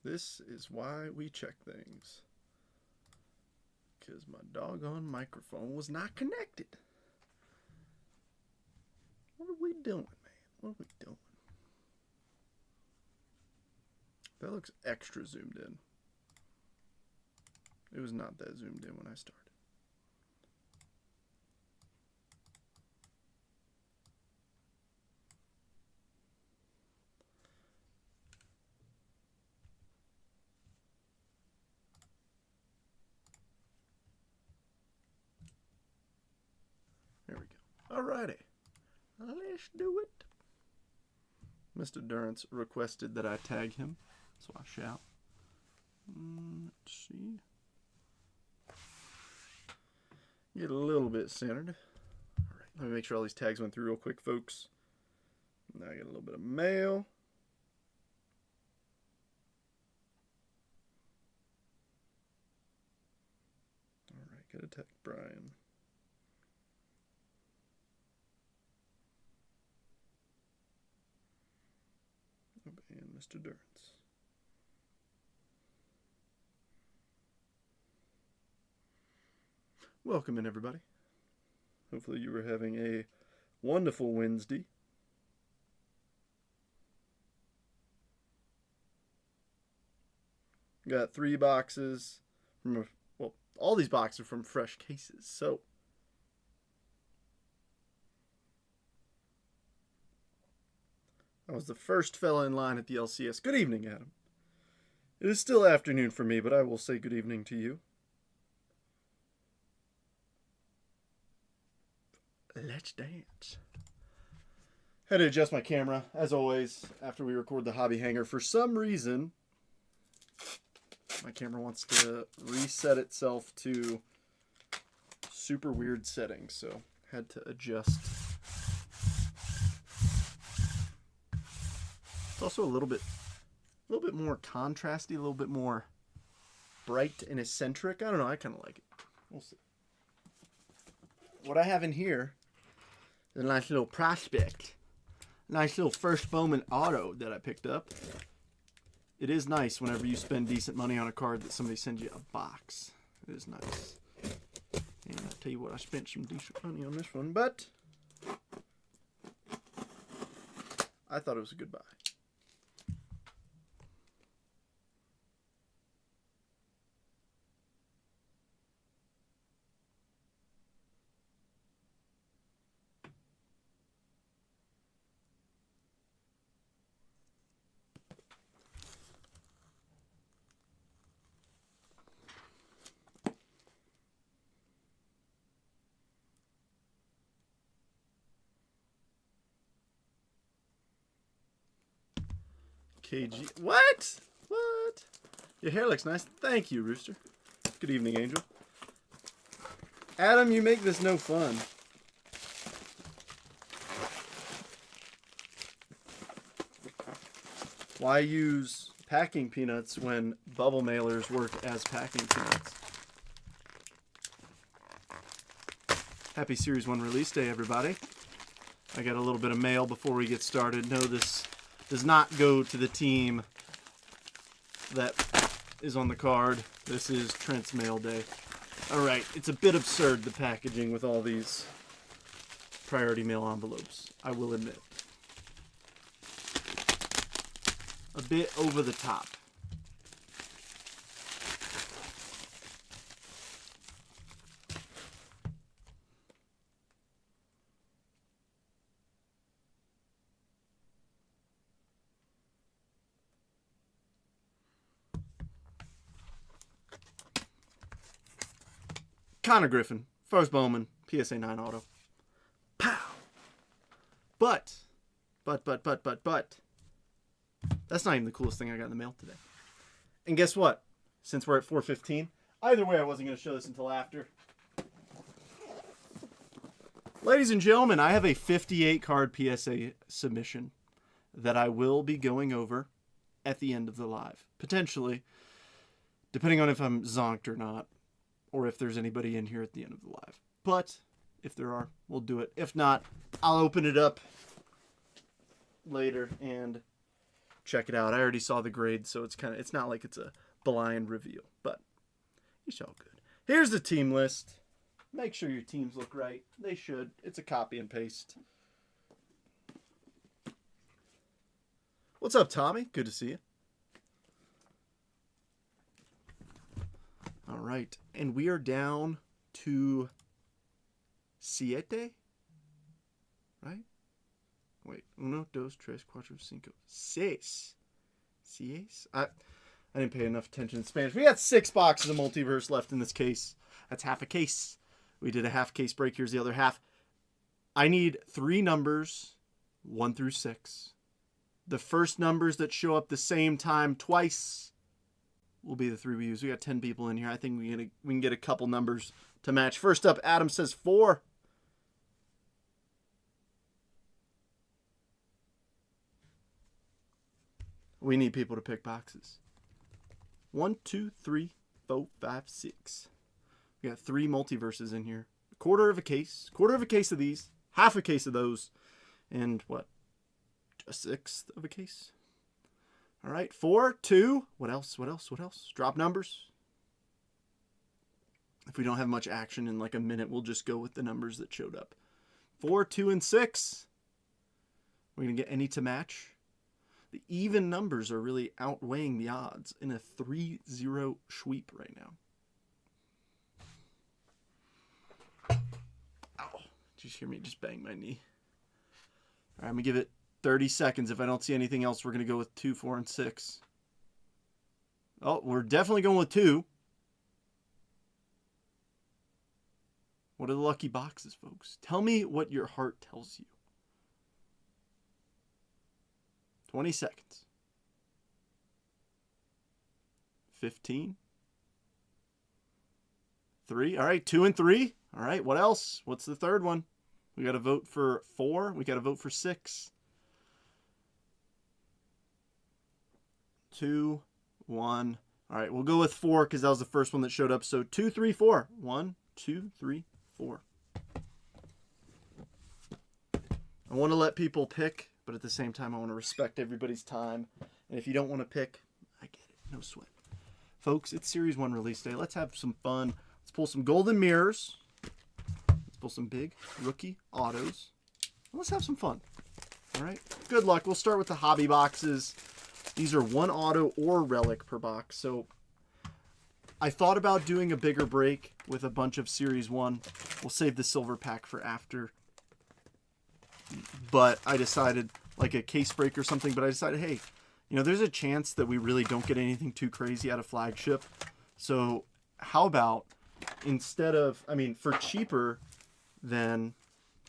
This is why we check things. Because my doggone microphone was not connected. What are we doing, man? What are we doing? That looks extra zoomed in. It was not that zoomed in when I started. There we go. Alrighty. Let's do it. Mr. Durrance requested that I tag him, so I shall. Let's see. Get a little bit centered. Alright, let me make sure all these tags went through real quick, folks. Now I get a little bit of mail. Alright, gotta tag Brian. And Mr. Durrance. Welcome in, everybody. Hopefully you were having a wonderful Wednesday. Got 3 boxes from, well, all these boxes are from Fresh Cases, so I was the first fella in line at the LCS. Good evening, Adam. It is still afternoon for me, but I will say good evening to you. Let's dance. Had to adjust my camera, as always, after we record the hobby hanger. For some reason, my camera wants to reset itself to super weird settings, so had to adjust. It's also a little bit more contrasty, a little bit more bright and eccentric. I don't know, I kind of like it. We'll see. What I have in here is a nice little prospect. Nice little First Bowman auto that I picked up. It is nice whenever you spend decent money on a card that somebody sends you a box. It is nice. And I'll tell you what, I spent some decent money on this one, but I thought it was a good buy. KG. What? What? Your hair looks nice. Thank you, Rooster. Good evening, Angel. Adam, you make this no fun. Why use packing peanuts when bubble mailers work as packing peanuts? Happy Series 1 release day, everybody. I got a little bit of mail before we get started. No, this does not go to the team that is on the card. This is Trent's mail day. Alright, it's a bit absurd, the packaging with all these priority mail envelopes, I will admit. A bit over the top. Connor Griffin, First Bowman, PSA 9 auto. Pow! But, that's not even the coolest thing I got in the mail today. And guess what? Since we're at 4:15, either way I wasn't going to show this until after. Ladies and gentlemen, I have a 58 card PSA submission that I will be going over at the end of the live. Potentially, depending on if I'm zonked or not, or if there's anybody in here at the end of the live. But if there are, we'll do it. If not, I'll open it up later and check it out. I already saw the grade, so it's not like it's a blind reveal, but it's all good. Here's the team list. Make sure your teams look right. They should. It's a copy and paste. What's up, Tommy? Good to see you. All right, and we are down to siete, right? Wait, uno, dos, tres, cuatro, cinco, seis. Seis? I didn't pay enough attention in Spanish. We got 6 boxes of Multiverse left in this case. That's half a case. We did a half case break. Here's the other half. I need 3 numbers, 1 through 6. The first numbers that show up the same time twice will be the 3 we use. We got 10 people in here. I think we can get a couple numbers to match. First up, Adam says 4. We need people to pick boxes. 1, 2, 3, 4, 5, 6. We got 3 multiverses in here. A quarter of a case of these, half a case of those, and what? A 1/6 of a case. All right, 4, 2. What else? Drop numbers. If we don't have much action in like a minute, we'll just go with the numbers that showed up. 4, 2, and 6. We're going to get any to match. The even numbers are really outweighing the odds in a 3-0 sweep right now. Ow. Did you hear me just bang my knee? All right, I'm going to give it 30 seconds. If I don't see anything else, we're going to go with 2, 4, and 6. Oh, we're definitely going with 2. What are the lucky boxes, folks? Tell me what your heart tells you. 20 seconds. 15. 3. All right, 2 and 3. All right, what else? What's the third one? We got to vote for 4. We got to vote for 6. 2, 1. All right, we'll go with 4 because that was the first one that showed up. So 2, 3, 4. 1, 2, 3, 4. I want to let people pick, but at the same time, I want to respect everybody's time. And if you don't want to pick, I get it. No sweat. Folks, it's Series 1 release day. Let's have some fun. Let's pull some golden mirrors. Let's pull some big rookie autos. Let's have some fun. All right? Good luck. We'll start with the hobby boxes. These are 1 auto or relic per box. So I thought about doing a bigger break with a bunch of Series 1. We'll save the silver pack for after. But I decided, like a case break or something, but I decided, hey, you know, there's a chance that we really don't get anything too crazy out of flagship. So how about instead of, I mean, for cheaper than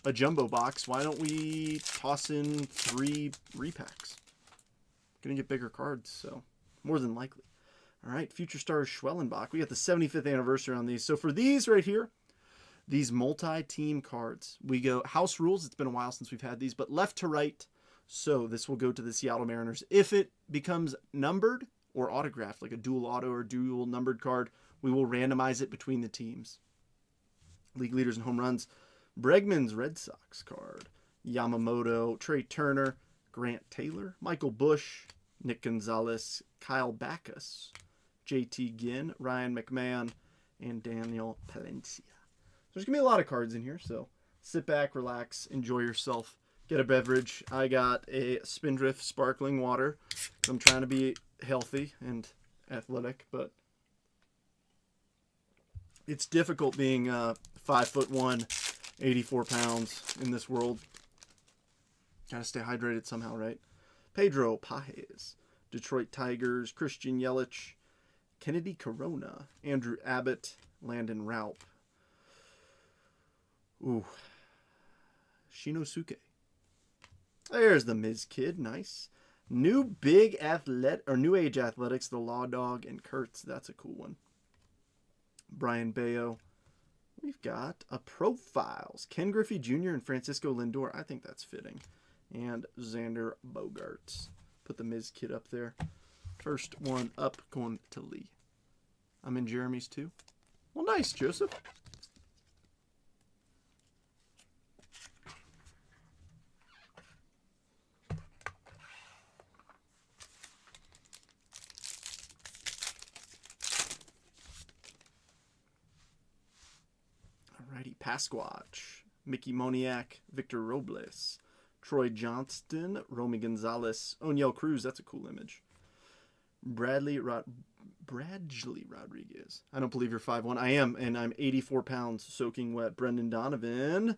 a jumbo box, why don't we toss in 3 repacks? Gonna get bigger cards, so more than likely. All right, Future Stars Schwellenbach. We got the 75th anniversary on these. So for these right here, these multi-team cards, we go house rules. It's been a while since we've had these, but left to right. So this will go to the Seattle Mariners. If it becomes numbered or autographed, like a dual auto or dual numbered card, we will randomize it between the teams. League leaders in home runs. Bregman's Red Sox card. Yamamoto, Trey Turner, Grant Taylor, Michael Busch, Nick Gonzalez, Kyle Backus, JT Ginn, Ryan McMahon, and Daniel Palencia. There's going to be a lot of cards in here, so sit back, relax, enjoy yourself, get a beverage. I got a Spindrift sparkling water. I'm trying to be healthy and athletic, but it's difficult being 5'1", 84 pounds in this world. Got to stay hydrated somehow, right? Pedro Pajes, Detroit Tigers, Christian Yelich, Kennedy Corona, Andrew Abbott, Landon Raup. Ooh. Shinosuke. There's the Miz Kid. Nice. New Age Athletics, the Law Dog, and Kurtz. That's a cool one. Brian Bayo. We've got a Profiles. Ken Griffey Jr. and Francisco Lindor. I think that's fitting. And Xander Bogaerts. Put the Miz Kid up there. First one up going to Lee. I'm in Jeremy's too. Well, nice, Joseph. Alrighty, Pasquatch, Mickey Moniak, Victor Robles, Troy Johnston, Romy Gonzalez, Oniel Cruz. That's a cool image. Bradley Rodriguez. I don't believe you're 5'1". I am, and I'm 84 pounds soaking wet. Brendan Donovan.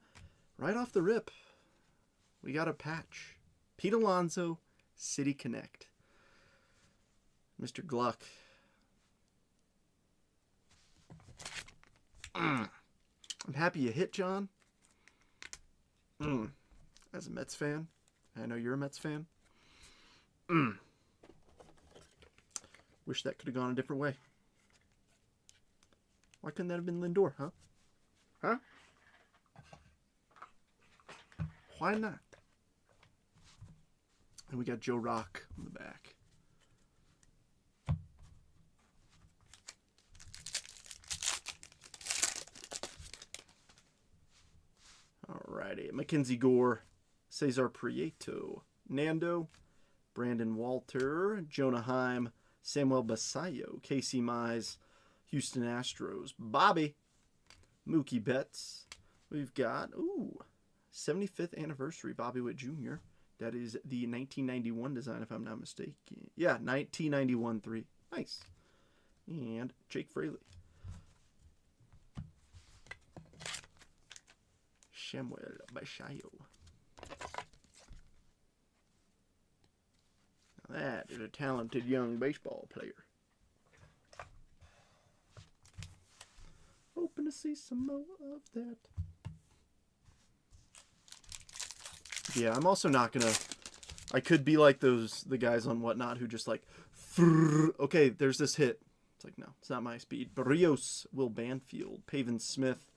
Right off the rip, we got a patch. Pete Alonso, City Connect. Mr. Gluck. I'm happy you hit, John. As a Mets fan, I know you're a Mets fan. Wish that could have gone a different way. Why couldn't that have been Lindor, huh? Huh? Why not? And we got Joe Rock on the back. Alrighty. Mackenzie Gore, Cesar Prieto, Nando, Brandon Walter, Jonah Heim, Samuel Basayo, Casey Mize, Houston Astros, Bobby, Mookie Betts. We've got, 75th anniversary, Bobby Witt Jr. That is the 1991 design, if I'm not mistaken. Yeah, 1991-3. Nice. And Jake Fraley. Samuel Basayo. Now that is a talented young baseball player. Hoping to see some more of that. Yeah, I'm also not gonna. I could be like the guys on Whatnot who just like, okay, there's this hit. It's like, no, it's not my speed. Barrios, Will Banfield, Pavin Smith,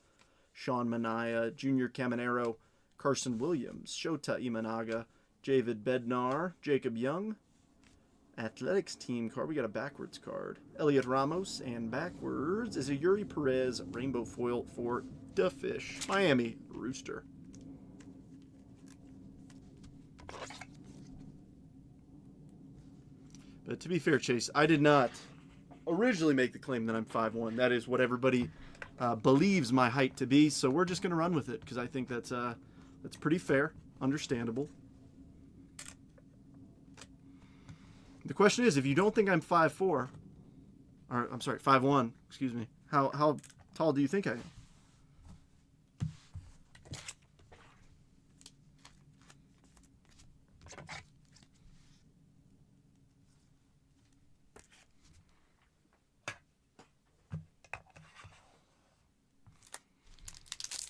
Sean Manaea, Junior Caminero, Carson Williams, Shota Imanaga, David Bednar, Jacob Young. Athletics team card. We got a backwards card. Elliot Ramos, and backwards is a Yuri Perez rainbow foil for Dufish. Miami Rooster. But to be fair, Chase, I did not originally make the claim that I'm 5'1". That is what everybody believes my height to be. So we're just going to run with it because I think that's pretty fair, understandable. The question is, if you don't think I'm 5'4", or I'm sorry, 5'1", excuse me, how tall do you think I am?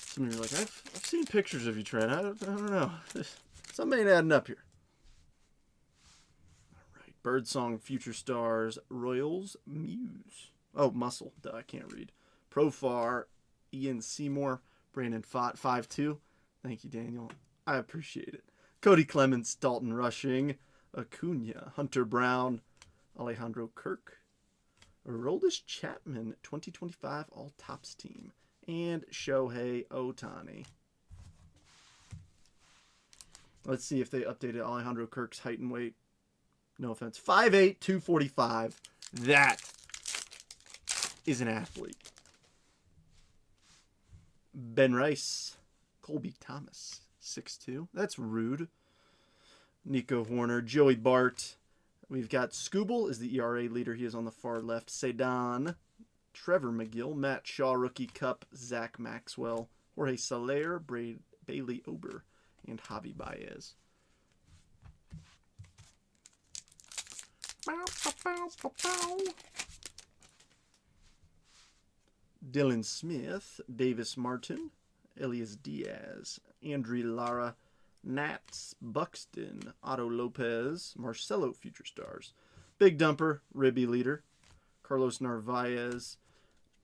Some of you are like, I've seen pictures of you, Trent. I don't know. Something ain't adding up here. Birdsong, Future Stars, Royals, Muse. Oh, Muscle. Duh, I can't read. Profar, Ian Seymour, Brandon Fott, 5'2". Thank you, Daniel. I appreciate it. Cody Clements, Dalton Rushing, Acuna, Hunter Brown, Alejandro Kirk, Aroldis Chapman, 2025 All-Tops team, and Shohei Ohtani. Let's see if they updated Alejandro Kirk's height and weight. No offense. 5'8", 245. That is an athlete. Ben Rice. Colby Thomas. 6'2". That's rude. Nico Horner. Joey Bart. We've got Scooble is the ERA leader. He is on the far left. Sedan. Trevor McGill. Matt Shaw. Rookie Cup. Zach Maxwell. Jorge Soler. Bailey Ober. And Javi Baez. Dylan Smith, Davis Martin, Elias Diaz, Andrew Lara, Nats, Buxton, Otto Lopez, Marcelo Future Stars, Big Dumper, Ribby Leader, Carlos Narvaez.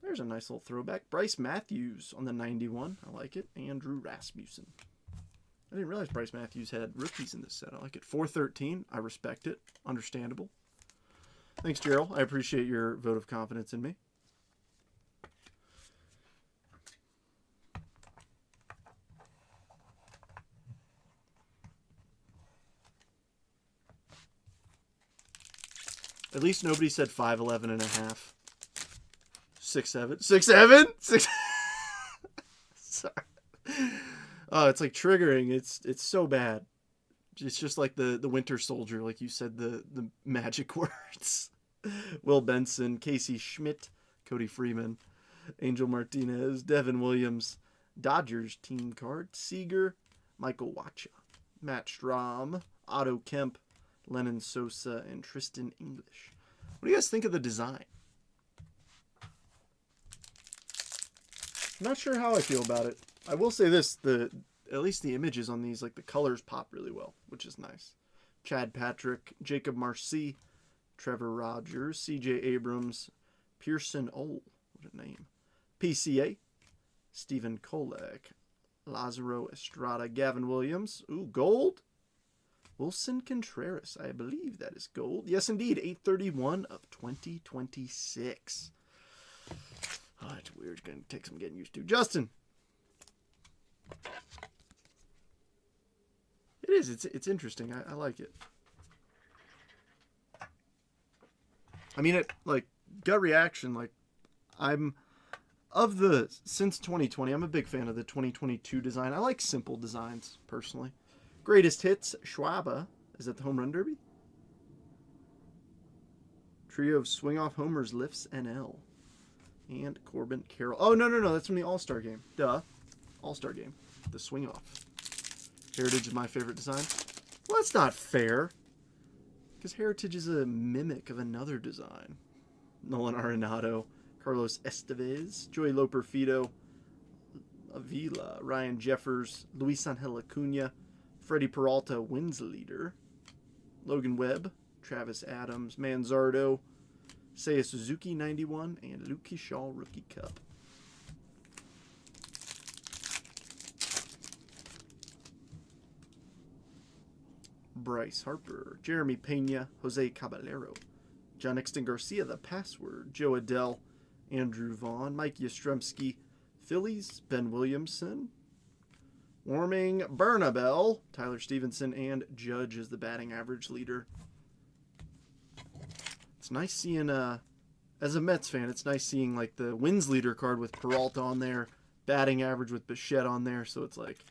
There's a nice little throwback. Bryce Matthews on the 91. I like it. Andrew Rasmussen. I didn't realize Bryce Matthews had rookies in this set. I like it. 413. I respect it. Understandable. Thanks, Gerald. I appreciate your vote of confidence in me. At least nobody said 5'11 and a half. 6'7". 6'7"? 6 Oh, it's like triggering. It's so bad. It's just like the Winter Soldier, like you said the magic words. Will Benson, Casey Schmidt, Cody Freeman, Angel Martinez, Devin Williams, Dodgers team card, Seager, Michael Wacha, Matt Strahm, Otto Kemp, Lennon Sosa, and Tristan English. What do you guys think of the design? I'm not sure how I feel about it. I will say this, at least the images on these, like the colors pop really well, which is nice. Chad Patrick, Jacob Marcy, Trevor Rogers, CJ Abrams, Pearson Ole, what a name. PCA, Stephen Kolek, Lazaro Estrada, Gavin Williams. Ooh, gold? Wilson Contreras, I believe that is gold. Yes, indeed, 831 of 2026. Oh, that's weird. It's going to take some getting used to. Justin. It is. It's interesting. I like it. I mean, like, gut reaction, like, since 2020, I'm a big fan of the 2022 design. I like simple designs, personally. Greatest hits, Schwaba. Is that the Home Run Derby? Trio of swing-off homers, lifts NL. And Corbin Carroll. Oh, no. That's from the All-Star game. Duh. All-Star game. The swing-off. Heritage is my favorite design. Well, that's not fair. Because Heritage is a mimic of another design. Nolan Arenado. Carlos Estevez. Joey Loperfido. Avila. Ryan Jeffers. Luis Angel Acuna. Freddie Peralta, wins leader. Logan Webb. Travis Adams. Manzardo. Seiya Suzuki, 91, and Luke Kershaw, Rookie Cup. Bryce Harper, Jeremy Pena, Jose Caballero, John Exton Garcia, The Password, Joe Adell, Andrew Vaughn, Mike Yastrzemski, Phillies, Ben Williamson, Warming, Bernabel, Tyler Stevenson, and Judge is the batting average leader. It's nice seeing, as a Mets fan, it's nice seeing like the wins leader card with Peralta on there, batting average with Bichette on there. So it's like,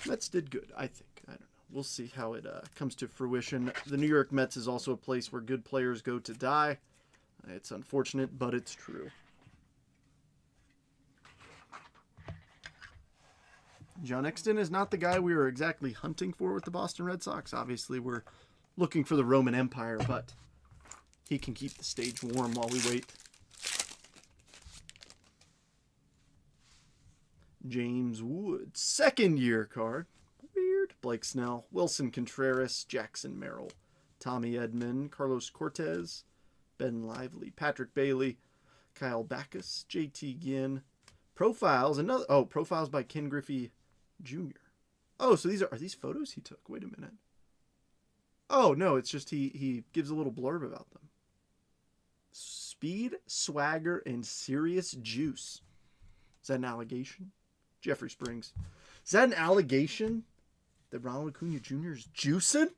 Mets did good, I think. I don't know. We'll see how it comes to fruition. The New York Mets is also a place where good players go to die. It's unfortunate, but it's true. John Exton is not the guy we were exactly hunting for with the Boston Red Sox. Obviously, we're looking for the Roman Empire, but he can keep the stage warm while we wait. James Wood, second year card. Weird. Blake Snell, Wilson Contreras, Jackson Merrill, Tommy Edman, Carlos Cortez, Ben Lively, Patrick Bailey, Kyle Backus, JT Ginn. Profiles, profiles by Ken Griffey Jr. Oh, so are these photos he took? Wait a minute. Oh, no, it's just he gives a little blurb about them. Speed, swagger, and serious juice. Is that an allegation? Jeffrey Springs. Is that an allegation that Ronald Acuna Jr. is juicing?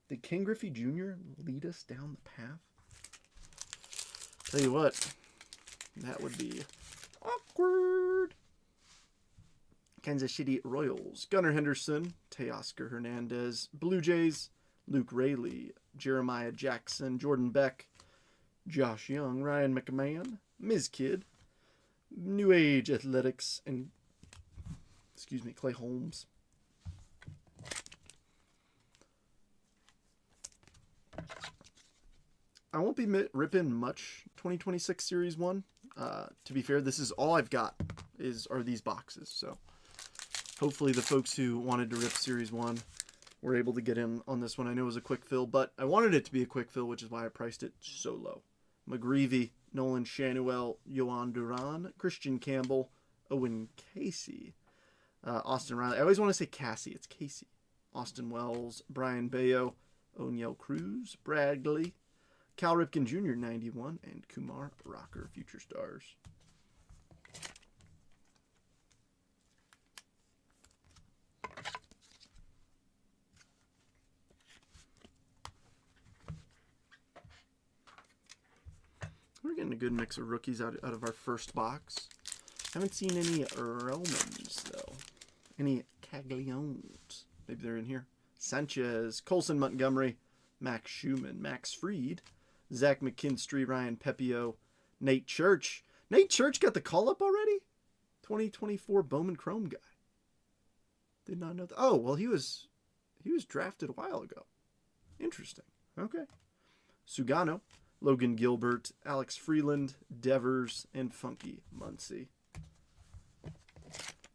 Did Ken Griffey Jr. lead us down the path? Tell you what, that would be awkward. Kansas City Royals. Gunnar Henderson, Teoscar Hernandez. Blue Jays, Luke Raley, Jeremiah Jackson, Jordan Beck, Josh Young, Ryan McMahon, Ms. Kid, New Age Athletics, and Clay Holmes. I won't be ripping much 2026 Series 1. To be fair, this is all I've got are these boxes. So hopefully the folks who wanted to rip Series 1 were able to get in on this one. I know it was a quick fill, but I wanted it to be a quick fill, which is why I priced it so low. McGreevy, Nolan Shanuel, Yohan Duran, Christian Campbell, Owen Casey, Austin Riley. I always want to say Cassie. It's Casey. Austin Wells, Brian Bayo, O'Neill Cruz, Bradley, Cal Ripken Jr., 91, and Kumar Rocker, Future Stars. We're getting a good mix of rookies out of our first box. Haven't seen any Romans, though. Any Cagliones. Maybe they're in here. Sanchez, Colson Montgomery, Max Schumann, Max Fried, Zach McKinstry, Ryan Pepio, Nate Church. Nate Church got the call-up already? 2024 Bowman Chrome guy. Did not know that. Oh, well, he was drafted a while ago. Interesting. Okay. Sugano, Logan Gilbert, Alex Freeland, Devers, and Funky Muncie.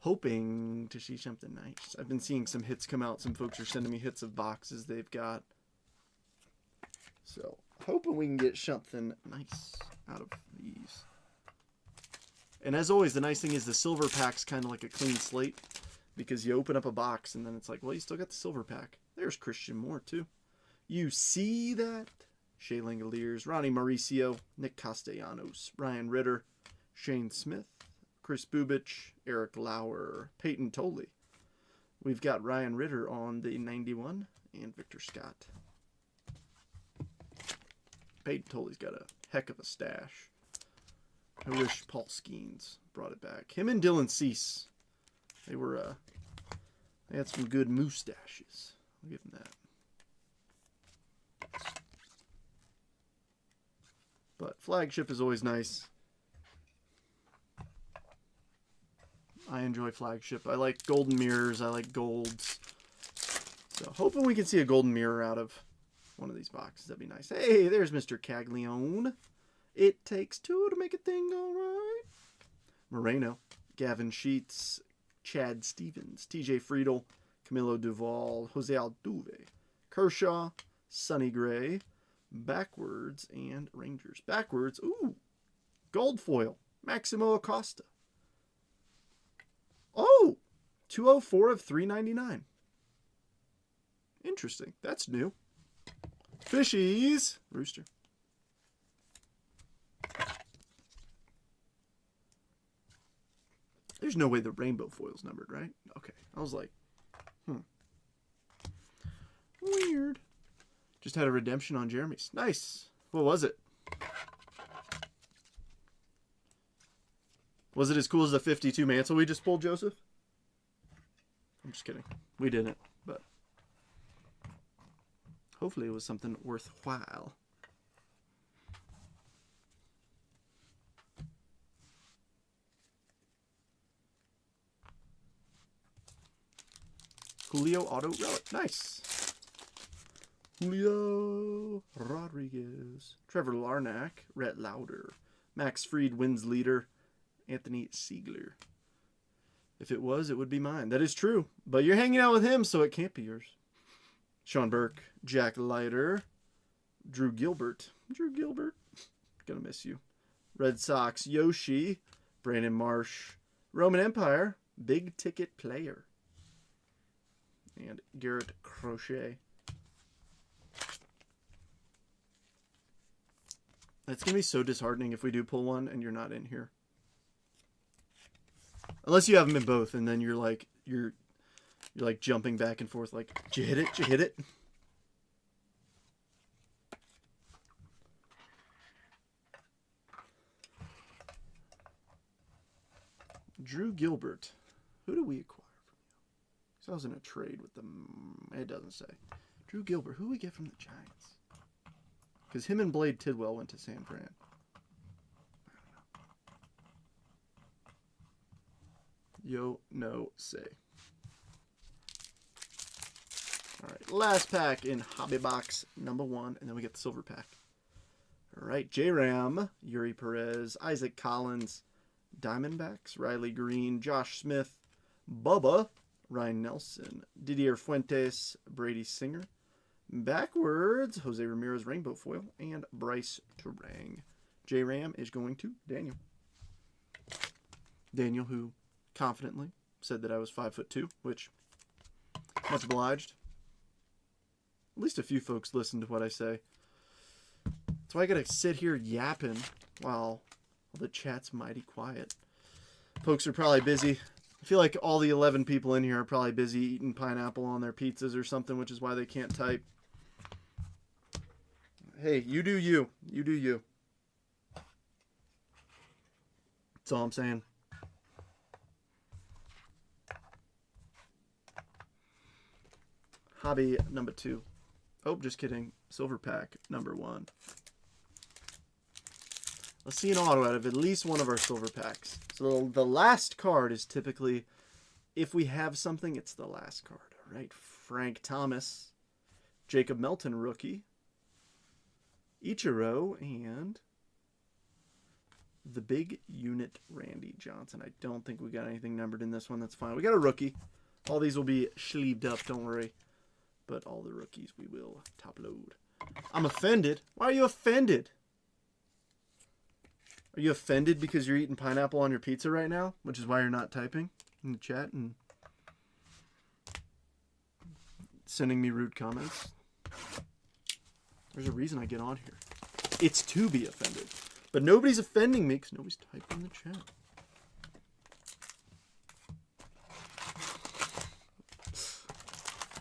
Hoping to see something nice. I've been seeing some hits come out. Some folks are sending me hits of boxes they've got. So, hoping we can get something nice out of these. And as always, the nice thing is the silver pack's kind of like a clean slate. Because you open up a box and then it's like, well, you still got the silver pack. There's Christian Moore, too. You see that? Shea Langoliers, Ronnie Mauricio, Nick Castellanos, Ryan Ritter, Shane Smith, Chris Bubich, Eric Lauer, Peyton Tolley. We've got Ryan Ritter on the 91 and Victor Scott. Peyton Tolley's got a heck of a stash. I wish Paul Skeens brought it back. Him and Dylan Cease. They had some good mustaches. I'll give them that. But flagship is always nice. I enjoy flagship. I like golden mirrors. I like golds. So hoping we can see a golden mirror out of one of these boxes. That'd be nice. Hey, there's Mr. Caglione. It takes two to make a thing all right. Moreno, Gavin Sheets, Chad Stevens, TJ Friedel, Camilo Duval, Jose Altuve, Kershaw, Sonny Gray, Backwards, and Rangers. Backwards, ooh, gold foil, Maximo Acosta. Oh, 204 of 399. Interesting. That's new. Fishies, Rooster. There's no way the rainbow foil's numbered, right? Okay. I was like, weird. Just had a redemption on Jeremy's. Nice. What was it? Was it as cool as the 52 Mansell we just pulled, Joseph? I'm just kidding. We didn't, but hopefully it was something worthwhile. Julio Auto Relic. Nice. Julio Rodriguez. Trevor Larnack. Rhett Lauder. Max Fried wins leader. Anthony Siegler. If it was, it would be mine. That is true. But you're hanging out with him, so it can't be yours. Sean Burke. Jack Leiter. Drew Gilbert. Drew Gilbert. Gonna miss you. Red Sox. Yoshi. Brandon Marsh. Roman Empire. Big ticket player. And Garrett Crochet. That's going to be so disheartening if we do pull one and you're not in here. Unless you have them in both and then you're like jumping back and forth like, did you hit it? Did you hit it? Drew Gilbert. Who do we acquire from you? Because I was in a trade with them. It doesn't say. Drew Gilbert. Who do we get from the Giants? Because him and Blade Tidwell went to San Fran. Yo, no, say. All right, last pack in Hobby Box number 1, and then we get the silver pack. All right, J-Ram, Yuri Perez, Isaac Collins, Diamondbacks, Riley Green, Josh Smith, Bubba, Ryan Nelson, Didier Fuentes, Brady Singer, Backwards, Jose Ramirez Rainbow Foil, and Bryce Turang. J-Ram is going to Daniel. Daniel, who confidently said that I was 5'2", which, much obliged. At least a few folks listen to what I say. So I gotta sit here yapping while the chat's mighty quiet. Folks are probably busy. I feel like all the 11 people in here are probably busy eating pineapple on their pizzas or something, which is why they can't type. Hey, you do you. You do you. That's all I'm saying. Hobby number 2. Oh, just kidding. Silver pack number 1. Let's see an auto out of at least one of our silver packs. So the last card is typically, if we have something, it's the last card. All right, Frank Thomas, Jacob Melton, rookie, Ichiro, and the big unit Randy Johnson. I don't think we got anything numbered in this one. That's fine. We got a rookie. All these will be sleeved up, don't worry. But all the rookies we will top load. I'm offended. Why are you offended? Are you offended because you're eating pineapple on your pizza right now? Which is why you're not typing in the chat and sending me rude comments? There's a reason I get on here. It's to be offended. But nobody's offending me because nobody's typing in the chat.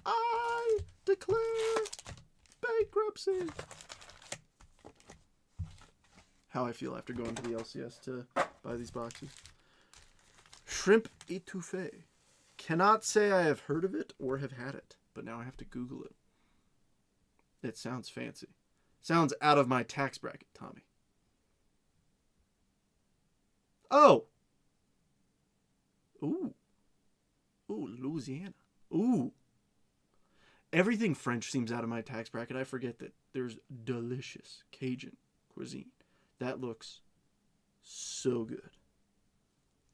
I declare bankruptcy. How I feel after going to the LCS to buy these boxes. Shrimp étouffée. Cannot say I have heard of it or have had it, but now I have to Google it. It sounds fancy. Sounds out of my tax bracket, Tommy. Oh! Ooh. Ooh, Louisiana. Ooh. Everything French seems out of my tax bracket. I forget that there's delicious Cajun cuisine. That looks so good.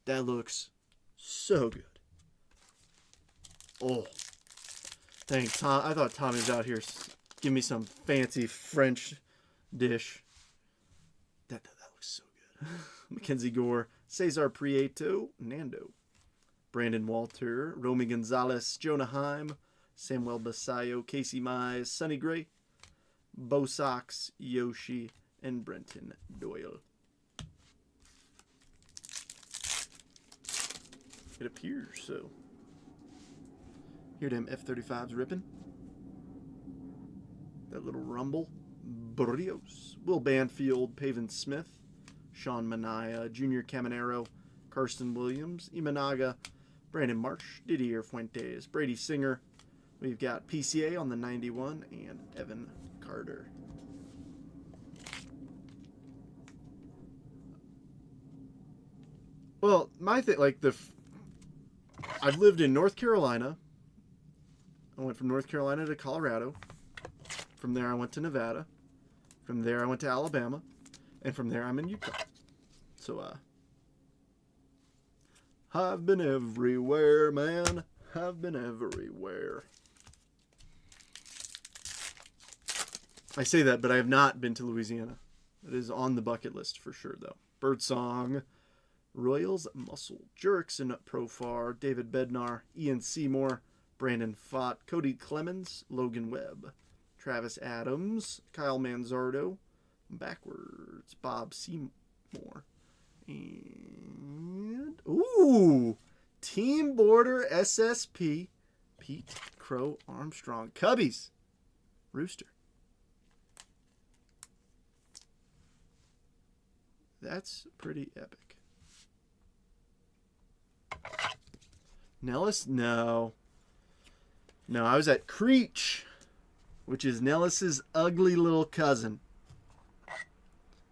That looks so good. Oh. Dang, Tom, I thought Tommy was out here giving me some fancy French dish. That looks so good. Mackenzie Gore, Cesar Prieto, Nando, Brandon Walter, Romy Gonzalez, Jonah Heim, Samuel Basayo, Casey Mize, Sonny Gray, Bo Sox, Yoshi, and Brenton Doyle. It appears so. Hear them F-35s ripping. That little rumble. Barrios, Will Banfield, Pavin Smith, Sean Manaea, Junior Caminero, Karsten Williams, Imanaga, Brandon Marsh, Didier Fuentes, Brady Singer. We've got PCA on the 91 and Evan Carter. Well, my thing, like I've lived in North Carolina. I went from North Carolina to Colorado. From there, I went to Nevada. From there, I went to Alabama. And from there, I'm in Utah. So, I've been everywhere, man. I've been everywhere. I say that, but I have not been to Louisiana. It is on the bucket list for sure, though. Birdsong, Royals Muscle, Jurickson Profar, David Bednar, Ian Seymour, Brandon Fott, Cody Clemens, Logan Webb, Travis Adams, Kyle Manzardo, backwards, Bob Seymour, and ooh, Team Border SSP, Pete Crow Armstrong, Cubbies, Rooster. That's pretty epic. Nellis? No. No, I was at Creech, which is Nellis's ugly little cousin.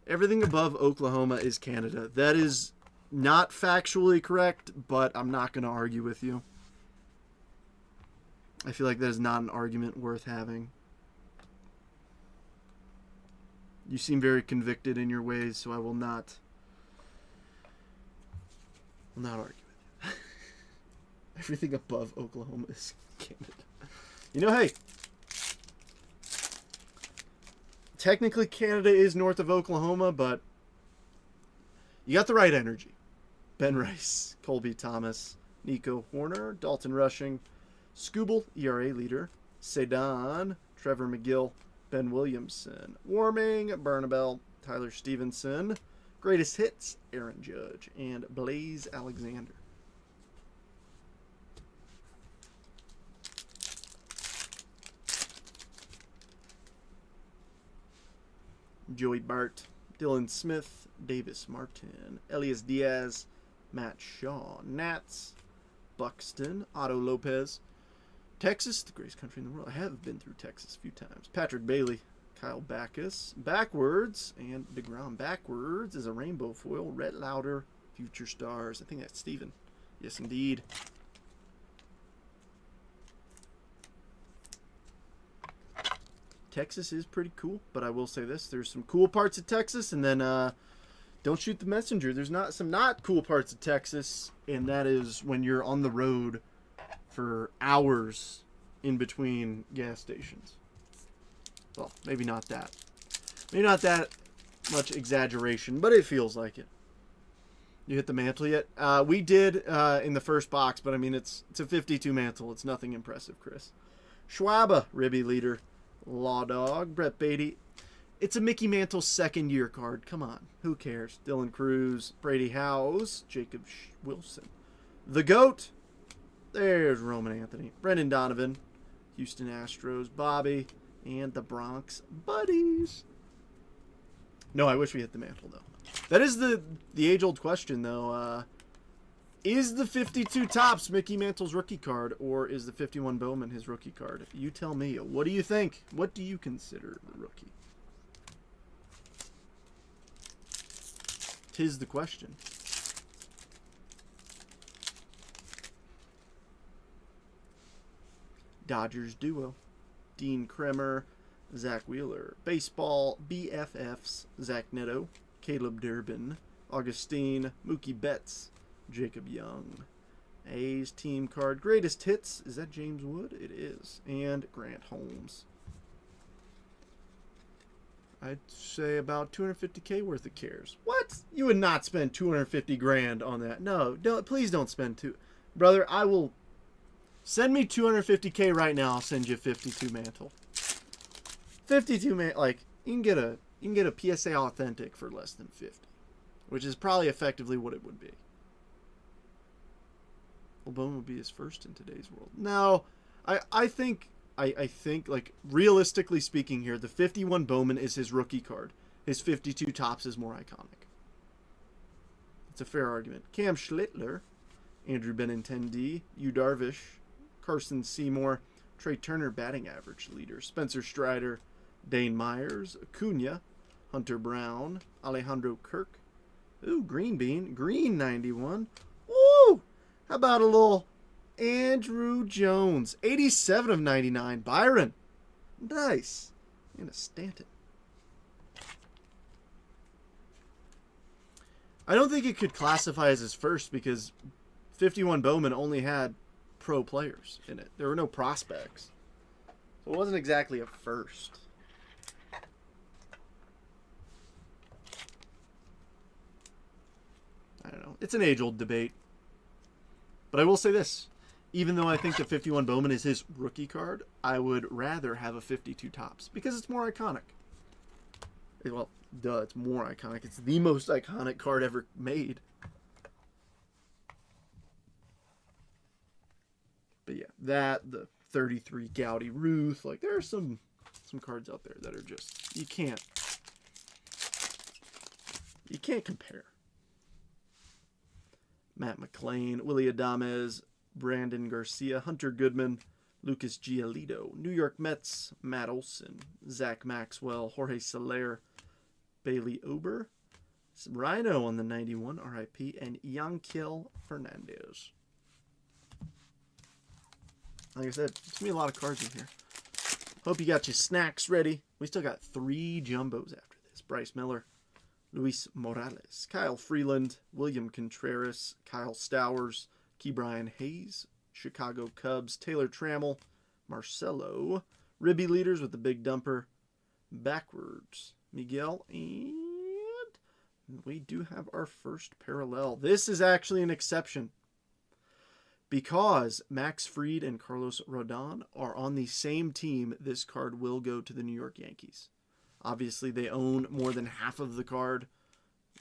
Everything above Oklahoma is Canada. That is not factually correct, but I'm not going to argue with you. I feel like that is not an argument worth having. You seem very convicted in your ways, so I will not argue with you. Everything above Oklahoma is Canada. You know, hey, technically Canada is north of Oklahoma, but you got the right energy. Ben Rice, Colby Thomas, Nico Horner, Dalton Rushing, Scooble, ERA leader, Sedan, Trevor McGill, Ben Williamson, Warming, Bernabel, Tyler Stevenson, greatest hits, Aaron Judge, and Blaze Alexander. Joey Bart, Dylan Smith, Davis Martin, Elias Diaz, Matt Shaw, Nats, Buxton, Otto Lopez, Texas, the greatest country in the world. I have been through Texas a few times. Patrick Bailey, Kyle Backus, backwards, and DeGrom backwards is a rainbow foil. Rhett Lauder, Future Stars. I think that's Steven. Yes, indeed. Texas is pretty cool, but I will say this. There's some cool parts of Texas, and then don't shoot the messenger. There's some not cool parts of Texas, and that is when you're on the road for hours in between gas stations. Well, maybe not that. Maybe not that much exaggeration, but it feels like it. You hit the mantle yet? We did in the first box, but I mean, it's a 52 mantle. It's nothing impressive, Chris. Schwaba, Ribby Leader. Law Dog, Brett Beatty. It's a Mickey Mantle second year card. Come on. Who cares? Dylan Cruz, Brady Howes, Jacob Wilson. The GOAT. There's Roman Anthony. Brendan Donovan, Houston Astros, Bobby, and the Bronx Buddies. No, I wish we hit the mantle, though. That is the age-old question, though. Is the 52 Topps Mickey Mantle's rookie card, or is the 51 Bowman his rookie card? You tell me. What do you think? What do you consider the rookie? 'Tis the question. Dodgers duo. Dean Kremer, Zach Wheeler. Baseball BFFs, Zach Neto, Caleb Durbin, Augustine, Mookie Betts, Jacob Young. A's team card. Greatest hits. Is that James Wood? It is. And Grant Holmes. I'd say about 250K worth of cares. What? You would not spend 250 grand on that. No, please don't spend two. Brother, I will send me 250K right now. I'll send you a 52 mantle. 52 man, like you can get a PSA authentic for less than 50, which is probably effectively what it would be. Bowman would be his first in today's world. No, I think like realistically speaking here, the 51 Bowman is his rookie card. His 52 Topps is more iconic. It's a fair argument. Cam Schlittler, Andrew Benintendi, Yu Darvish, Carson Seymour, Trey Turner batting average leader, Spencer Strider, Dane Myers, Acuna, Hunter Brown, Alejandro Kirk. Ooh, Green Bean, Green 91. Woo! How about a little Andrew Jones? 87 of 99. Byron. Nice. And a Stanton. I don't think it could classify as his first because 51 Bowman only had pro players in it. There were no prospects. So it wasn't exactly a first. I don't know. It's an age-old debate. But I will say this. Even though I think the 51 Bowman is his rookie card, I would rather have a 52 Topps because it's more iconic. Well, duh, it's more iconic. It's the most iconic card ever made. But yeah, the 33 Gowdy Ruth, like there are some cards out there that are just you can't compare. Matt McLean, Willie Adames, Brandon Garcia, Hunter Goodman, Lucas Giolito, New York Mets, Matt Olson, Zach Maxwell, Jorge Soler, Bailey Ober, Rhino on the 91, RIP, and Yanquiel Fernandez. Like I said, it's going to be a lot of cards in here. Hope you got your snacks ready. We still got 3 jumbos after this. Bryce Miller, Luis Morales, Kyle Freeland, William Contreras, Kyle Stowers, Ke'Bryan Hayes, Chicago Cubs, Taylor Trammell, Marcelo, Ribby Leaders with the big dumper, backwards, Miguel, and we do have our first parallel. This is actually an exception because Max Fried and Carlos Rodon are on the same team. This card will go to the New York Yankees. Obviously, they own more than half of the card.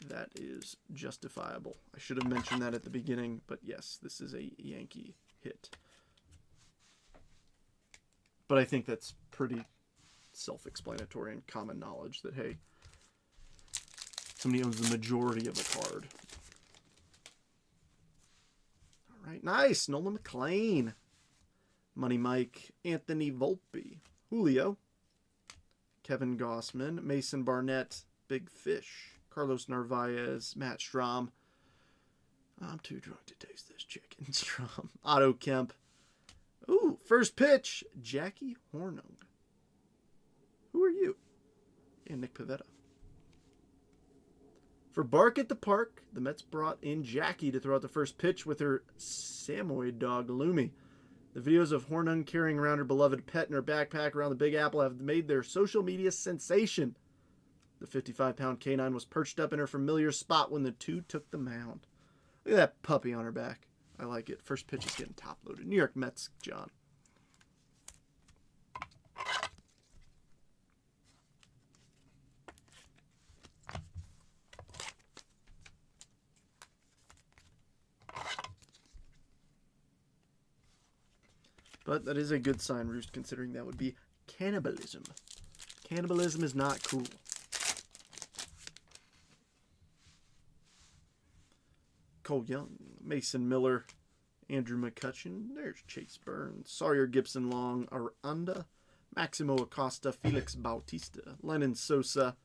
That is justifiable. I should have mentioned that at the beginning, but yes, this is a Yankee hit. But I think that's pretty self-explanatory and common knowledge that, hey, somebody owns the majority of a card. All right, nice. Nolan McLean. Money Mike, Anthony Volpe, Julio, Kevin Gossman, Mason Barnett, Big Fish, Carlos Narvaez, Matt Strom. I'm too drunk to taste this chicken. Strom, Otto Kemp. Ooh, first pitch, Jackie Hornung. Who are you? And Nick Pivetta. For Bark at the Park, the Mets brought in Jackie to throw out the first pitch with her Samoyed dog, Lumi. The videos of Hornung carrying around her beloved pet in her backpack around the Big Apple have made their social media sensation. The 55-pound canine was perched up in her familiar spot when the two took the mound. Look at that puppy on her back. I like it. First pitch is getting top-loaded. New York Mets, John. But that is a good sign, Roost, considering that would be cannibalism. Cannibalism is not cool. Cole Young, Mason Miller, Andrew McCutcheon. There's Chase Burns, Sawyer Gibson Long, Aranda, Maximo Acosta, Felix Bautista, Lennon Sosa,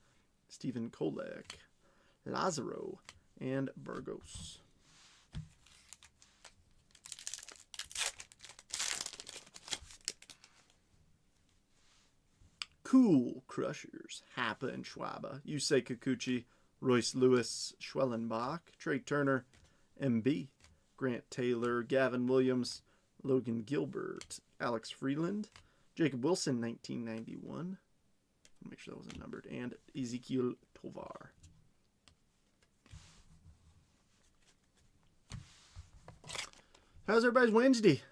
Stephen Kolek, Lazaro, and Burgos. Cool Crushers, Hapa and Schwaba, Yusei Kikuchi, Royce Lewis, Schwellenbach, Trey Turner, MB, Grant Taylor, Gavin Williams, Logan Gilbert, Alex Freeland, Jacob Wilson, 1991. Make sure that wasn't numbered. And Ezekiel Tovar. How's everybody's Wednesday?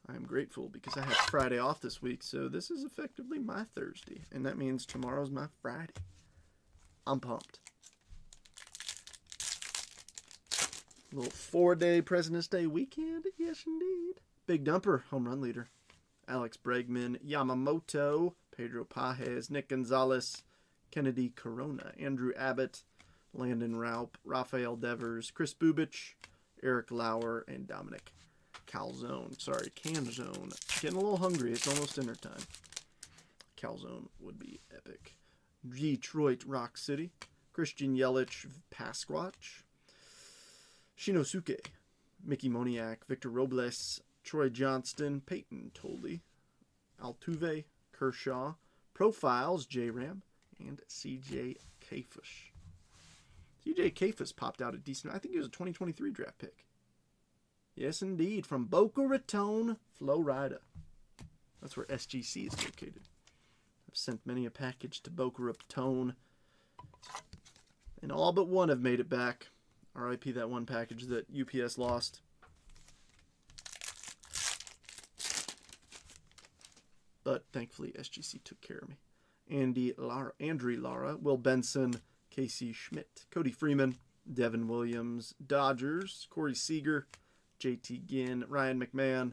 I am grateful because I have Friday off this week, so this is effectively my Thursday, and that means tomorrow's my Friday. I'm pumped. Little 4-day President's Day weekend, yes indeed. Big Dumper, home run leader. Alex Bregman, Yamamoto, Pedro Pajes, Nick Gonzalez, Kennedy Corona, Andrew Abbott, Landon Raup, Rafael Devers, Chris Bubich, Eric Lauer, and Dominic Calzone. Sorry, Canzone. Getting a little hungry. It's almost dinner time. Calzone would be epic. Detroit Rock City, Christian Yelich, Pasquatch, Shinosuke, Mickey Moniak, Victor Robles, Troy Johnston, Peyton Tolley, Altuve, Kershaw, Profiles, J-Ram, and CJ Kayfish. CJ Kayfish popped out a decent, I think he was a 2023 draft pick. Yes, indeed, from Boca Raton, Florida. That's where SGC is located. I've sent many a package to Boca Raton, and all but one have made it back. RIP that one package that UPS lost. But thankfully, SGC took care of me. Andrew Lara, Will Benson, Casey Schmidt, Cody Freeman, Devin Williams, Dodgers, Corey Seager, JT Ginn, Ryan McMahon,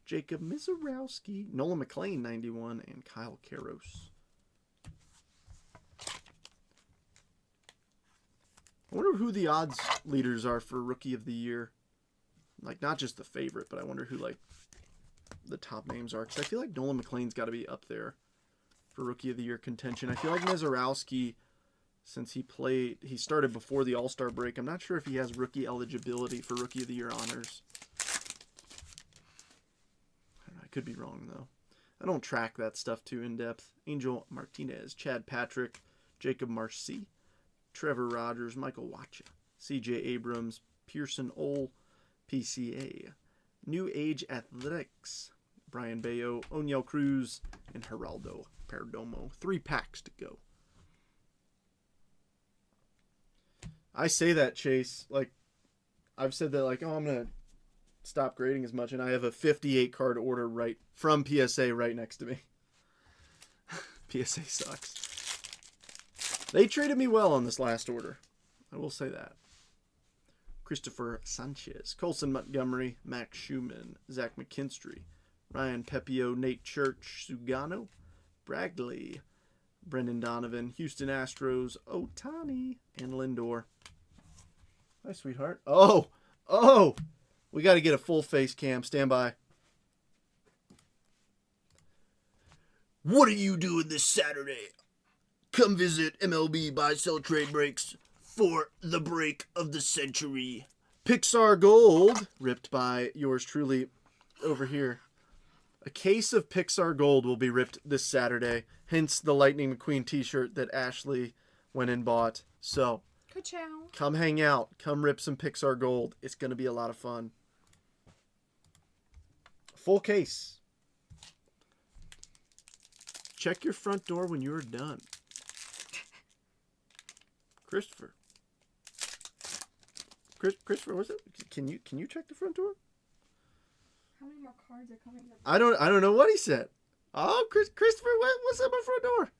Jacob Mizorowski, Nolan McLean, 91, and Kyle Karros. I wonder who the odds leaders are for Rookie of the Year. Like, not just the favorite, but I wonder who, like, the top names are. Because I feel like Nolan McLean's got to be up there for Rookie of the Year contention. I feel like Mizorowski, since he started before the All-Star break, I'm not sure if he has rookie eligibility for Rookie of the Year honors. I don't know, I could be wrong, though. I don't track that stuff too in-depth. Angel Martinez, Chad Patrick, Jacob Marcy, Trevor Rogers, Michael Wacha, CJ Abrams, Pearson Ole, PCA, New Age Athletics, Brian Bayo, Oniel Cruz, and Geraldo Perdomo. 3 packs to go. I say that, Chase, like, I've said that, like, oh, I'm going to stop grading as much, and I have a 58 card order right from PSA right next to me. PSA sucks. They treated me well on this last order. I will say that. Christopher Sanchez, Colson Montgomery, Max Schumann, Zach McKinstry, Ryan Pepio, Nate Church, Sugano, Bradley, Brendan Donovan, Houston Astros, Otani, and Lindor. Hi, sweetheart. Oh! We got to get a full face cam. Stand by. What are you doing this Saturday? Come visit MLB Buy Sell Trade Breaks for the break of the century. Pixar Gold, ripped by yours truly over here. A case of Pixar Gold will be ripped this Saturday, hence the Lightning McQueen t-shirt that Ashley went and bought. So, Ka-chow. come hang out. Come rip some Pixar Gold. It's going to be a lot of fun. Full case. Check your front door when you're done. Christopher. Christopher, what's it? Can you check the front door? How many more cards are coming up? I don't know what he said. Oh, Christopher, what's up my front door?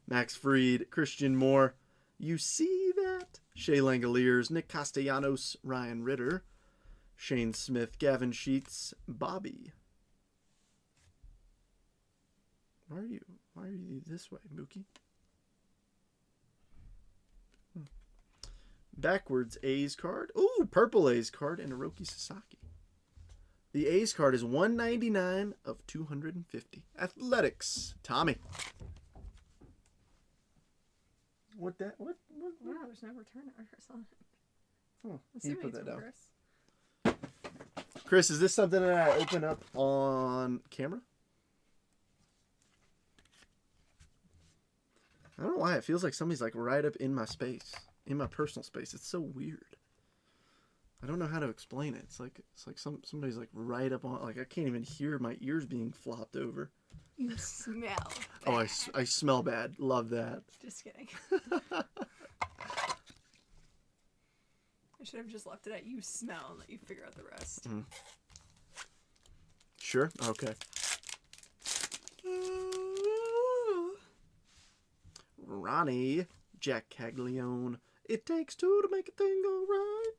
Max Fried, Christian Moore. You see that? Shea Langoliers, Nick Castellanos, Ryan Ritter, Shane Smith, Gavin Sheets, Bobby. Why are you this way, Mookie? Backwards A's card. Ooh, purple A's card and Hiroki Sasaki. The A's card is 199 of 250. Athletics. Tommy. What? Wow, there's no return address on it. Oh, Assuming you put it's that from down. Chris. Chris, is this something that I open up on camera? I don't know why. It feels like somebody's like right up in my space. In my personal space. It's so weird. I don't know how to explain it. It's like somebody's like right up on, like I can't even hear my ears being flopped over. You smell bad. Oh, I smell bad. Love that. Just kidding. I should have just left it at you smell and let you figure out the rest. Mm. Sure. Okay. Ronnie, Jack Caglione. It takes two to make a thing go right.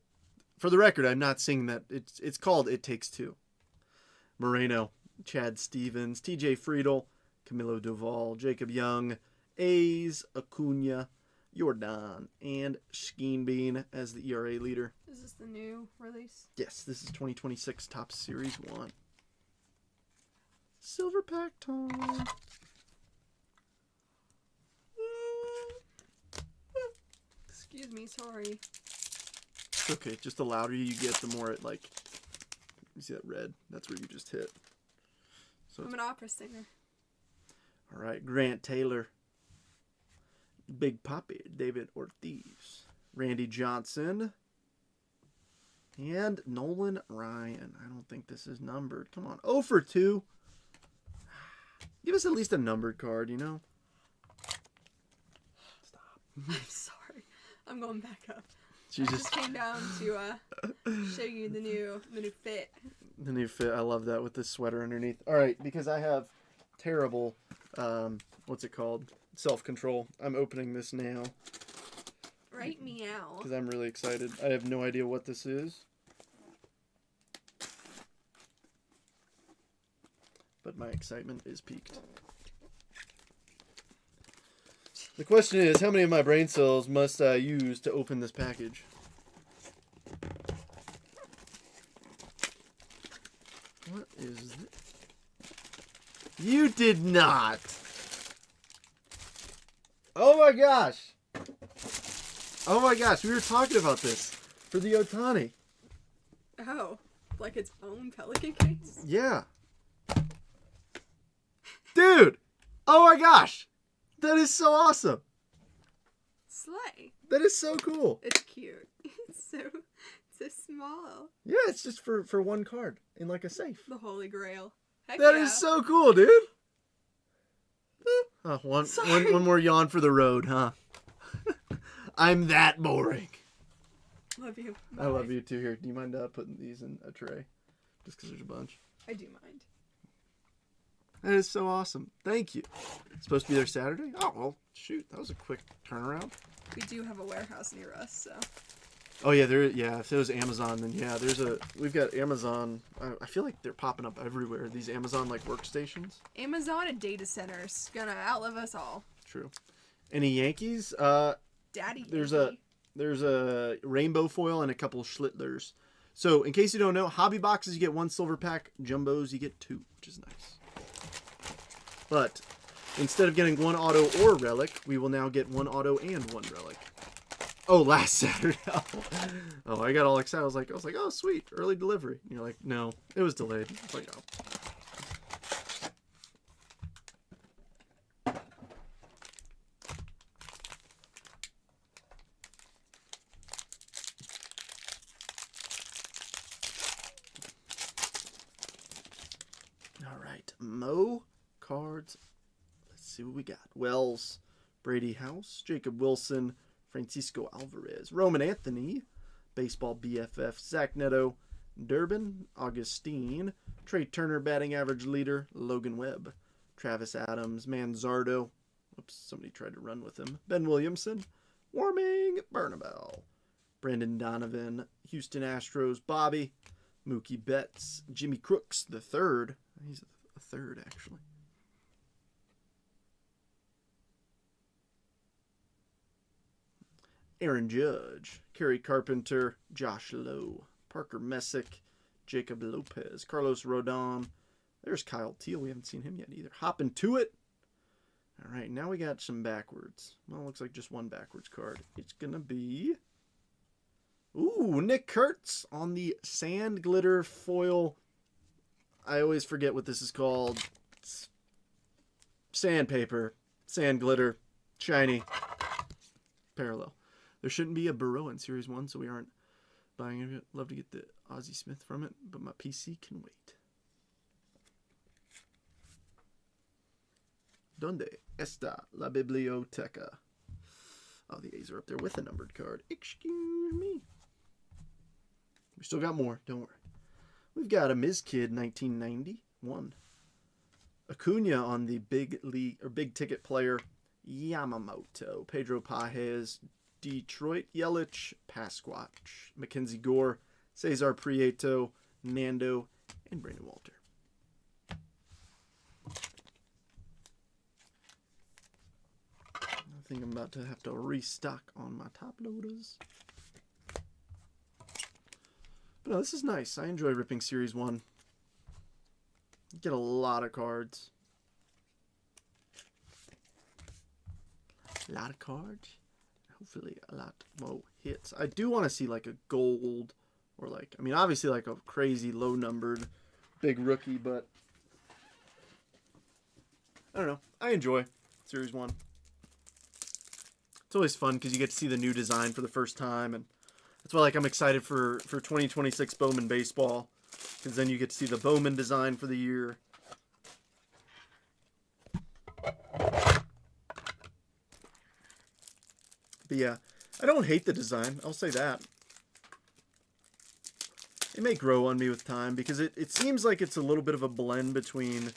For the record, I'm not singing that. It's called It Takes Two. Moreno, Chad Stevens, TJ Friedel, Camilo Doval, Jacob Young, A's, Acuna, Jordan, and Skeenbean as the ERA leader. Is this the new release? Yes, this is 2026 Top Series 1. Silver pack time. Excuse me, sorry. It's okay. Just the louder you get, the more it like. You see that red? That's where you just hit. So I'm an opera singer. all right, Grant Taylor, Big Papi, David Ortiz, Randy Johnson, and Nolan Ryan. I don't think this is numbered. Come on, 0 for 2. Give us at least a numbered card, you know. Stop. I'm sorry. I'm going back up. She I just just came down to show you the new fit. the new fit. I love that with this sweater underneath. All right, because I have terrible, what's it called? Self-control. I'm opening this now Right meow. because I'm really excited. I have no idea what this is. But my excitement is peaked. The question is, how many of my brain cells must I use to open this package? What is this? You did not! Oh my gosh! Oh my gosh, we were talking about this for the Otani. Oh, like its own Pelican case? Yeah. Dude! Oh my gosh! That is so awesome! Slay. That is so cool. It's cute. It's so small. Yeah, it's just for one card in like a safe. The Holy Grail. Heck That yeah. is so cool, dude. Oh, one more yawn for the road, huh? I'm that boring. Love you. I love you too. Here, do you mind putting these in a tray? Just because there's a bunch. I do mind. That is so awesome. Thank you. It's supposed to be there Saturday? Oh, well, shoot. That was a quick turnaround. We do have a warehouse near us, so. Oh, yeah, if it was Amazon, then yeah, we've got Amazon. I feel like they're popping up everywhere, these Amazon, like, workstations. Amazon and data centers. Gonna outlive us all. True. Any Yankees? Daddy. There's Yankee. There's a rainbow foil and a couple Schlittler's. So, in case you don't know, hobby boxes, you get 1 silver pack. Jumbos, you get 2, which is nice. But instead of getting one auto or relic, we will now get one auto and one relic. Oh, last Saturday. Oh, I got all excited. I was like, oh, sweet, early delivery. And you're like, no, it was delayed. I was like, oh. All right, Mo cards. Let's see what we got. Wells, Brady House, Jacob Wilson, Francisco Alvarez, Roman Anthony, Baseball BFF, Zach Neto, Durbin, Augustine, Trey Turner, batting average leader, Logan Webb, Travis Adams, Manzardo. Oops, somebody tried to run with him. Ben Williamson, Warming, Bernabel, Brandon Donovan, Houston Astros, Bobby, Mookie Betts, Jimmy Crooks, the third. He's a third, actually. Aaron Judge, Kerry Carpenter, Josh Lowe, Parker Messick, Jacob Lopez, Carlos Rodon. There's Kyle Teal. We haven't seen him yet either. Hopping to it. All right, now we got some backwards. Well, it looks like just one backwards card. It's going to be... Ooh, Nick Kurtz on the sand glitter foil. I always forget what this is called. It's sandpaper, sand glitter, shiny, parallel. There shouldn't be a Burrow in Series 1, so we aren't buying it. Love to get the Ozzie Smith from it, but my PC can wait. Donde está la biblioteca? Oh, the A's are up there with a numbered card. Excuse me. We still got more, don't worry. We've got a Miz Kid 1991. Acuna on the big league or big ticket player Yamamoto. Pedro Pajes, Detroit, Yelich, Pasquatch, Mackenzie Gore, Cesar Prieto, Nando, and Brandon Walter. I think I'm about to have to restock on my top loaders. But no, this is nice. I enjoy ripping Series 1. Get a lot of cards. A lot of cards. Hopefully a lot more hits. I do want to see like a gold or like, I mean, obviously like a crazy low numbered big rookie, but I don't know. I enjoy Series 1. It's always fun because you get to see the new design for the first time, and that's why like I'm excited for 2026 Bowman baseball, because then you get to see the Bowman design for the year. But yeah, I don't hate the design. I'll say that. It may grow on me with time because it seems like it's a little bit of a blend between,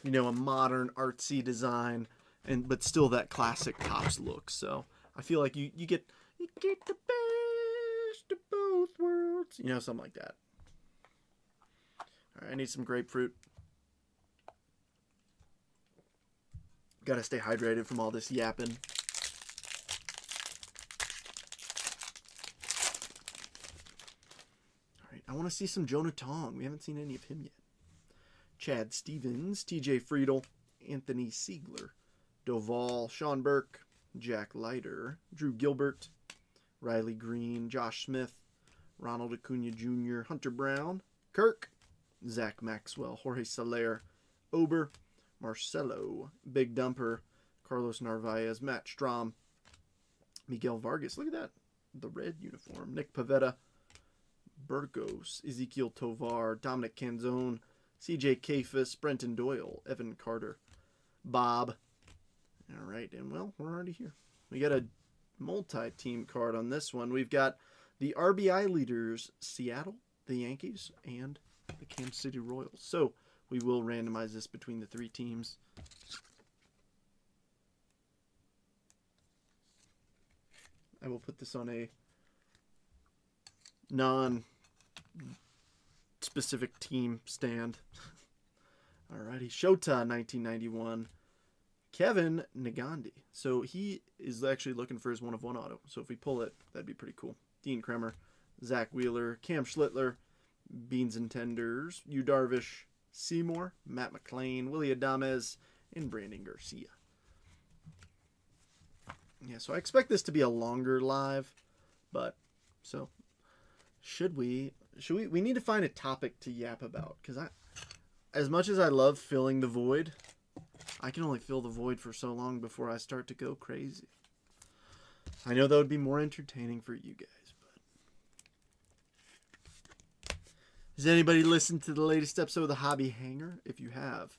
you know, a modern artsy design but still that classic Topps look. So I feel like you get the best of both worlds. You know, something like that. All right, I need some grapefruit. Gotta stay hydrated from all this yapping. All right, I want to see some Jonah Tong. We haven't seen any of him yet. Chad Stevens, TJ Friedel, Anthony Siegler, Doval, Sean Burke, Jack Leiter, Drew Gilbert, Riley Green, Josh Smith, Ronald Acuna Jr., Hunter Brown, Kirk, Zach Maxwell, Jorge Soler, Ober, Marcelo, Big Dumper, Carlos Narvaez, Matt Strahm, Miguel Vargas. Look at that. The red uniform. Nick Pavetta, Burgos, Ezekiel Tovar, Dominic Canzone, CJ Kafis, Brenton Doyle, Evan Carter, Bob. All right, and well, we're already here. We got a multi-team card on this one. We've got the RBI leaders, Seattle, the Yankees, and the Kansas City Royals. So we will randomize this between the three teams. I will put this on a non-specific team stand. Alrighty, Shota 1991. Kevin Nagandi. So he is actually looking for his 1/1 auto. So if we pull it, that'd be pretty cool. Dean Kremer, Zach Wheeler, Cam Schlittler, Beans and Tenders, Yu Darvish, Seymour, Matt McClain, Willie Adames, and Brandon Garcia. Yeah, so I expect this to be a longer live, but so we need to find a topic to yap about, because as much as I love filling the void, I can only fill the void for so long before I start to go crazy. I know that would be more entertaining for you guys, but has anybody listened to the latest episode of the Hobby Hanger? If you have,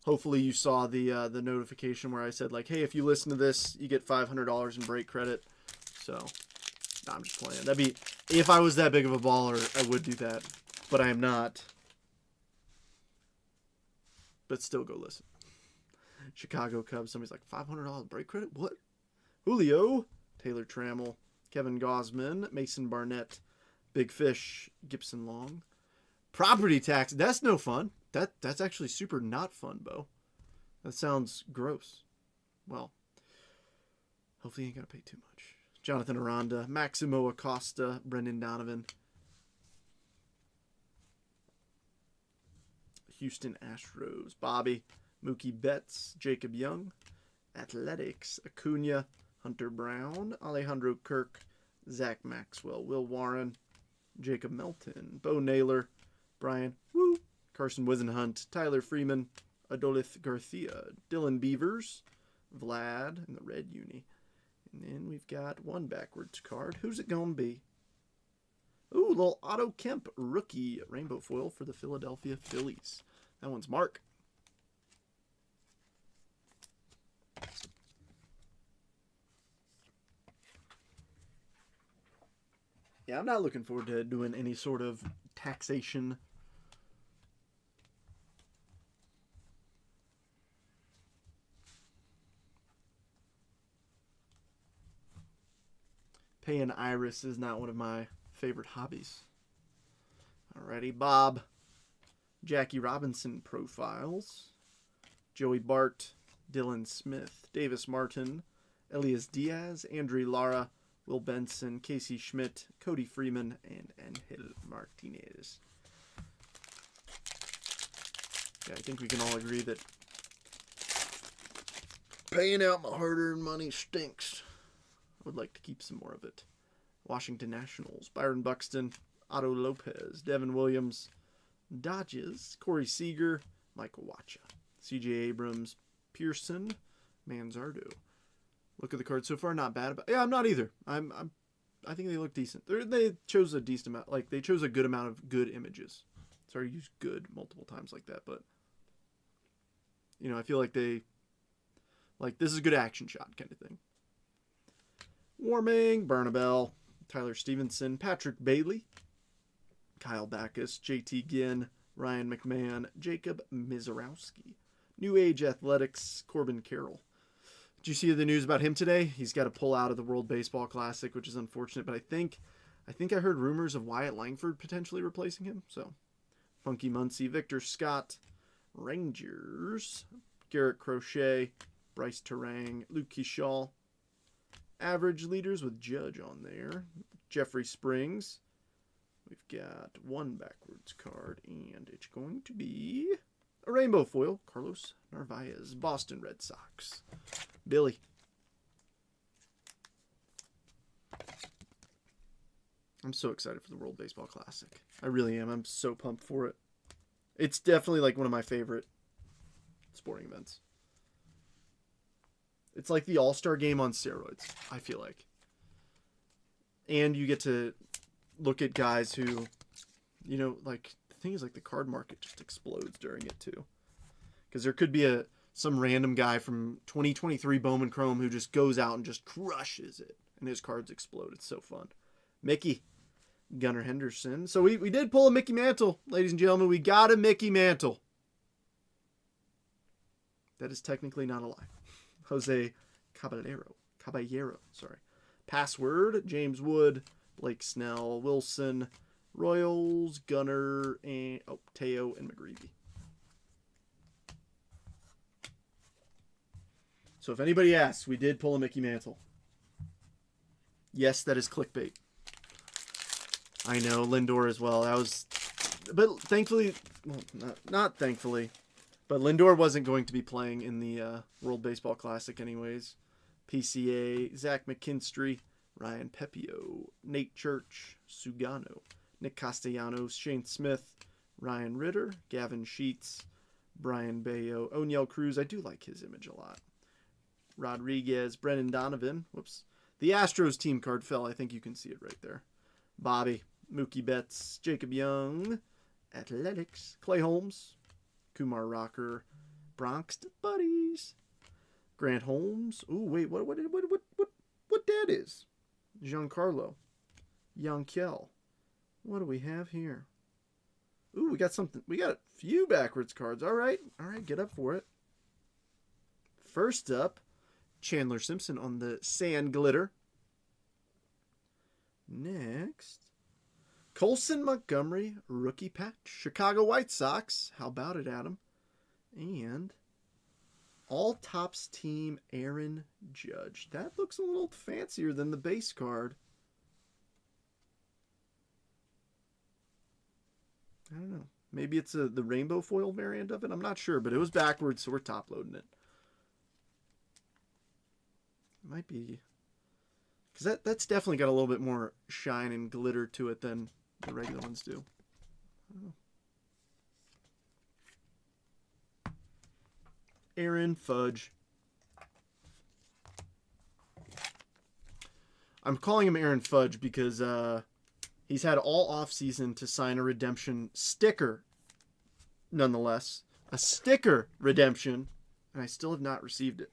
hopefully you saw the notification where I said, like, hey, if you listen to this, you get $500 in break credit. So, nah, I'm just playing. That'd be, if I was that big of a baller, I would do that, but I am not. But still go listen. Chicago Cubs. Somebody's like, $500 break credit? What? Julio. Taylor Trammell. Kevin Gosman. Mason Barnett. Big Fish. Gibson Long. Property tax. That's no fun. That's actually super not fun, Bo. That sounds gross. Well, hopefully you ain't got to pay too much. Jonathan Aranda. Maximo Acosta. Brendan Donovan. Houston Astros, Bobby, Mookie Betts, Jacob Young, Athletics, Acuna, Hunter Brown, Alejandro Kirk, Zach Maxwell, Will Warren, Jacob Melton, Bo Naylor, Brian Woo, Carson Wisenhunt, Tyler Freeman, Adolith Garcia, Dylan Beavers, Vlad, and the red uni. And then we've got one backwards card. Who's it going to be? Ooh, little Otto Kemp rookie rainbow foil for the Philadelphia Phillies. That one's Mark. Yeah, I'm not looking forward to doing any sort of taxation. Paying Iris is not one of my favorite hobbies. Alrighty, Bob. Jackie Robinson profiles. Joey Bart. Dylan Smith. Davis Martin. Elias Diaz. Andrew Lara. Will Benson. Casey Schmidt. Cody Freeman. And Angel Martinez. Yeah, I think we can all agree that paying out my hard-earned money stinks. I would like to keep some more of it. Washington Nationals, Byron Buxton, Otto Lopez, Devin Williams, Dodges, Corey Seager, Michael Wacha, C.J. Abrams, Pearson, Manzardo. Look at the cards so far, not bad. Yeah, I'm not either. I think they look decent. They chose a decent amount, like they chose a good amount of good images. Sorry to use good multiple times like that, but you know, I feel like this is a good action shot kind of thing. Warming, Bernabel, Tyler Stevenson, Patrick Bailey, Kyle Backus, JT Ginn, Ryan McMahon, Jacob Mizorowski, New Age Athletics, Corbin Carroll. Did you see the news about him today? He's got to pull out of the World Baseball Classic, which is unfortunate, but I think I heard rumors of Wyatt Langford potentially replacing him. So, Funky Muncie, Victor Scott, Rangers, Garrett Crochet, Bryce Terang, Luke Kershaw. Average leaders with Judge on there. Jeffrey Springs. We've got one backwards card, and it's going to be a rainbow foil. Carlos Narvaez, Boston Red Sox. Billy. I'm so excited for the World Baseball Classic. I really am. I'm so pumped for it. It's definitely like one of my favorite sporting events. It's like the All-Star game on steroids, I feel like. And you get to look at guys who, you know, like, the thing is, like, the card market just explodes during it, too. Because there could be some random guy from 2023 Bowman Chrome who just goes out and just crushes it. And his cards explode. It's so fun. Mickey. Gunnar Henderson. So we did pull a Mickey Mantle, ladies and gentlemen. We got a Mickey Mantle. That is technically not a lie. Jose Caballero, sorry. Password, James Wood, Blake Snell, Wilson, Royals, Gunner, and Teo and McGreevy. So if anybody asks, we did pull a Mickey Mantle. Yes, that is clickbait. I know, Lindor as well. But thankfully, well, not thankfully, but But Lindor wasn't going to be playing in the World Baseball Classic anyways. PCA, Zach McKinstry, Ryan Pepio, Nate Church, Sugano, Nick Castellanos, Shane Smith, Ryan Ritter, Gavin Sheets, Brian Bayo, O'Neill Cruz. I do like his image a lot. Rodriguez, Brennan Donovan. Whoops. The Astros team card fell. I think you can see it right there. Bobby, Mookie Betts, Jacob Young, Athletics, Clay Holmes, Kumar Rocker, Bronx Buddies, Grant Holmes. Ooh, wait, what that is? Giancarlo, Yankel. What do we have here? Ooh, we got something. We got a few backwards cards. All right, get up for it. First up, Chandler Simpson on the Sand Glitter. Next, Colson Montgomery, rookie patch. Chicago White Sox. How about it, Adam? And all Tops team Aaron Judge. That looks a little fancier than the base card. I don't know. Maybe it's the rainbow foil variant of it. I'm not sure, but it was backwards, so we're top loading it. It might be, because that's definitely got a little bit more shine and glitter to it than the regular ones do. Aaron Fudge. I'm calling him Aaron Fudge because he's had all offseason to sign a redemption sticker, nonetheless. A sticker redemption, and I still have not received it.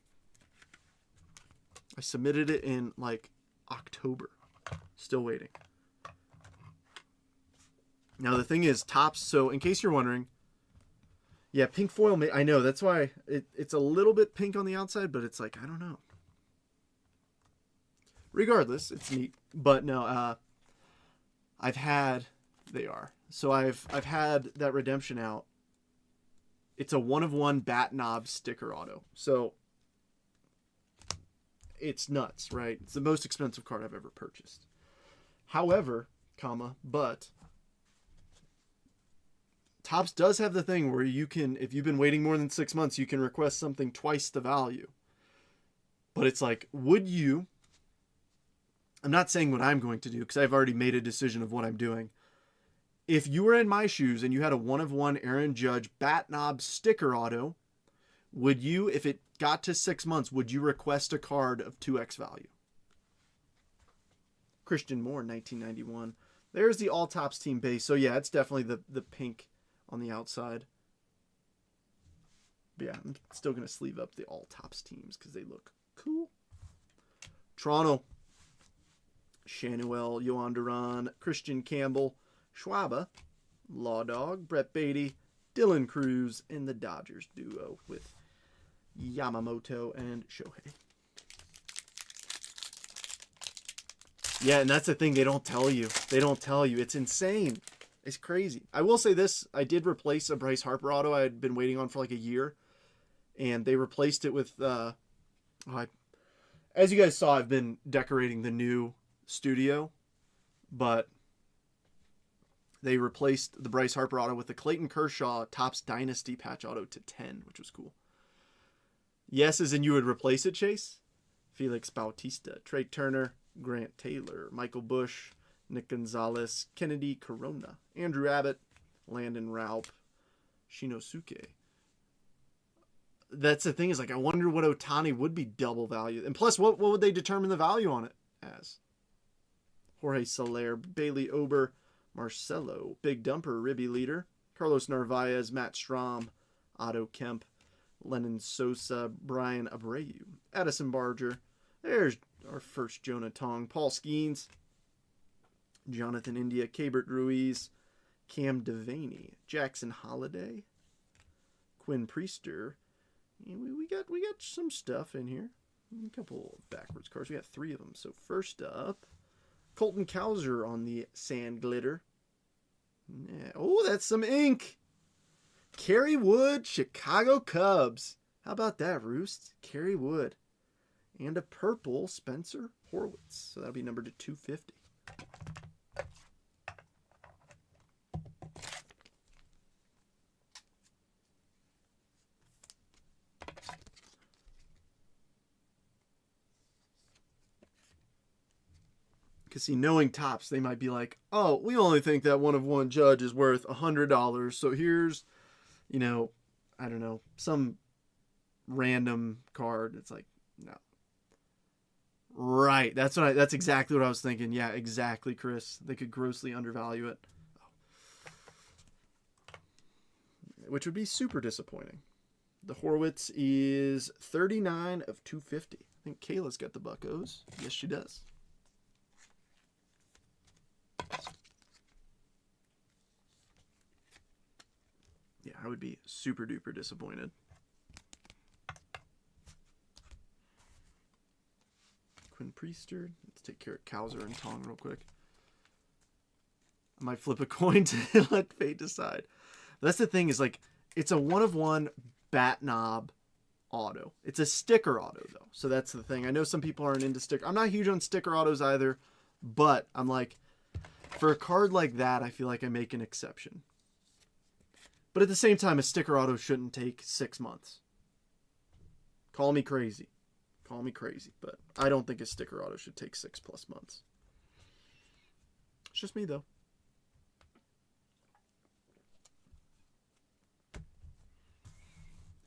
I submitted it in, like, October. Still waiting. Now, the thing is, Topps, so in case you're wondering, yeah, pink foil, I know, that's why it's a little bit pink on the outside, but it's like, I don't know. Regardless, it's neat. But no, I've had that redemption out. It's a 1-of-1 bat knob sticker auto. So it's nuts, right? It's the most expensive card I've ever purchased. However, but Topps does have the thing where you can, if you've been waiting more than 6 months, you can request something twice the value. But it's like, would you, I'm not saying what I'm going to do because I've already made a decision of what I'm doing. If you were in my shoes and you had a 1-of-1 Aaron Judge bat knob sticker auto, would you, if it got to 6 months, would you request a card of 2x value? Christian Moore, 1991. There's the all Topps team base. So yeah, it's definitely the pink on the outside. But yeah, I'm still going to sleeve up the all Topps teams because they look cool. Toronto. Shanuel, Yohan Duran, Christian Campbell, Schwaba, Law Dog, Brett Beatty, Dylan Cruz, and the Dodgers duo with Yamamoto and Shohei. Yeah, and that's the thing. They don't tell you. It's insane. It's crazy. I will say this. I did replace a Bryce Harper auto I had been waiting on for like a year. And they replaced it with... as you guys saw, I've been decorating the new studio. But they replaced the Bryce Harper auto with the Clayton Kershaw Topps Dynasty patch auto to 10, which was cool. Yes, as in you would replace it, Chase? Felix Bautista, Trey Turner, Grant Taylor, Michael Bush, Nick Gonzalez, Kennedy Corona, Andrew Abbott, Landon Raup, Shinosuke. That's the thing, is like, I wonder what Ohtani would be double value. And plus, what would they determine the value on it as? Jorge Soler, Bailey Ober, Marcelo, Big Dumper, Ribby Leader, Carlos Narvaez, Matt Strahm, Otto Kemp, Lennon Sosa, Brian Abreu, Addison Barger. There's our first Jonah Tong, Paul Skeens, Jonathan India, Cabert Ruiz, Cam Devaney, Jackson Holiday, Quinn Priester. We got some stuff in here. A couple of backwards cards. We got 3 of them. So first up, Colton Cowser on the Sand Glitter. Yeah. Oh, that's some ink. Kerry Wood, Chicago Cubs. How about that, Roost? Kerry Wood. And a purple Spencer Horwitz. So that'll be numbered to 250. Because see, knowing Topps, they might be like, oh, we only think that one of one judge is worth $100. So here's, you know, I don't know, some random card. It's like, no. Right. That's exactly what I was thinking. Yeah, exactly, Chris. They could grossly undervalue it. Which would be super disappointing. The Horwitz is 39 of 250. I think Kayla's got the Buccos. Yes, she does. Yeah, I would be super duper disappointed. Quinn Priester. Let's take care of Cowser and Tong real quick. I might flip a coin to let fate decide. That's the thing, is like, it's a 1-of-1 bat knob auto. It's a sticker auto though. So that's the thing. I know some people aren't into sticker. I'm not huge on sticker autos either, but I'm like, for a card like that, I feel like I make an exception. But at the same time, a sticker auto shouldn't take 6 months. Call me crazy. Call me crazy, but I don't think a sticker auto should take 6+ months. It's just me though.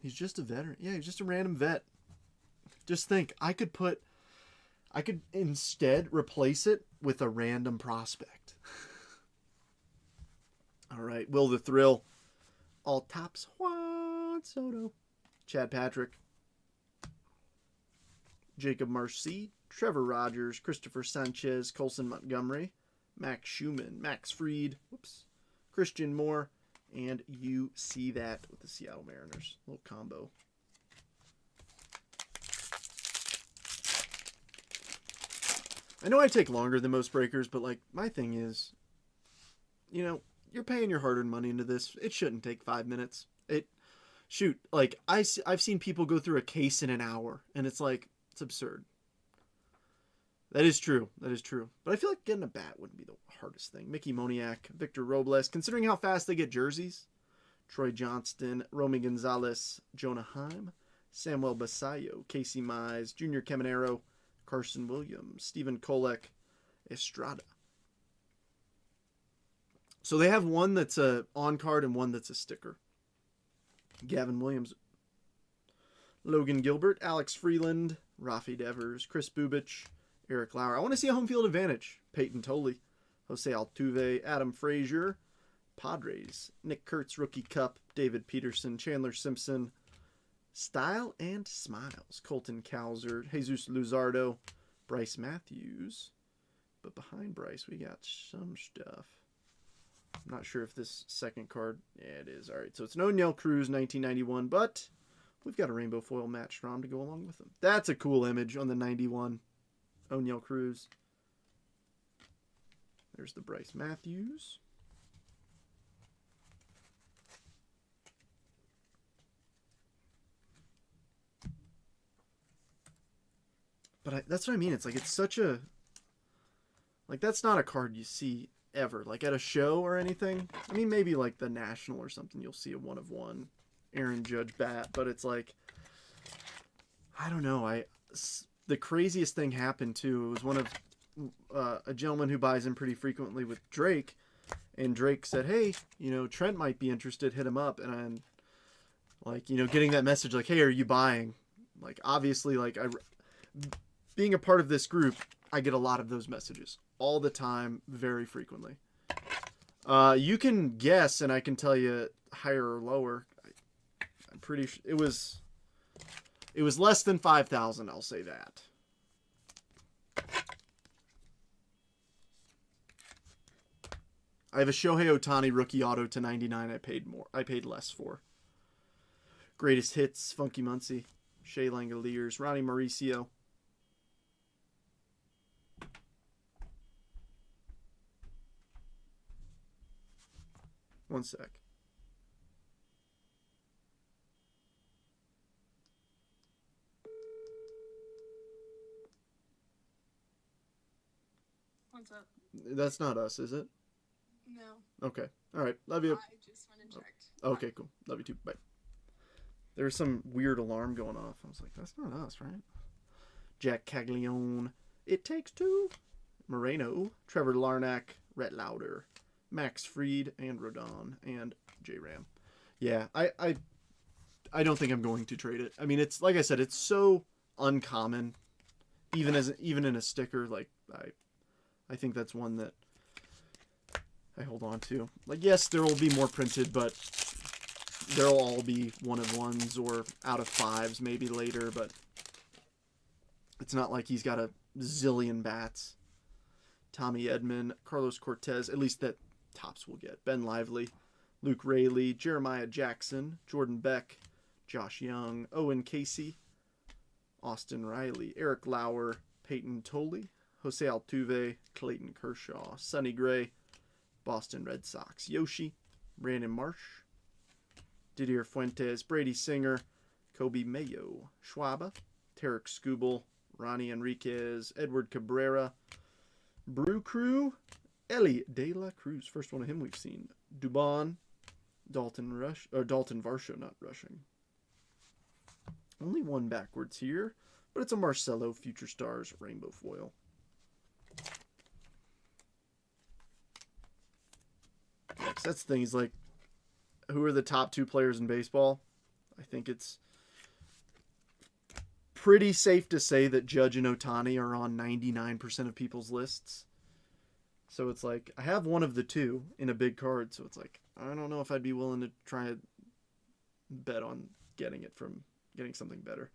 He's just a veteran. Yeah, he's just a random vet. Just think, I could instead replace it with a random prospect. All right, Will the Thrill. All Topps. Juan Soto. Chad Patrick. Jacob Marcy. Trevor Rogers. Christopher Sanchez. Colson Montgomery. Max Schumann. Max Fried. Whoops. Christian Moore. And you see that with the Seattle Mariners. Little combo. I know I take longer than most breakers, but like, my thing is, you know, you're paying your hard-earned money into this. It shouldn't take 5 minutes. Shoot, like, I've seen people go through a case in an hour, and it's like, it's absurd. That is true. That is true. But I feel like getting a bat wouldn't be the hardest thing. Mickey Moniak, Victor Robles, considering how fast they get jerseys. Troy Johnston, Romy Gonzalez, Jonah Heim, Samuel Basayo, Casey Mize, Junior Caminero, Carson Williams, Stephen Kolek, Estrada. So they have one that's a on-card and one that's a sticker. Gavin Williams, Logan Gilbert, Alex Freeland, Rafi Devers, Chris Bubich, Eric Lauer. I want to see a home field advantage. Peyton Tolley, Jose Altuve, Adam Frazier, Padres, Nick Kurtz, Rookie Cup, David Peterson, Chandler Simpson, Style and Smiles, Colton Cowser, Jesus Luzardo, Bryce Matthews. But behind Bryce, we got some stuff. I'm not sure if this second card, yeah, it is. All right, so it's an O'Neill Cruz 1991, but we've got a rainbow foil Matt Strom to go along with them. That's a cool image on the 91 O'Neill Cruz. There's the Bryce Matthews. But that's what I mean. It's like, it's such a, like, that's not a card you see ever. Like at a show or anything. I mean, maybe like the National or something, you'll see a 1-of-1 Aaron Judge bat. But it's like, I don't know. The craziest thing happened too. It was one of a gentleman who buys in pretty frequently with Drake. And Drake said, hey, you know, Trent might be interested. Hit him up. And I'm like, you know, getting that message like, hey, are you buying? Like, obviously, like, being a part of this group, I get a lot of those messages all the time, very frequently. You can guess, and I can tell you higher or lower. I'm pretty sure it was less than 5,000. I'll say that. I have a Shohei Ohtani rookie auto to 99. I paid less for. Greatest hits: Funky Muncie, Shea Langoliers, Ronnie Mauricio. One sec. What's up? That's not us, is it? No. Okay. All right. Love you. I just went and checked. Okay, cool. Love you too. Bye. There was some weird alarm going off. I was like, that's not us, right? Jack Caglione. It Takes Two. Moreno, Trevor Larnack, Rhett Lauder, Max Fried, and Rodon, and J-Ram. Yeah, I don't think I'm going to trade it. I mean, it's like I said, it's so uncommon, even in a sticker. Like I think that's one that I hold on to. Like, yes, there will be more printed, but they'll all be 1 of 1s or out of 5s maybe later. But it's not like he's got a zillion bats. Tommy Edman, Carlos Cortez, at least that Topps will get. Ben Lively, Luke Rayleigh, Jeremiah Jackson, Jordan Beck, Josh Young, Owen Casey, Austin Riley, Eric Lauer, Peyton Tolley, Jose Altuve, Clayton Kershaw, Sonny Gray, Boston Red Sox, Yoshi, Brandon Marsh, Didier Fuentes, Brady Singer, Kobe Mayo, Schwaba, Tarek Skubal, Ronnie Enriquez, Edward Cabrera, Brew Crew, Ellie De La Cruz, first one of him we've seen, Dubon, Dalton Varsho, not rushing. Only one backwards here, but it's a Marcelo Future Stars Rainbow Foil. Next, that's the thing. He's like, who are the top 2 players in baseball? I think it's pretty safe to say that Judge and Ohtani are on 99% of people's lists. So it's like, I have one of the 2 in a big card, so it's like, I don't know if I'd be willing to try and bet on getting something better.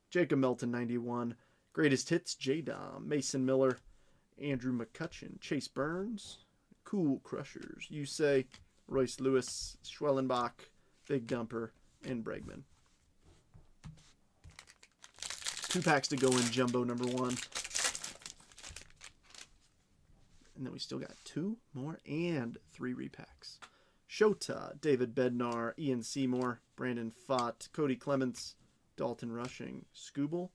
Jacob Melton, 91. Greatest hits, J-Dom, Mason Miller, Andrew McCutchen, Chase Burns, Cool Crushers, Yusei, Royce Lewis, Schwellenbach, Big Dumper, and Bregman. 2 packs to go in jumbo number 1. And then we still got 2 more and 3 repacks. Shota, David Bednar, Ian Seymour, Brandon Pfaadt, Cody Clements, Dalton Rushing, Skubal.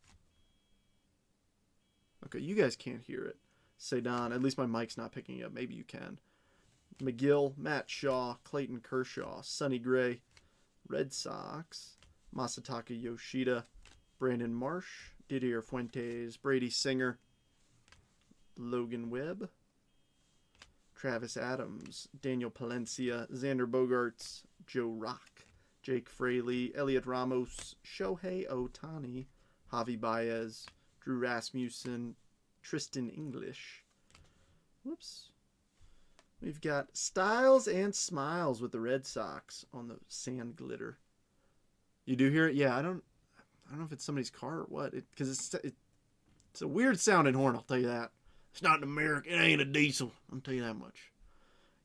Okay, you guys can't hear it. Sedan, at least my mic's not picking it up. Maybe you can. McGill, Matt Shaw, Clayton Kershaw, Sonny Gray, Red Sox, Masataka Yoshida, Brandon Marsh, Didier Fuentes, Brady Singer, Logan Webb, Travis Adams, Daniel Palencia, Xander Bogaerts, Joe Rock, Jake Fraley, Elliot Ramos, Shohei Ohtani, Javi Baez, Drew Rasmussen, Tristan English. Whoops. We've got Styles and Smiles with the Red Sox on the sand glitter. You do hear it? Yeah, I don't know if it's somebody's car or what. Because it's a weird sounding horn, I'll tell you that. It's not an American. It ain't a diesel. I'll tell you that much.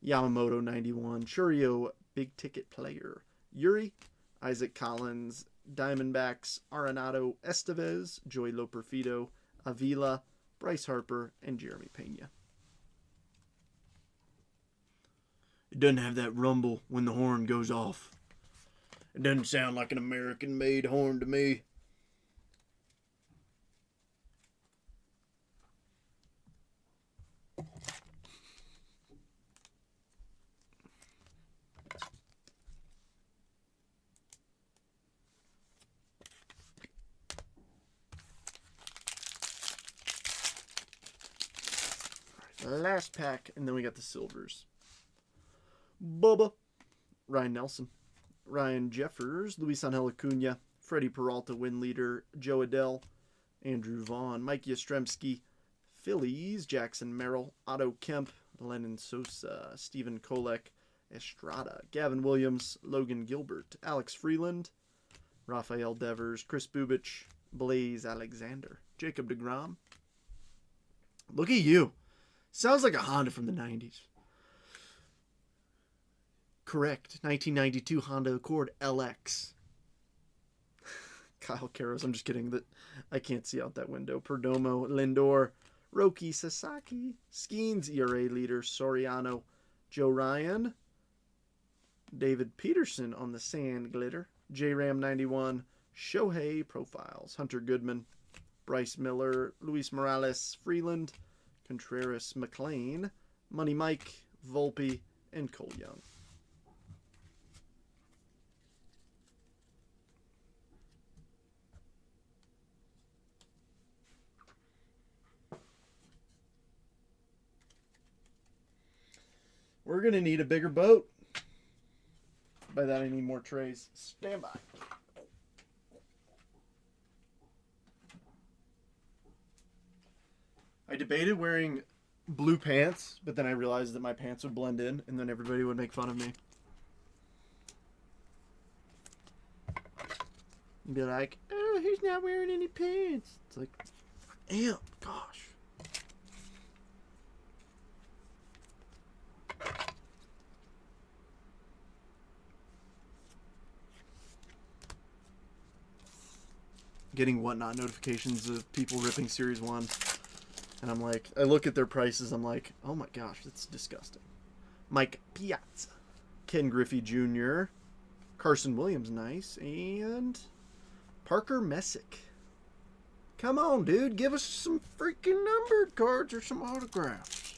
Yamamoto, 91. Churio, big ticket player. Yuri, Isaac Collins, Diamondbacks, Arenado Estevez, Joey Loperfido, Avila, Bryce Harper, and Jeremy Pena. It doesn't have that rumble when the horn goes off. It doesn't sound like an American-made horn to me. Last pack, and then we got the silvers. Bubba, Ryan Nelson, Ryan Jeffers, Luis Angel Acuna, Freddie Peralta, win leader, Joe Adell, Andrew Vaughn, Mike Yastrzemski, Phillies, Jackson Merrill, Otto Kemp, Lennon Sosa, Stephen Kolek, Estrada, Gavin Williams, Logan Gilbert, Alex Freeland, Rafael Devers, Chris Bubich, Blaze Alexander, Jacob deGrom. Look at you. Sounds like a Honda from the 90s. Correct. 1992 Honda Accord LX. Kyle Karros. I'm just kidding. That I can't see out that window. Perdomo, Lindor, Roki Sasaki, Skeens ERA leader, Soriano, Joe Ryan, David Peterson on the sand glitter, J-Ram 91, Shohei profiles, Hunter Goodman, Bryce Miller, Luis Morales, Freeland, Contreras, McLean, Money Mike, Volpe, and Cole Young. We're going to need a bigger boat. By that, I need more trays. Stand by. I debated wearing blue pants, but then I realized that my pants would blend in, and then everybody would make fun of me. And be like, oh, he's not wearing any pants. It's like, amp, gosh. Getting whatnot notifications of people ripping Series 1. And I'm like, I look at their prices, I'm like, oh my gosh, that's disgusting. Mike Piazza, Ken Griffey Jr., Carson Williams, nice, and Parker Messick. Come on, dude, give us some freaking numbered cards or some autographs.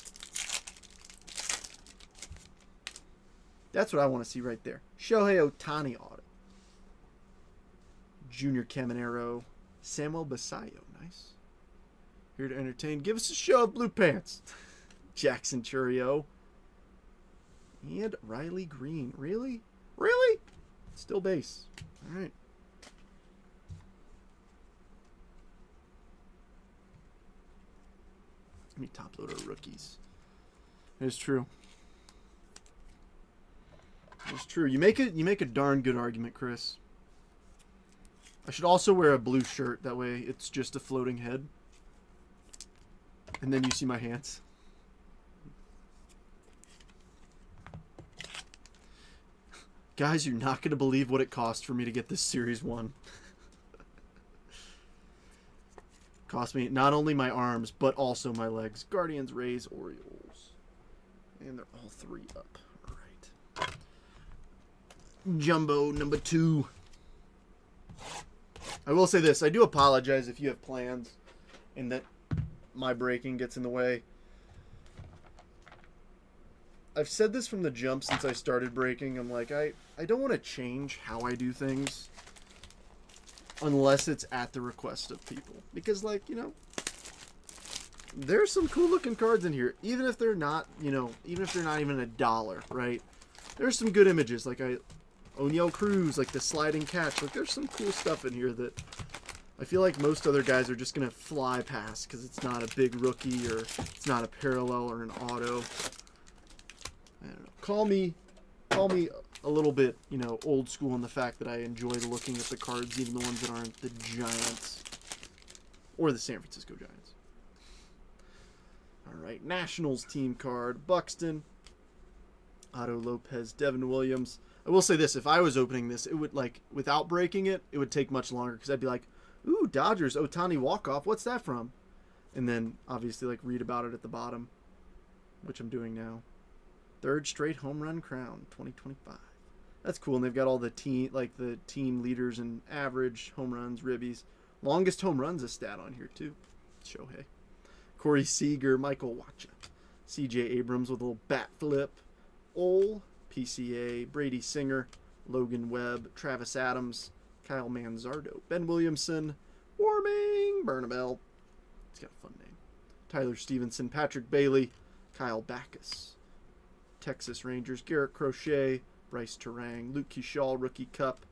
That's what I want to see right there. Shohei Ohtani auto. Junior Caminero, Samuel Basayo, nice. Here to entertain. Give us a show of blue pants. Jackson Churio. And Riley Green. Really? Really? Still base. All right. Give me top loader rookies. It's true. It's true. You make a darn good argument, Chris. I should also wear a blue shirt. That way it's just a floating head. And then you see my hands. Guys, you're not going to believe what it cost for me to get this Series 1. Cost me not only my arms, but also my legs. Guardians, Rays, Orioles. And they're all 3 up. All right. Jumbo number 2. I will say this. I do apologize if you have plans and that my breaking gets in the way. I've said this from the jump since I started breaking. I'm like, I don't want to change how I do things unless it's at the request of people. Because, like, you know, there's some cool looking cards in here. Even if they're not, you know, even if they're not even $1, right? There's some good images. Like, O'Neal Cruz, like the sliding catch. Like, there's some cool stuff in here that I feel like most other guys are just going to fly past because it's not a big rookie or it's not a parallel or an auto. I don't know. Call me a little bit, you know, old school in the fact that I enjoy looking at the cards, even the ones that aren't the Giants or the San Francisco Giants. All right, Nationals team card. Buxton, Otto Lopez, Devin Williams. I will say this. If I was opening this, it would, like, without breaking it, it would take much longer because I'd be like, ooh, Dodgers, Ohtani walk-off. What's that from? And then, obviously, like, read about it at the bottom, which I'm doing now. 3rd straight home run crown, 2025. That's cool. And they've got all the team leaders and average home runs, ribbies. Longest home runs a stat on here, too. Shohei. Corey Seager, Michael Wacha. C.J. Abrams with a little bat flip. Ole, PCA, Brady Singer, Logan Webb, Travis Adams, Kyle Manzardo, Ben Williamson, Warming, Bernabel. He's got a fun name. Tyler Stevenson, Patrick Bailey, Kyle Backus. Texas Rangers, Garrett Crochet, Bryce Terang, Luke Kershaw, Rookie Cup,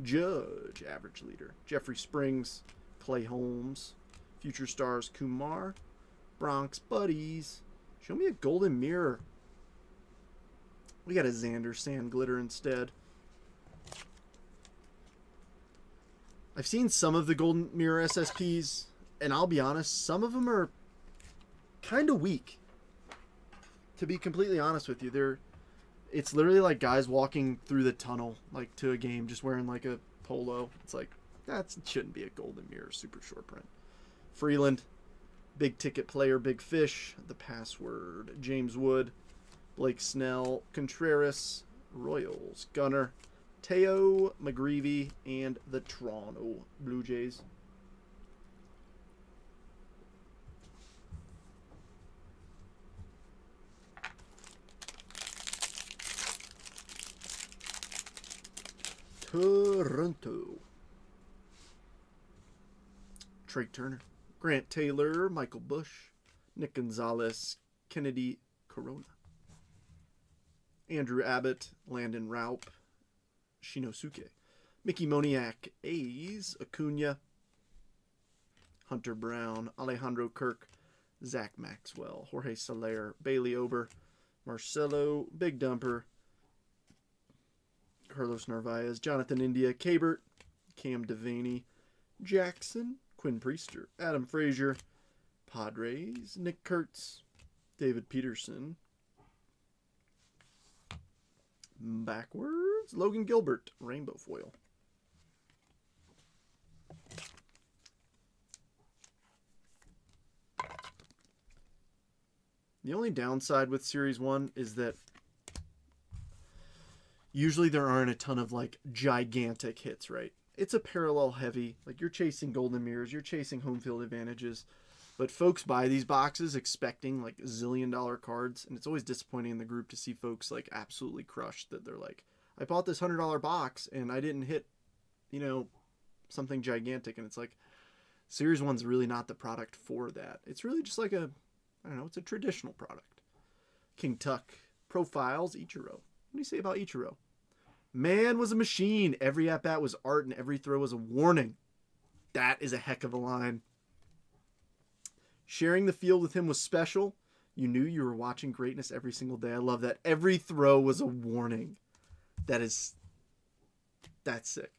Judge, average leader, Jeffrey Springs, Clay Holmes, Future Stars, Kumar, Bronx Buddies. Show me a golden mirror. We got a Xander Sand Glitter instead. I've seen some of the golden mirror SSPs, and I'll be honest, some of them are kind of weak. To be completely honest with you, it's literally like guys walking through the tunnel, like, to a game, just wearing like a polo. It's like, that shouldn't be a golden mirror, super short print. Freeland, big ticket player, big fish, the password, James Wood, Blake Snell, Contreras, Royals, Gunner, Teo McGreevy, and the Toronto Blue Jays. Toronto. Trey Turner, Grant Taylor, Michael Bush, Nick Gonzalez, Kennedy Corona. Andrew Abbott, Landon Raup, Shinosuke, Mickey Moniak, A's, Acuna, Hunter Brown, Alejandro Kirk, Zach Maxwell, Jorge Soler, Bailey Ober, Marcelo, Big Dumper, Carlos Narvaez, Jonathan India, Cabert, Cam Devaney, Jackson, Quinn Priester, Adam Frazier, Padres, Nick Kurtz, David Peterson, backwards, Logan Gilbert, Rainbow Foil. The only downside with Series 1 is that usually there aren't a ton of like gigantic hits, right? It's a parallel heavy, like you're chasing golden mirrors, you're chasing home field advantages, but folks buy these boxes expecting like $1 zillion cards, and it's always disappointing in the group to see folks like absolutely crushed that they're like, I bought this $100 box and I didn't hit, something gigantic, and it's like Series 1's really not the product for that. It's really just like it's a traditional product. King Tuck, Profiles, Ichiro. What do you say about Ichiro? Man was a machine. Every at-bat was art and every throw was a warning. That is a heck of a line. Sharing the field with him was special. You knew you were watching greatness every single day. I love that. Every throw was a warning. That's sick.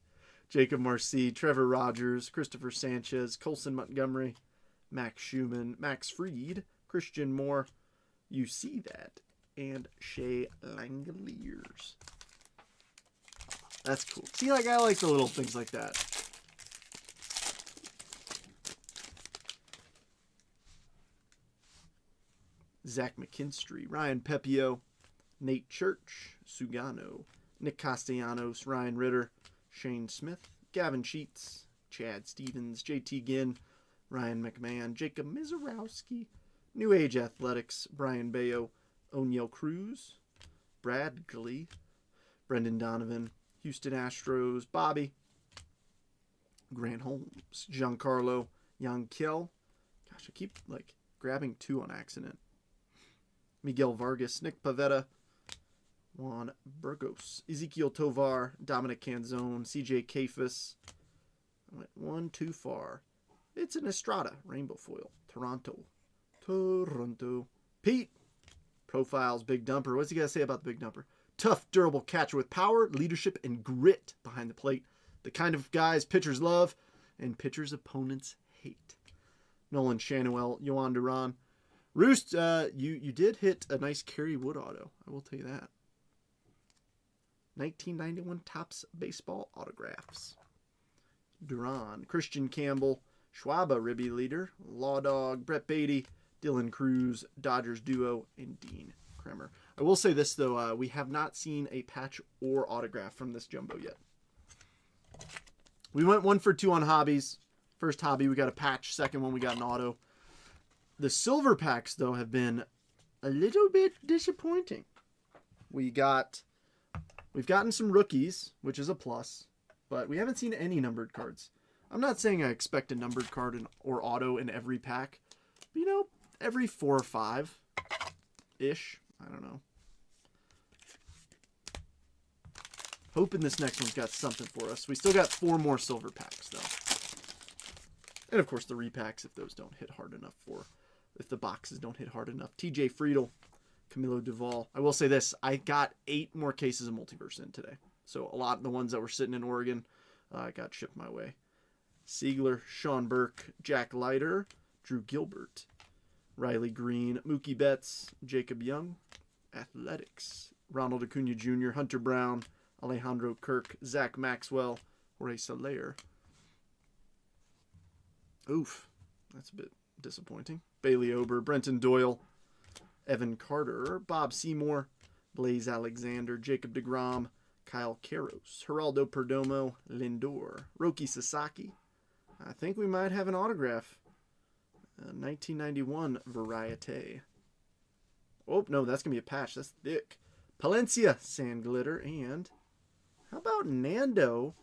Jacob Marcy, Trevor Rogers, Christopher Sanchez, Colson Montgomery, Max Schumann, Max Fried, Christian Moore. You see that. And Shea Langoliers. That's cool. See, like, I like the little things like that. Zach McKinstry, Ryan Pepio, Nate Church, Sugano, Nick Castellanos, Ryan Ritter, Shane Smith, Gavin Sheets, Chad Stevens, JT Ginn, Ryan McMahon, Jacob Mizorowski, New Age Athletics, Brian Bayo, O'Neill Cruz, Brad Glee, Brendan Donovan, Houston Astros, Bobby, Grant Holmes, Giancarlo, Young Kill. Gosh, I keep grabbing two on accident. Miguel Vargas, Nick Pavetta, Juan Burgos, Ezekiel Tovar, Dominic Canzone, CJ Kafis. I went one too far. It's an Estrada, Rainbow Foil, Toronto. Pete, Profiles, Big Dumper. What's he got to say about the Big Dumper? Tough, durable catcher with power, leadership, and grit behind the plate. The kind of guys pitchers love and pitchers' opponents hate. Nolan Shanuel, Yohan Duran. Roost, you did hit a nice Kerry Wood auto. I will tell you that. 1991 Topps Baseball Autographs. Duran, Christian Campbell, Schwaba Ribby Leader, Law Dog, Brett Beatty, Dylan Cruz, Dodgers Duo, and Dean Kremer. I will say this, though. We have not seen a patch or autograph from this jumbo yet. We went 1 for 2 on hobbies. First hobby, we got a patch. Second one, we got an auto. The silver packs, though, have been a little bit disappointing. We've gotten some rookies, which is a plus, but we haven't seen any numbered cards. I'm not saying I expect a numbered card or auto in every pack, but, every 4 or 5-ish. I don't know. Hoping this next one's got something for us. We still got 4 more silver packs, though. And, of course, the repacks if those don't hit hard enough if the boxes don't hit hard enough. TJ Friedel, Camilo Duvall. I will say this. I got 8 more cases of Multiverse in today. So a lot of the ones that were sitting in Oregon got shipped my way. Siegler, Sean Burke, Jack Leiter, Drew Gilbert, Riley Green, Mookie Betts, Jacob Young, Athletics, Ronald Acuna Jr., Hunter Brown, Alejandro Kirk, Zach Maxwell, Jorge Soler. Oof, that's a bit disappointing. Bailey Ober, Brenton Doyle, Evan Carter, Bob Seymour, Blaze Alexander, Jacob deGrom, Kyle Karros, Geraldo Perdomo, Lindor, Roki Sasaki. I think we might have an autograph. 1991 Variete. Oh, no, that's going to be a patch. That's thick. Palencia, Sand Glitter, and how about Nando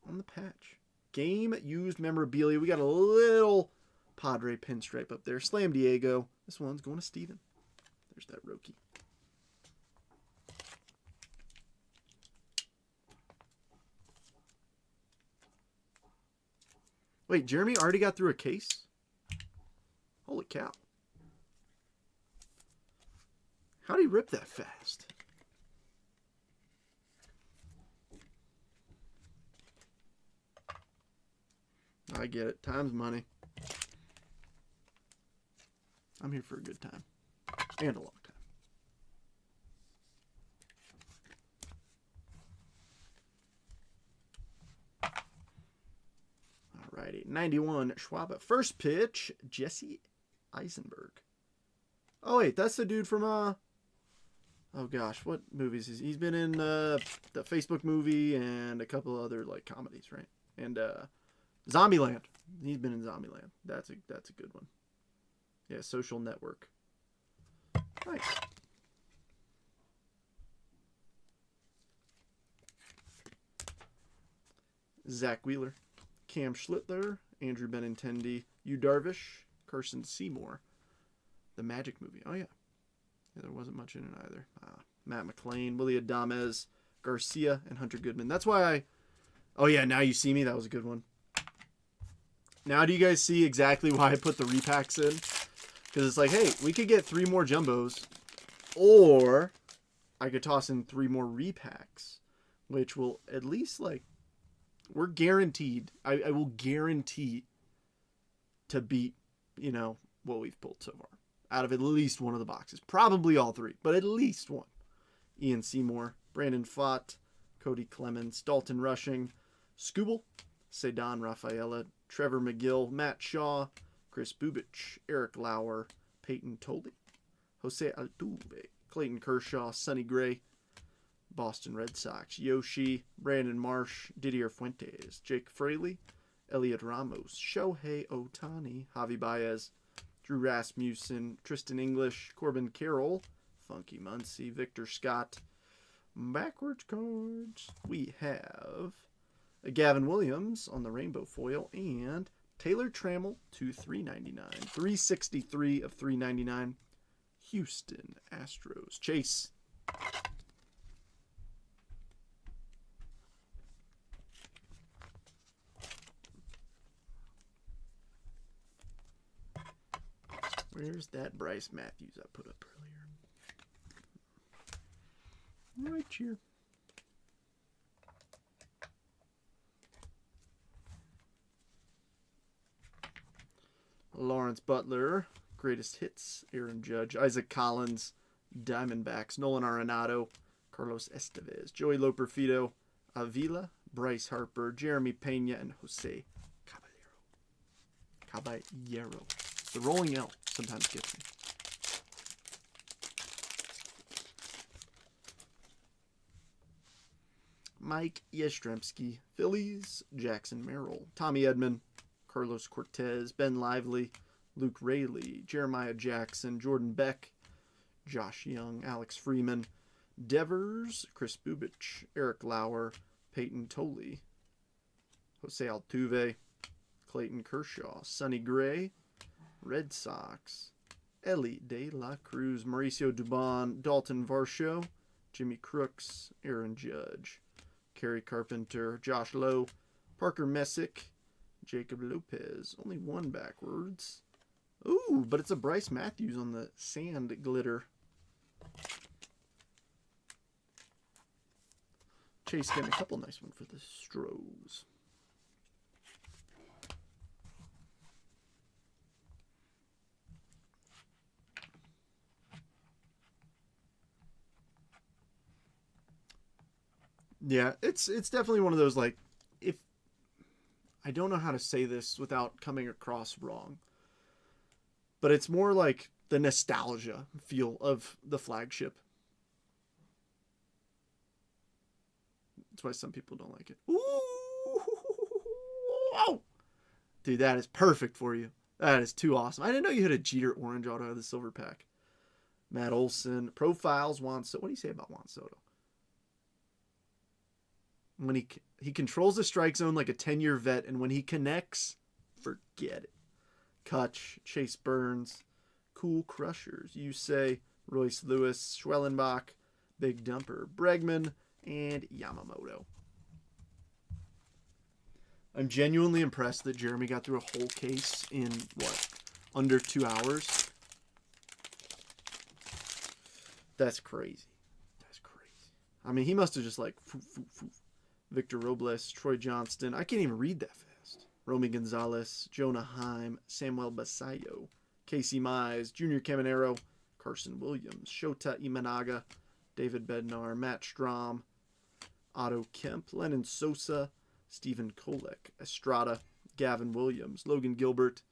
on the patch? Game used memorabilia. We got a little Padre pinstripe up there. Slam Diego. This one's going to Steven. There's that Roki. Wait, Jeremy already got through a case? Holy cow. How'd he rip that fast? I get it. Time's money. I'm here for a good time. And a long time. Alrighty. 91 Schwab. First pitch, Jesse Eisenberg. Oh, wait. That's the dude from, oh gosh. What movies is he? He's been in the Facebook movie and a couple other, like, comedies, right? And, Zombieland. He's been in Zombieland. That's a good one. Yeah, Social Network. Nice. Zach Wheeler, Cam Schlittler, Andrew Benintendi, Yu Darvish, Carson Seymour. The Magic movie. Oh, yeah. There wasn't much in it either. Matt McLean, Willie Adames, Garcia, and Hunter Goodman. That's why Oh, yeah, Now You See Me. That was a good one. Now do you guys see exactly why I put the repacks in? Because it's like, hey, we could get 3 more jumbos, or I could toss in 3 more repacks, which will at least, like, we're guaranteed. I will guarantee to beat, what we've pulled so far. Out of at least one of the boxes. Probably all 3, but at least one. Ian Seymour, Brandon Pfaadt, Cody Clemens, Dalton Rushing, Scooble, Cedon Rafaela, Trevor McGill, Matt Shaw, Chris Bubich, Eric Lauer, Peyton Tolley, Jose Altuve, Clayton Kershaw, Sonny Gray, Boston Red Sox, Yoshi, Brandon Marsh, Didier Fuentes, Jake Fraley, Elliot Ramos, Shohei Ohtani, Javi Baez, Drew Rasmussen, Tristan English, Corbin Carroll, Funky Muncie, Victor Scott. Backwards cards. We have a Gavin Williams on the rainbow foil and Taylor Trammell to $3.99. 363 of $3.99. Houston Astros. Chase. Where's that Bryce Matthews I put up earlier? Right here. Lawrence Butler, greatest hits, Aaron Judge, Isaac Collins, Diamondbacks, Nolan Arenado, Carlos Estevez, Joey Loperfido, Avila, Bryce Harper, Jeremy Pena, and Jose Caballero. The rolling L sometimes gets me. Mike Yastrzemski, Phillies, Jackson Merrill, Tommy Edman, Carlos Cortez, Ben Lively, Luke Raley, Jeremiah Jackson, Jordan Beck, Josh Young, Alex Freeman, Devers, Chris Bubich, Eric Lauer, Peyton Tolley, Jose Altuve, Clayton Kershaw, Sonny Gray, Red Sox, Ellie De La Cruz, Mauricio Dubon, Dalton Varsho, Jimmy Crooks, Aaron Judge, Kerry Carpenter, Josh Lowe, Parker Messick, Jacob Lopez. Only one backwards. Ooh, but it's a Bryce Matthews on the sand glitter. Chase getting a couple nice ones for the Stros. Yeah, it's definitely one of those, like, if I don't know how to say this without coming across wrong, but it's more like the nostalgia feel of the flagship. That's why some people don't like it. Ooh! Dude, that is perfect for you. That is too awesome. I didn't know you had a Jeter orange auto of the silver pack. Matt Olson, profiles, Juan Soto. What do you say about Juan Soto? When he controls the strike zone like a 10-year vet, and when he connects, forget it. Kutch, Chase Burns, Cool Crushers, Yusei, Royce Lewis, Schwellenbach, Big Dumper, Bregman, and Yamamoto. I'm genuinely impressed that Jeremy got through a whole case in, what, under 2 hours? That's crazy. That's crazy. I mean, he must have just like, Victor Robles, Troy Johnston. I can't even read that fast. Romy Gonzalez, Jonah Heim, Samuel Basayo, Casey Mize, Junior Caminero, Carson Williams, Shota Imanaga, David Bednar, Matt Strom, Otto Kemp, Lennon Sosa, Stephen Kolek, Estrada, Gavin Williams, Logan Gilbert.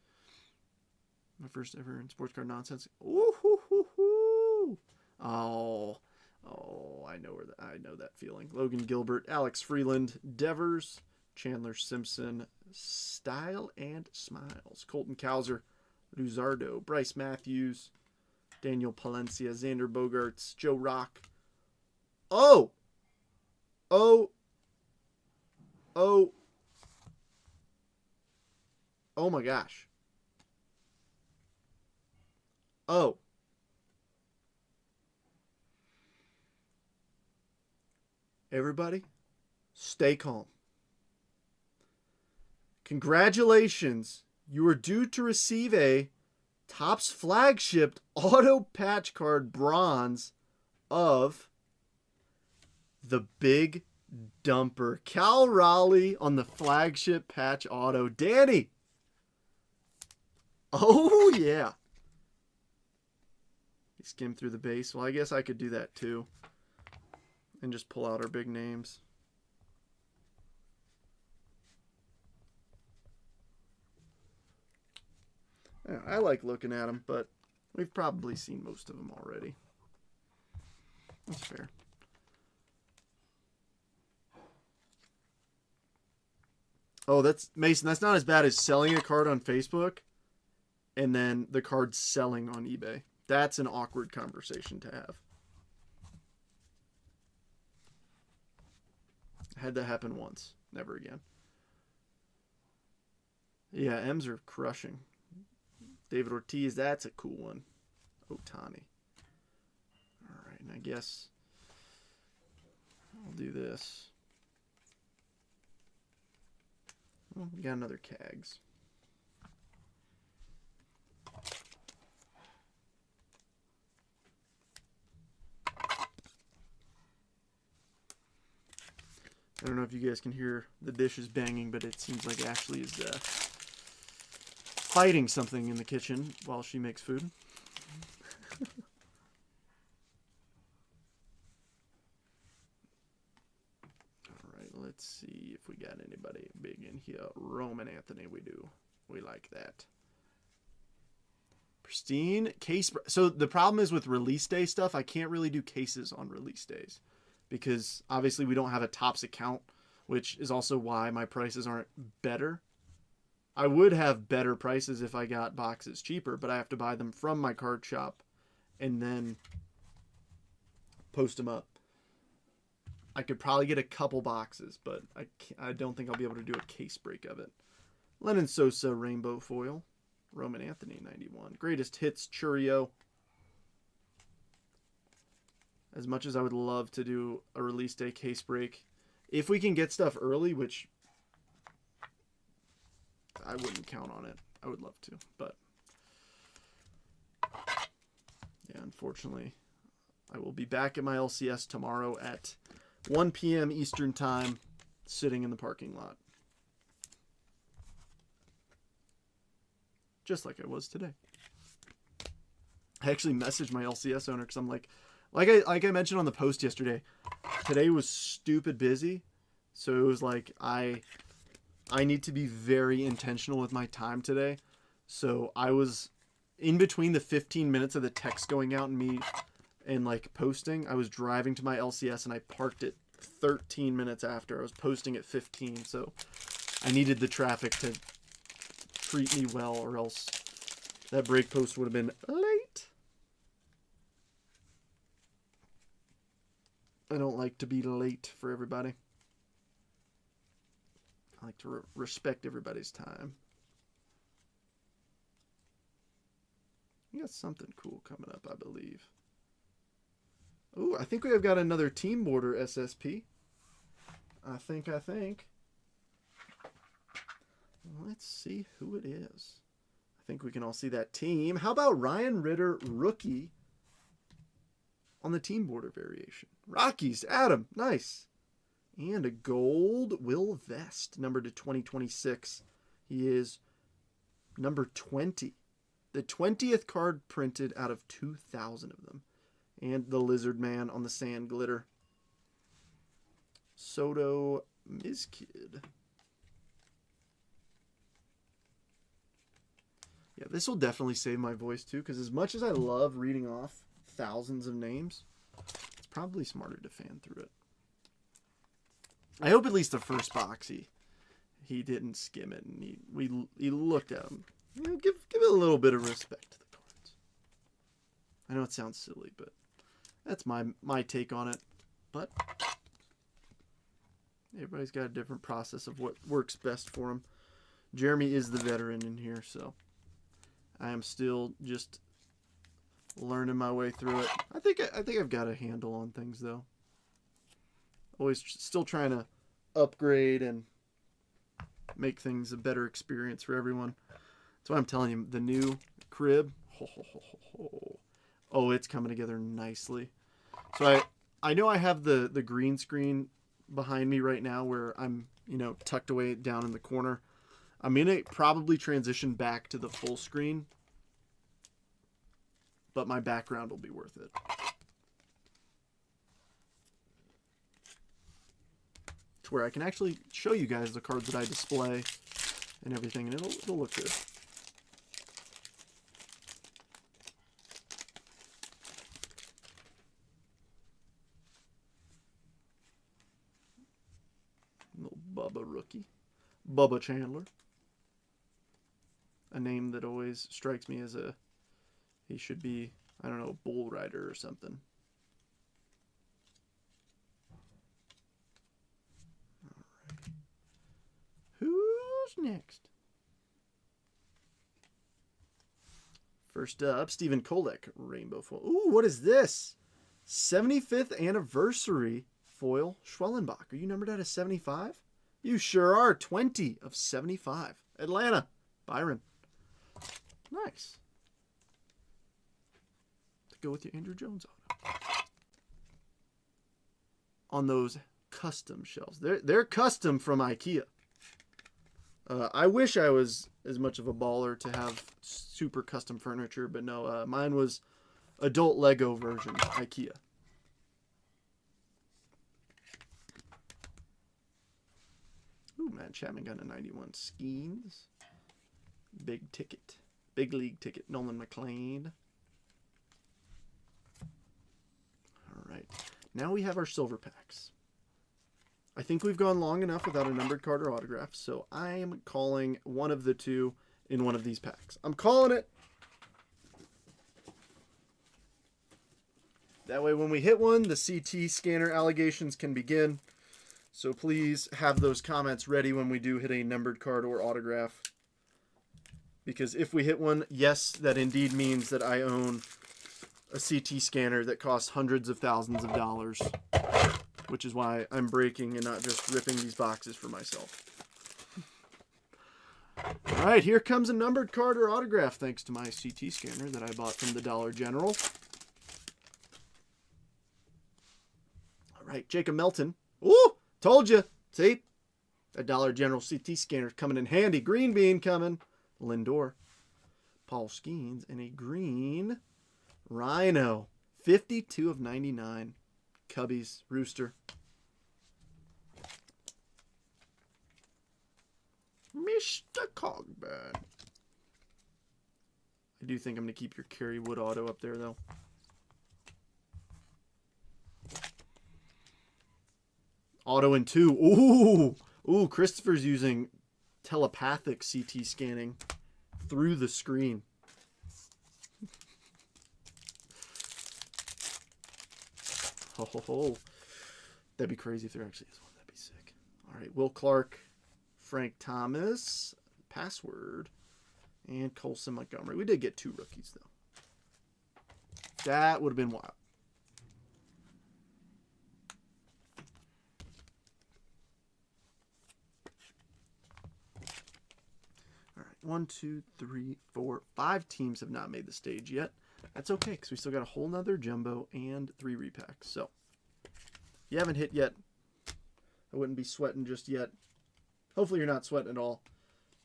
My first ever in Sports Card Nonsense. Ooh-hoo-hoo-hoo. Oh, I know that feeling. Logan Gilbert, Alex Freeland, Devers, Chandler Simpson, Style and Smiles, Colton Cowser, Luzardo, Bryce Matthews, Daniel Palencia, Xander Bogaerts, Joe Rock. Oh my gosh. Oh. Everybody, stay calm. Congratulations. You are due to receive a Topps flagship auto patch card bronze of the Big Dumper. Cal Raleigh on the flagship patch auto. Danny. Oh, yeah. He skimmed through the base. Well, I guess I could do that too. And just pull out our big names. Yeah, I like looking at them, but we've probably seen most of them already. That's fair. Oh, that's Mason. That's not as bad as selling a card on Facebook and then the card selling on eBay. That's an awkward conversation to have. Had that happen once. Never again. Yeah, M's are crushing. David Ortiz, that's a cool one. Otani. All right, and I guess I'll do this. Well, we got another Cags. I don't know if you guys can hear the dishes banging, but it seems like Ashley is fighting something in the kitchen while she makes food. All right, let's see if we got anybody big in here. Roman Anthony, we do. We like that. Pristine case. So the problem is with release day stuff, I can't really do cases on release days because obviously we don't have a Topps account, which is also why my prices aren't better. I would have better prices if I got boxes cheaper, but I have to buy them from my card shop and then post them up. I could probably get a couple boxes, but I don't think I'll be able to do a case break of it. Lennon Sosa Rainbow Foil. Roman Anthony 91. Greatest Hits Churio. As much as I would love to do a release day case break, if we can get stuff early, which I wouldn't count on it. I would love to, but yeah, unfortunately, I will be back at my LCS tomorrow at 1 p.m. Eastern Time, sitting in the parking lot. Just like I was today. I actually messaged my LCS owner because I'm like I mentioned on the post yesterday, today was stupid busy. So it was like I need to be very intentional with my time today. So I was in between the 15 minutes of the text going out and me and like posting, I was driving to my LCS and I parked it 13 minutes after. I was posting at 15. So I needed the traffic to treat me well, or else that break post would have been late. I don't like to be late for everybody. I like to respect everybody's time. We got something cool coming up, I believe. Ooh, I think we have got another Team Border SSP. I think. Let's see who it is. I think we can all see that team. How about Ryan Ritter, rookie, on the team border variation? Rockies, Adam, nice. And a gold Will Vest, number to 2026. He is number 20. The 20th card printed out of 2,000 of them. And the Lizard Man on the sand glitter. Soto Mizkid. Yeah, this will definitely save my voice too, because as much as I love reading off thousands of names, it's probably smarter to fan through it. I hope at least the first box he didn't skim it and he looked at them. You know, give it a little bit of respect to the cards. I know it sounds silly, but that's my take on it. But everybody's got a different process of what works best for them. Jeremy is the veteran in here, so I am still just learning my way through it. I think I've got a handle on things though. Always still trying to upgrade and make things a better experience for everyone. That's why I'm telling you, the new crib, oh, it's coming together nicely. So I know I have the green screen behind me right now where I'm, tucked away down in the corner. I'm going to probably transition back to the full screen, but my background will be worth it. To where I can actually show you guys the cards that I display and everything, and it'll look good. Little Bubba rookie. Bubba Chandler. A name that always strikes me as he should be, I don't know, a bull rider or something. Alright. Who's next? First up, Stephen Kolek, Rainbow Foil. Ooh, what is this? 75th anniversary foil Schwellenbach. Are you numbered out of 75? You sure are. 20 of 75. Atlanta. Byron. Nice. To go with your Andrew Jones auto. On those custom shelves. They're custom from IKEA. I wish I was as much of a baller to have super custom furniture, but no, mine was adult Lego version, IKEA. Ooh, Matt Chapman got a 91 Skeens. Big ticket. Big league ticket. Nolan McLean. Alright. Now we have our silver packs. I think we've gone long enough without a numbered card or autograph, so I am calling one of the two in one of these packs. I'm calling it. That way when we hit one, the CT scanner allegations can begin. So please have those comments ready when we do hit a numbered card or autograph. Because if we hit one, yes, that indeed means that I own a CT scanner that costs hundreds of thousands of dollars. Which is why I'm breaking and not just ripping these boxes for myself. Alright, here comes a numbered card or autograph thanks to my CT scanner that I bought from the Dollar General. Alright, Jacob Melton. Ooh, told you. See? That Dollar General CT scanner is coming in handy. Green bean coming. Lindor. Paul Skeens. And a green Rhino. 52 of 99. Cubbies, Rooster. Mr. Cogburn. I do think I'm going to keep your Kerry Wood auto up there, though. Auto in 2. Ooh! Ooh, Christopher's using telepathic CT scanning through the screen. Oh, that'd be crazy if there actually is one. That'd be sick. All right, Will Clark, Frank Thomas, Password, and Colson Montgomery. We did get 2 rookies, though. That would have been wild. 1, 2, 3, 4, 5 teams have not made the stage yet. That's okay, because we still got a whole nother jumbo and 3 repacks. So, if you haven't hit yet, I wouldn't be sweating just yet. Hopefully you're not sweating at all.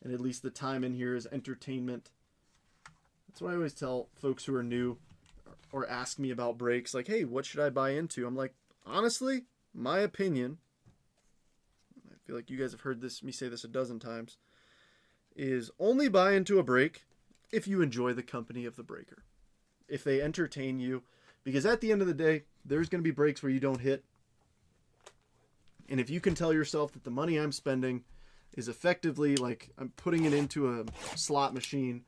And at least the time in here is entertainment. That's what I always tell folks who are new or ask me about breaks. Like, hey, what should I buy into? I'm like, honestly, my opinion, I feel like you guys have heard me say this a dozen times, is only buy into a break if you enjoy the company of the breaker. If they entertain you. Because at the end of the day, there's going to be breaks where you don't hit. And if you can tell yourself that the money I'm spending is effectively like I'm putting it into a slot machine,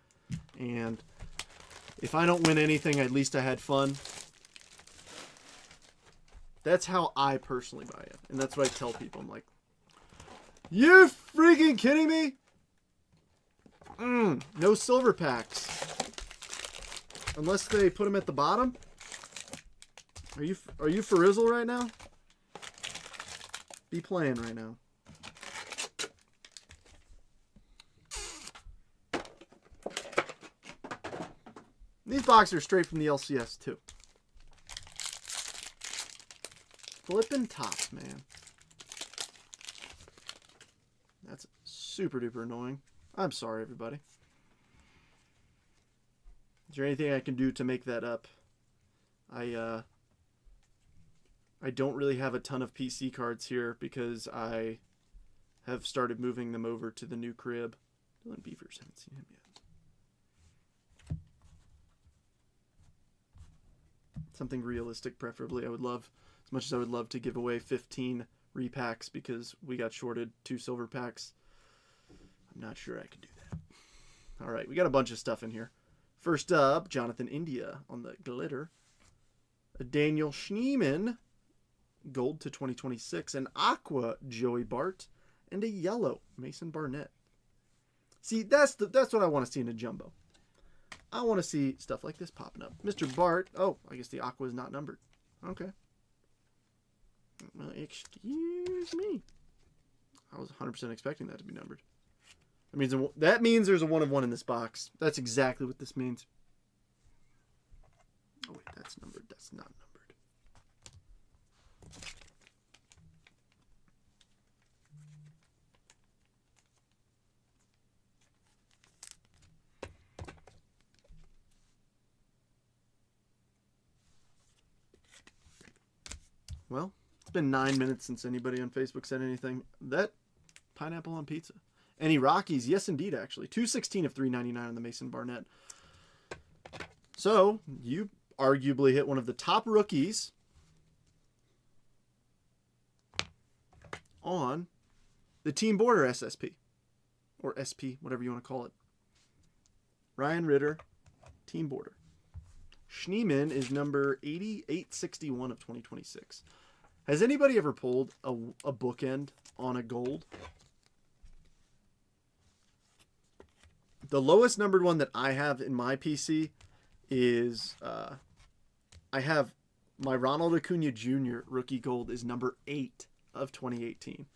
and if I don't win anything, at least I had fun. That's how I personally buy it. And that's what I tell people. I'm like, you freaking kidding me? No silver packs. Unless they put them at the bottom. Are you for Rizzle right now? Be playing right now. These boxes are straight from the LCS too. Flipping tops, man. That's super duper annoying. I'm sorry, everybody. Is there anything I can do to make that up? I don't really have a ton of PC cards here because I have started moving them over to the new crib. Dylan Beavers, haven't seen him yet. Something realistic, preferably. I would love, as much as I would love to give away 15 repacks because we got shorted 2 silver packs. I'm not sure I can do that. All right, we got a bunch of stuff in here. First up, Jonathan India on the glitter. A Daniel Schneemann, gold to 2026. An aqua Joey Bart. And a yellow Mason Barnett. See, that's what I want to see in a jumbo. I want to see stuff like this popping up. Mr. Bart. Oh, I guess the aqua is not numbered. Okay. Well, excuse me. I was 100% expecting that to be numbered. That means there's a 1 of 1 in this box. That's exactly what this means. Oh, wait, that's numbered. That's not numbered. Well, it's been 9 minutes since anybody on Facebook said anything. That pineapple on pizza. Any Rockies? Yes, indeed, actually. 216 of 399 on the Mason Barnett. So, you arguably hit one of the top rookies on the Team Border SSP. Or SP, whatever you want to call it. Ryan Ritter, Team Border. Schneemann is number 8861 of 2026. Has anybody ever pulled a bookend on a gold? The lowest numbered one that I have in my PC is I have my Ronald Acuna Jr. rookie gold is number 8 of 2018,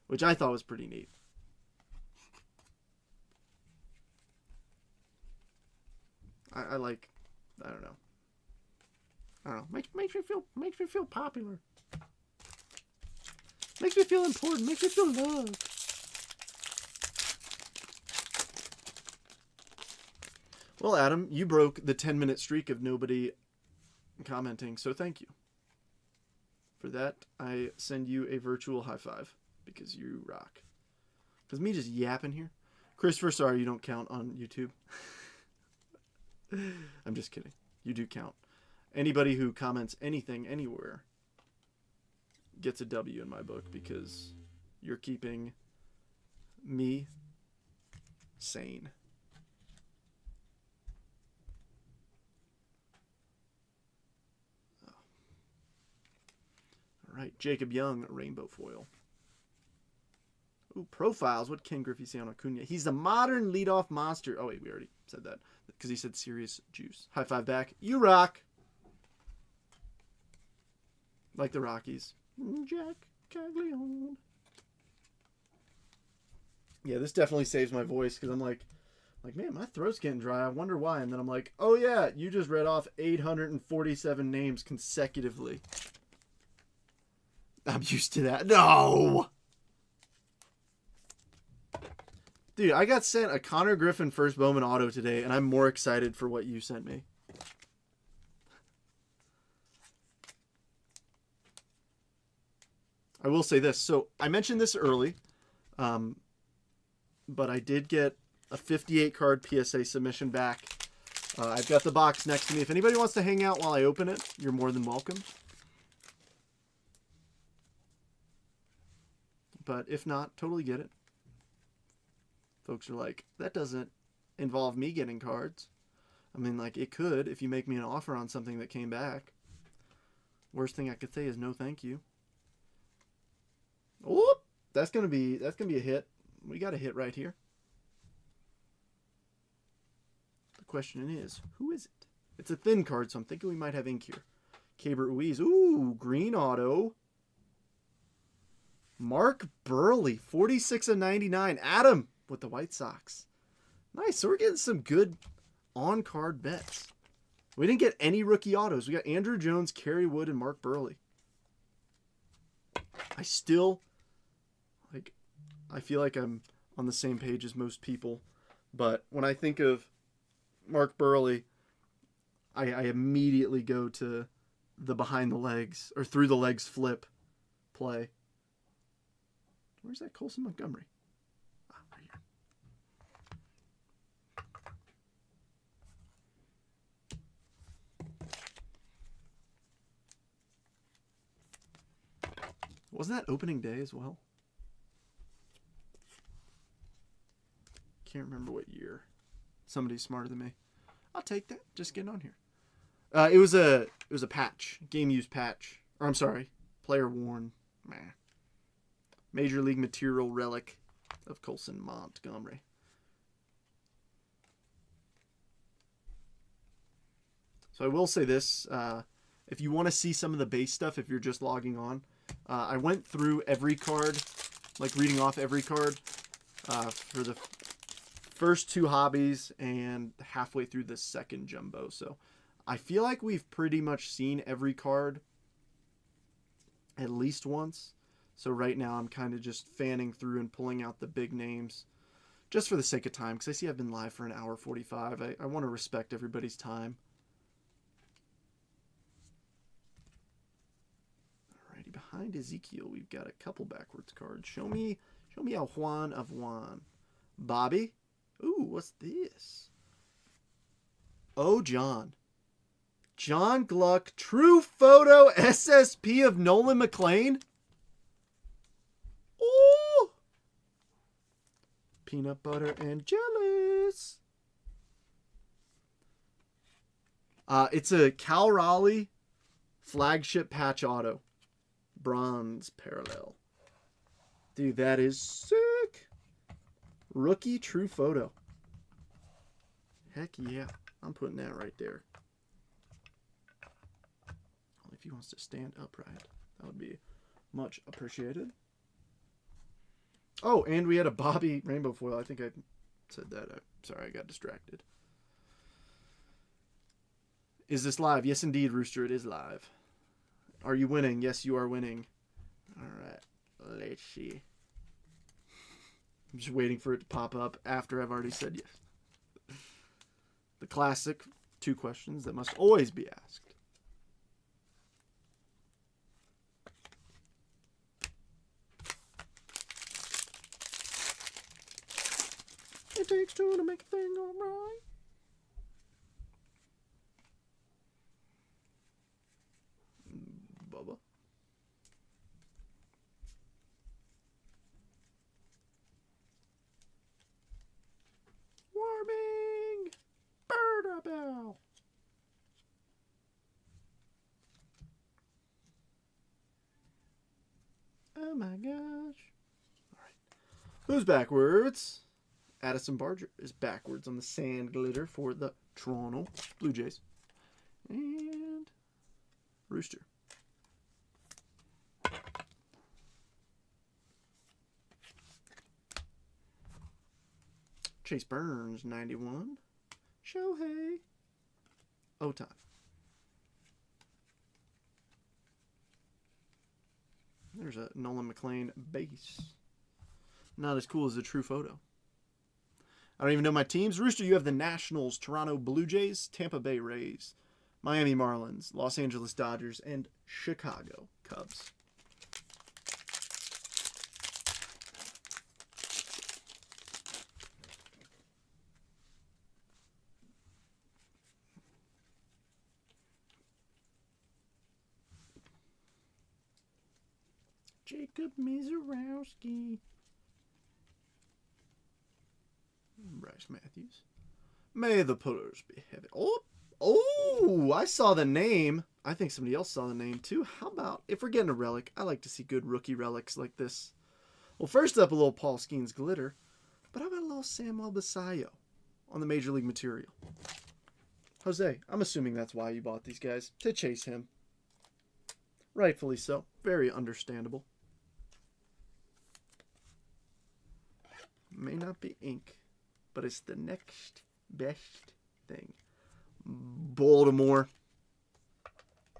which I thought was pretty neat. I like, I don't know. Makes me feel popular. Makes me feel important. Makes me feel loved. Well, Adam, you broke the 10-minute streak of nobody commenting, so thank you. For that, I send you a virtual high five, because you rock. Because me just yapping here. Christopher, sorry you don't count on YouTube. I'm just kidding. You do count. Anybody who comments anything, anywhere, gets a W in my book, because you're keeping me sane. All right, Jacob Young, rainbow foil. Ooh, profiles. What Ken Griffey say on Acuna? He's the modern leadoff monster. Oh, wait, we already said that. Because he said serious juice. High five back. You rock. Like the Rockies. Jack Caglione. Yeah, this definitely saves my voice because I'm like, man, my throat's getting dry. I wonder why. And then I'm like, oh yeah, you just read off 847 names consecutively. I'm used to that. No! Dude, I got sent a Connor Griffin first Bowman auto today, and I'm more excited for what you sent me. I will say this. So, I mentioned this early, but I did get a 58 card PSA submission back. I've got the box next to me. If anybody wants to hang out while I open it, you're more than welcome. But if not, totally get it. Folks are like, that doesn't involve me getting cards. I mean, like, it could if you make me an offer on something that came back. Worst thing I could say is no thank you. Oh, that's gonna be a hit. We got a hit right here. The question is, who is it? It's a thin card, so I'm thinking we might have ink here. Keibert Ruiz. Ooh, green auto. Mark Burley, 46/99. Adam with the White Sox. Nice. So we're getting some good on-card bets. We didn't get any rookie autos. We got Andrew Jones, Kerry Wood, and Mark Burley. I feel like I'm on the same page as most people. But when I think of Mark Burley, I immediately go to the behind the legs or through the legs flip play. Where's that Colson Montgomery? Ah, right here. Wasn't that opening day as well? Can't remember what year. Somebody's smarter than me. I'll take that. Just getting on here. It was a patch, game used patch. Or I'm sorry, player worn. Major League Material relic of Colson Montgomery. So I will say this: if you want to see some of the base stuff, if you're just logging on, I went through every card, like reading off every card for the first two hobbies and halfway through the second jumbo. So I feel like we've pretty much seen every card at least once. So right now I'm kind of just fanning through and pulling out the big names just for the sake of time, because I see I've been live for an hour 45. I want to respect everybody's time. Alrighty, behind Ezekiel we've got a couple backwards cards. Show me a Juan of Juan. Bobby? Ooh, what's this? Oh, John Gluck, true photo SSP of Nolan McLean. Ooh. Peanut butter and jealous. It's a Cal Raleigh flagship patch auto. Bronze parallel. Dude, that is sick. Rookie true photo. Heck yeah. I'm putting that right there. If he wants to stand upright, that would be much appreciated. Oh, and we had a Bobby rainbow foil. I think I said that. Sorry, I got distracted. Is this live? Yes, indeed, Rooster. It is live. Are you winning? Yes, you are winning. All right. Let's see. I'm just waiting for it to pop up after I've already said yes. The classic 2 questions that must always be asked. It takes 2 to make a thing go right. Bubba. Warming. Bird bell. Oh my gosh. All right. Who's backwards? Addison Barger is backwards on the sand glitter for the Toronto Blue Jays. And Rooster. Chase Burns, 91. Shohei Ohtani. There's a Nolan McLean base. Not as cool as a true photo. I don't even know my teams. Rooster, you have the Nationals, Toronto Blue Jays, Tampa Bay Rays, Miami Marlins, Los Angeles Dodgers, and Chicago Cubs. Jacob Mizorowski. Bryce Matthews. May the pullers be heavy. Oh, I saw the name. I think somebody else saw the name too. How about, if we're getting a relic, I like to see good rookie relics like this. Well, first up, a little Paul Skeens glitter. But how about a little Samuel Basayo on the Major League material? Jose, I'm assuming that's why you bought these guys, to chase him. Rightfully so. Very understandable. May not be ink, but it's the next best thing. Baltimore.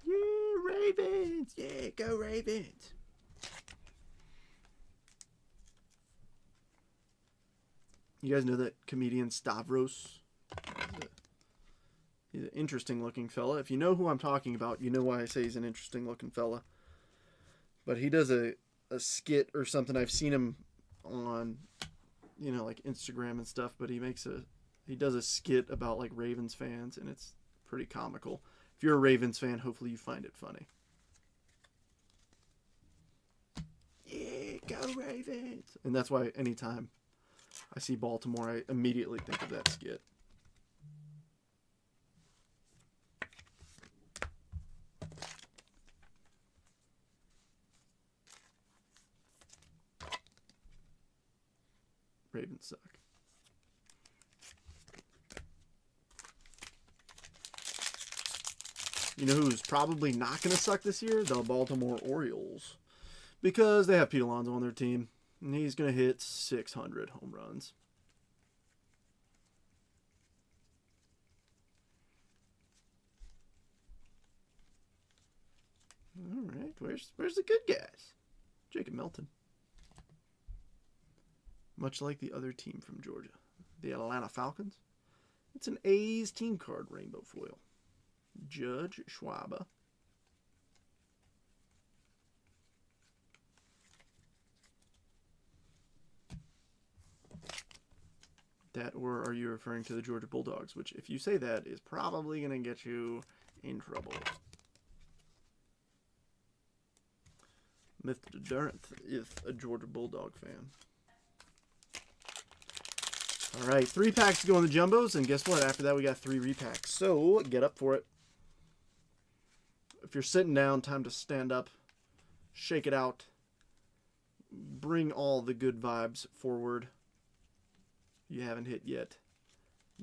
Yeah, Ravens. Yeah, go Ravens. You guys know that comedian Stavros? He's an interesting looking fella. If you know who I'm talking about, you know why I say he's an interesting looking fella. But he does a skit or something. I've seen him on, you know, like Instagram and stuff, but he does a skit about like Ravens fans, and it's pretty comical. If you're a Ravens fan, hopefully you find it funny. Yeah, go Ravens! And that's why anytime I see Baltimore, I immediately think of that skit. Ravens suck. You know who's probably not going to suck this year? The Baltimore Orioles. Because they have Pete Alonso on their team. And he's going to hit 600 home runs. All right. Where's the good guys? Jacob Melton. Much like the other team from Georgia, the Atlanta Falcons. It's an A's team card rainbow foil. Judge Schwaba. That, or are you referring to the Georgia Bulldogs? Which, if you say that, is probably going to get you in trouble. Myth Durant is a Georgia Bulldog fan. All right, 3 packs to go on the jumbos, and guess what? After that, we got 3 repacks. So get up for it. If you're sitting down, time to stand up, shake it out, bring all the good vibes forward. If you haven't hit yet,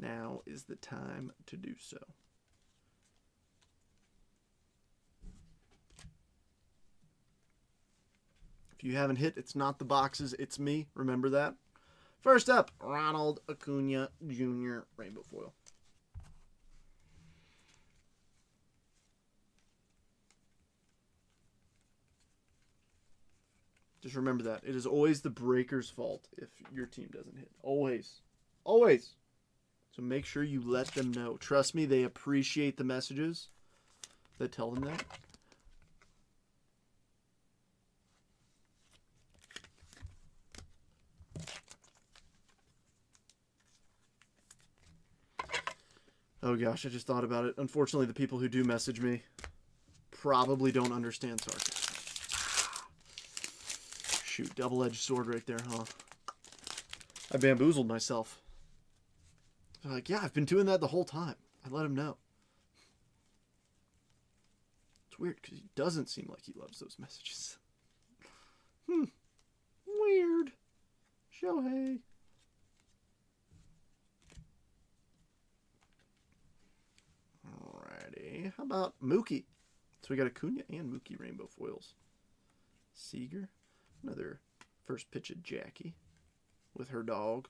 now is the time to do so. If you haven't hit, it's not the boxes, it's me. Remember that. First up, Ronald Acuna Jr. Rainbow Foil. Just remember that. It is always the breaker's fault if your team doesn't hit. Always. Always. So make sure you let them know. Trust me, they appreciate the messages that tell them that. Oh gosh, I just thought about it. Unfortunately, the people who do message me probably don't understand sarcasm. Shoot, double-edged sword right there, huh? I bamboozled myself. They're like, yeah, I've been doing that the whole time. I let him know. It's weird because he doesn't seem like he loves those messages. Weird. Shohei. Alrighty. How about Mookie? So we got Acuna and Mookie rainbow foils. Seager. Another first pitch of Jackie with her dog.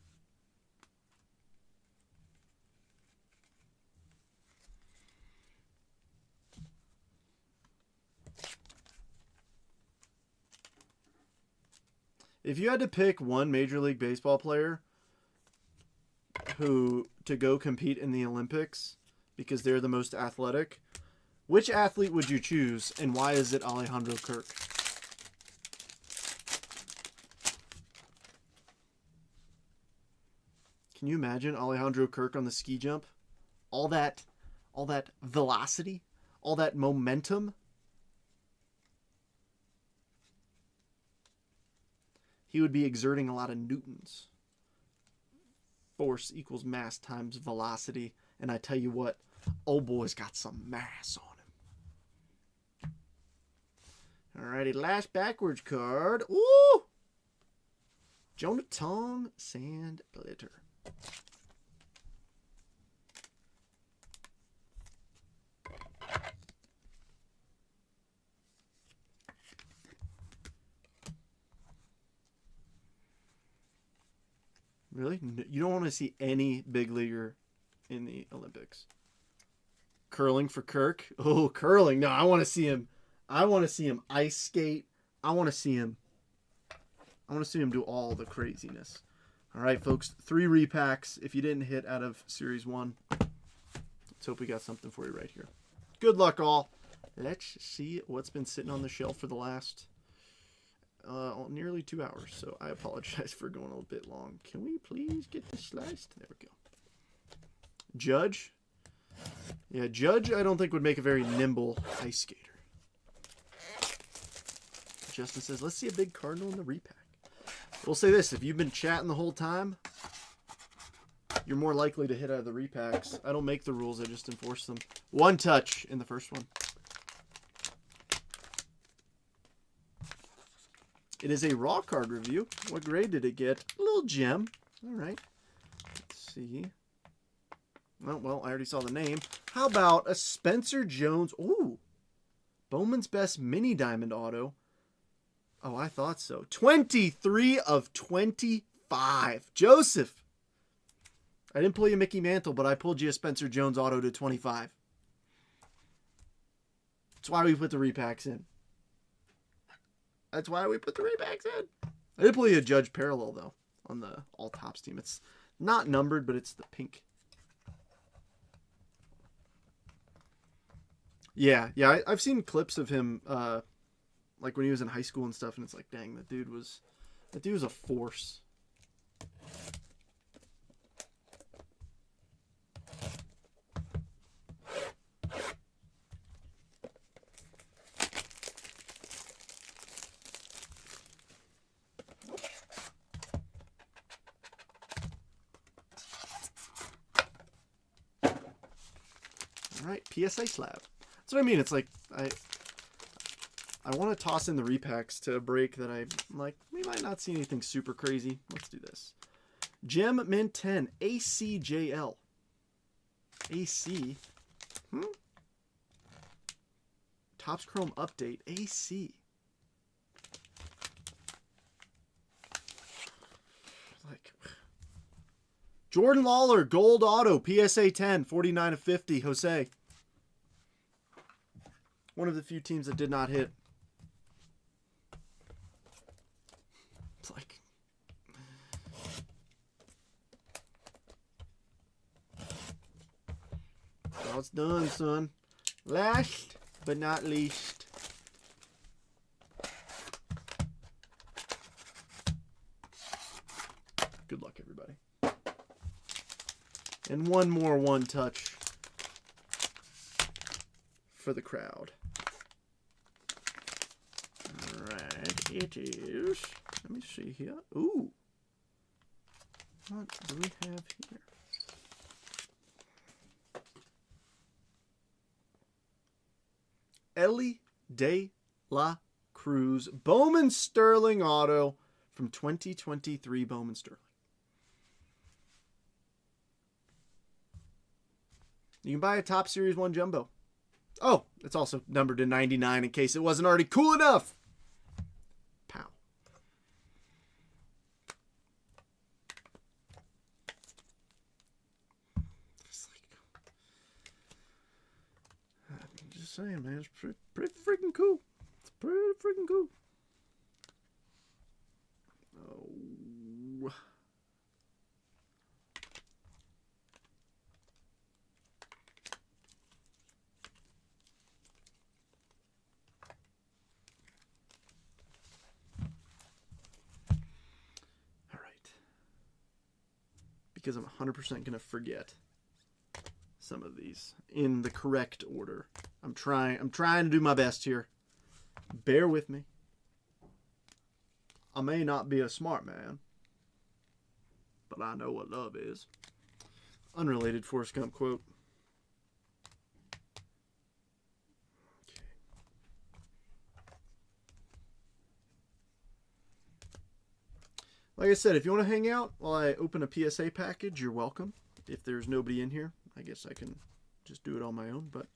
If you had to pick one Major League Baseball player who to go compete in the Olympics because they're the most athletic, which athlete would you choose, and why is it Alejandro Kirk? Can you imagine Alejandro Kirk on the ski jump? All that velocity, all that momentum. He would be exerting a lot of newtons. Force equals mass times velocity. And I tell you what, old boy's got some mass on him. Alrighty, last backwards card. Ooh! Jonathan Sandblitter. Really? You don't want to see any big leaguer in the Olympics. Curling for Kirk? Oh, curling. No, I want to see him. I want to see him ice skate. I want to see him do all the craziness. All right, folks. 3 repacks. If you didn't hit out of Series 1, let's hope we got something for you right here. Good luck, all. Let's see what's been sitting on the shelf for the last nearly 2 hours. So I apologize for going a little bit long. Can we please get this sliced? There we go. Judge. Yeah, Judge I don't think would make a very nimble ice skater. Justin says, let's see a big Cardinal in the repack. We'll say this, if you've been chatting the whole time, you're more likely to hit out of the repacks. I don't make the rules, I just enforce them. 1 touch in the first one. It is a raw card review. What grade did it get? A little gem. All right. Let's see. Oh, well, I already saw the name. How about a Spencer Jones? Ooh. Bowman's Best Mini Diamond Auto. Oh, I thought so. 23 of 25. Joseph. I didn't pull you Mickey Mantle, but I pulled you a Spencer Jones Auto to 25. That's why we put the repacks in. That's why we put the repacks in. I did pull you a Judge Parallel, though, on the All Tops team. It's not numbered, but it's the pink. Yeah, I've seen clips of him, like when he was in high school and stuff, and it's like, dang, that dude was a force. All right, PSA slab. That's what I mean. It's like I want to toss in the repacks to a break that I'm like, we might not see anything super crazy. Let's do this. Gem Mint 10 ACJL. AC. Topps Chrome Update AC. Like Jordan Lawler Gold Auto PSA 10 49 of 50 Jose. One of the few teams that did not hit. It's like all it's done, son. Last but not least. Good luck, everybody. And one more 1 touch for the crowd. Alright, it is. Let me see here. Ooh. What do we have here? Ellie De La Cruz Bowman Sterling Auto from 2023 Bowman Sterling. You can buy a Top Series 1 Jumbo. Oh, it's also numbered to 99 in case it wasn't already cool enough. Pow. I'm just saying, man, it's pretty freaking cool. It's pretty freaking cool. because I'm 100% going to forget some of these in the correct order. I'm trying to do my best here. Bear with me. I may not be a smart man, but I know what love is. Unrelated Forrest Gump quote. Okay. Like I said, if you want to hang out while I open a PSA package, you're welcome. If there's nobody in here, I guess I can just do it on my own, but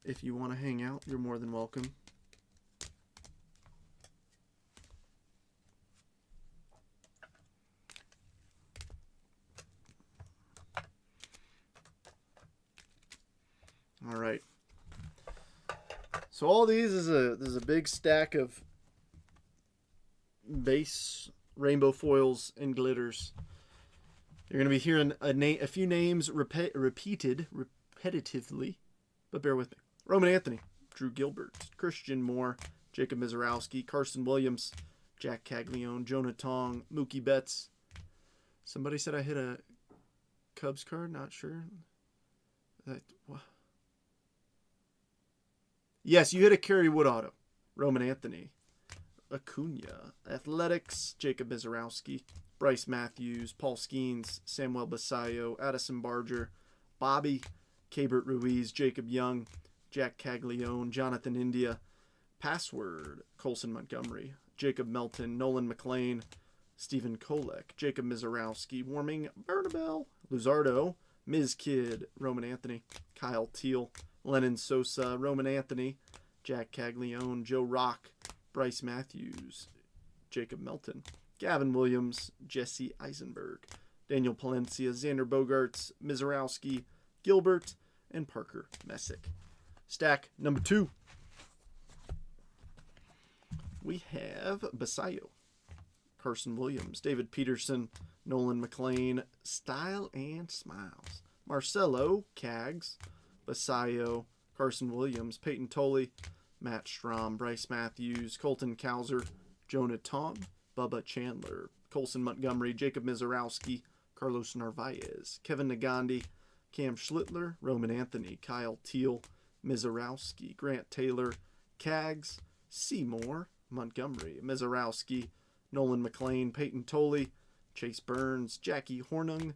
if you want to hang out, you're more than welcome. All right. So all these is a big stack of base rainbow foils and glitters. You're going to be hearing a few names repeated repetitively, but bear with me. Roman Anthony, Drew Gilbert, Christian Moore, Jacob Mizorowski, Carson Williams, Jack Caglione, Jonah Tong, Mookie Betts. Somebody said I hit a Cubs card. Not sure. What? Yes, you hit a Kerry Wood auto. Roman Anthony, Acuna, Athletics, Jacob Mizorowski, Bryce Matthews, Paul Skeens, Samuel Basayo, Addison Barger, Bobby, Cabert Ruiz, Jacob Young, Jack Caglione, Jonathan India, Password, Colson Montgomery, Jacob Melton, Nolan McLean, Stephen Kolek, Jacob Mizorowski, Warming, Bernabel, Luzardo, Ms. Kidd, Roman Anthony, Kyle Teal, Lennon Sosa, Roman Anthony, Jack Caglione, Joe Rock, Bryce Matthews, Jacob Melton, Gavin Williams, Jesse Eisenberg, Daniel Palencia, Xander Bogaerts, Mizorowski, Gilbert, and Parker Messick. Stack number 2. We have Basayo, Carson Williams, David Peterson, Nolan McLean, Style and Smiles, Marcelo, Cags, Basayo, Carson Williams, Peyton Tolley, Matt Strahm, Bryce Matthews, Colton Cowser, Jonah Tong, Bubba Chandler, Colson Montgomery, Jacob Mizorowski, Carlos Narvaez, Kevin Nagandi, Cam Schlittler, Roman Anthony, Kyle Teal, Mizorowski, Grant Taylor, Cags, Seymour, Montgomery, Mizorowski, Nolan McLean, Peyton Tolley, Chase Burns, Jackie Hornung,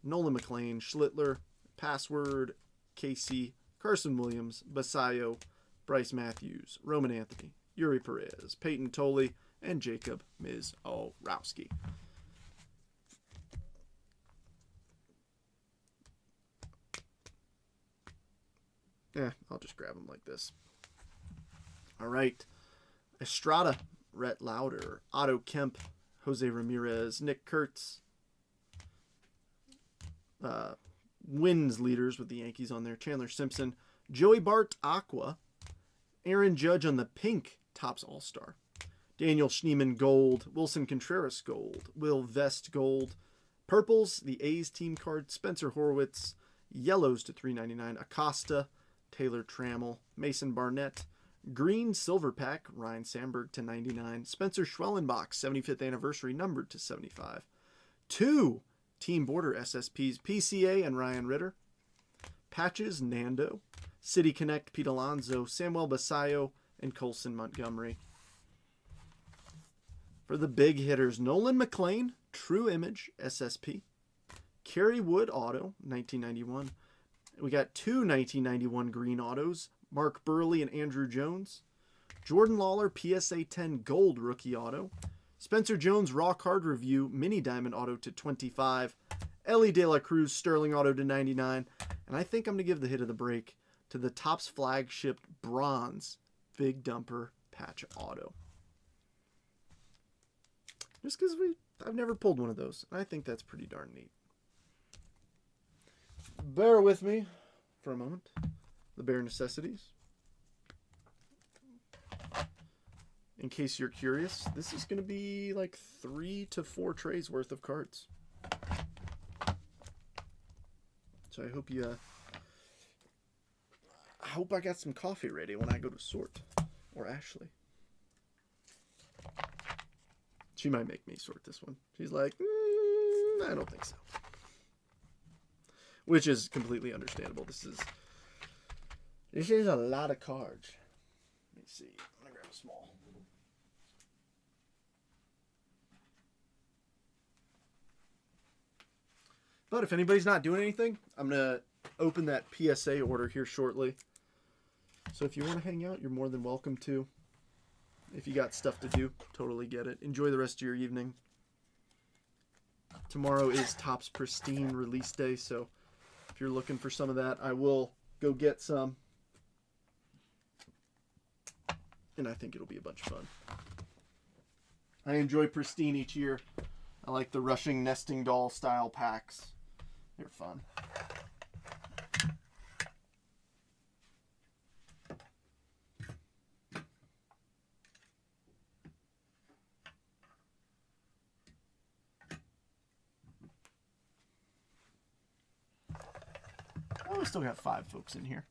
Nolan McLean, Schlittler, Password, Casey, Carson Williams, Basayo, Bryce Matthews, Roman Anthony, Yuri Perez, Peyton Tolley, and Jacob Mizorowski. I'll just grab them like this. All right. Estrada, Rhett Lauder, Otto Kemp, Jose Ramirez, Nick Kurtz. Wins leaders with the Yankees on there. Chandler Simpson, Joey Bart Aqua, Aaron Judge on the pink Topps All-Star, Daniel Schneemann Gold, Wilson Contreras Gold, Will Vest Gold, purples, the A's team card, Spencer Horwitz, yellows to $3.99, Acosta, Taylor Trammell, Mason Barnett, green silver pack, Ryan Sandberg to $99, Spencer Schwellenbach 75th anniversary numbered to $75, 2 team border SSPs, PCA and Ryan Ritter, patches, Nando, City Connect, Pete Alonso, Samuel Basayo, and Colson Montgomery. For the big hitters, Nolan McLean, True Image, SSP. Kerry Wood Auto, 1991. We got 2 1991 green autos, Mark Burley and Andrew Jones. Jordan Lawler, PSA 10 Gold Rookie Auto. Spencer Jones Raw Card Review Mini Diamond Auto to 25. Ellie De La Cruz Sterling Auto to 99. And I think I'm going to give the hit of the break to the Topps flagship bronze Big Dumper Patch Auto. Just because I've never pulled one of those. I think that's pretty darn neat. Bear with me for a moment. The bare necessities. In case you're curious, this is going to be like 3 to 4 trays worth of cards. So I hope I got some coffee ready when I go to sort. Or Ashley. She might make me sort this one. She's like, I don't think so. Which is completely understandable. This is a lot of cards. Let me see. I'm gonna grab a small. But if anybody's not doing anything, I'm gonna open that PSA order here shortly. So if you want to hang out, you're more than welcome to. If you got stuff to do, totally get it. Enjoy the rest of your evening. Tomorrow is Topps Pristine release day, so if you're looking for some of that, I will go get some. And I think it'll be a bunch of fun. I enjoy Pristine each year. I like the Rushing Nesting Doll style packs. They're fun. Oh, we still got 5 folks in here.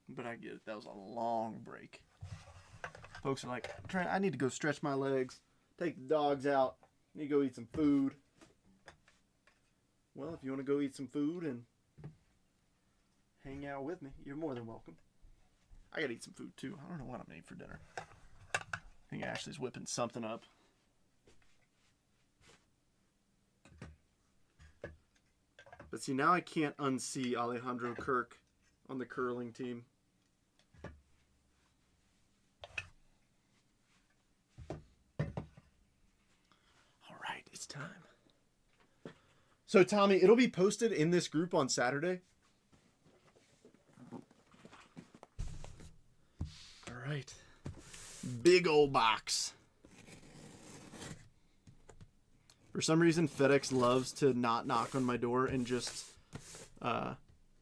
But I get it. That was a long break. Folks are like, I need to go stretch my legs, take the dogs out, need to go eat some food. Well, if you want to go eat some food and hang out with me, you're more than welcome. I gotta eat some food too. I don't know what I'm gonna eat for dinner. I think Ashley's whipping something up. But see, now I can't unsee Alejandro Kirk on the curling team. All right, it's time. So, Tommy, it'll be posted in this group on Saturday. All right. Big old box. For some reason, FedEx loves to not knock on my door and just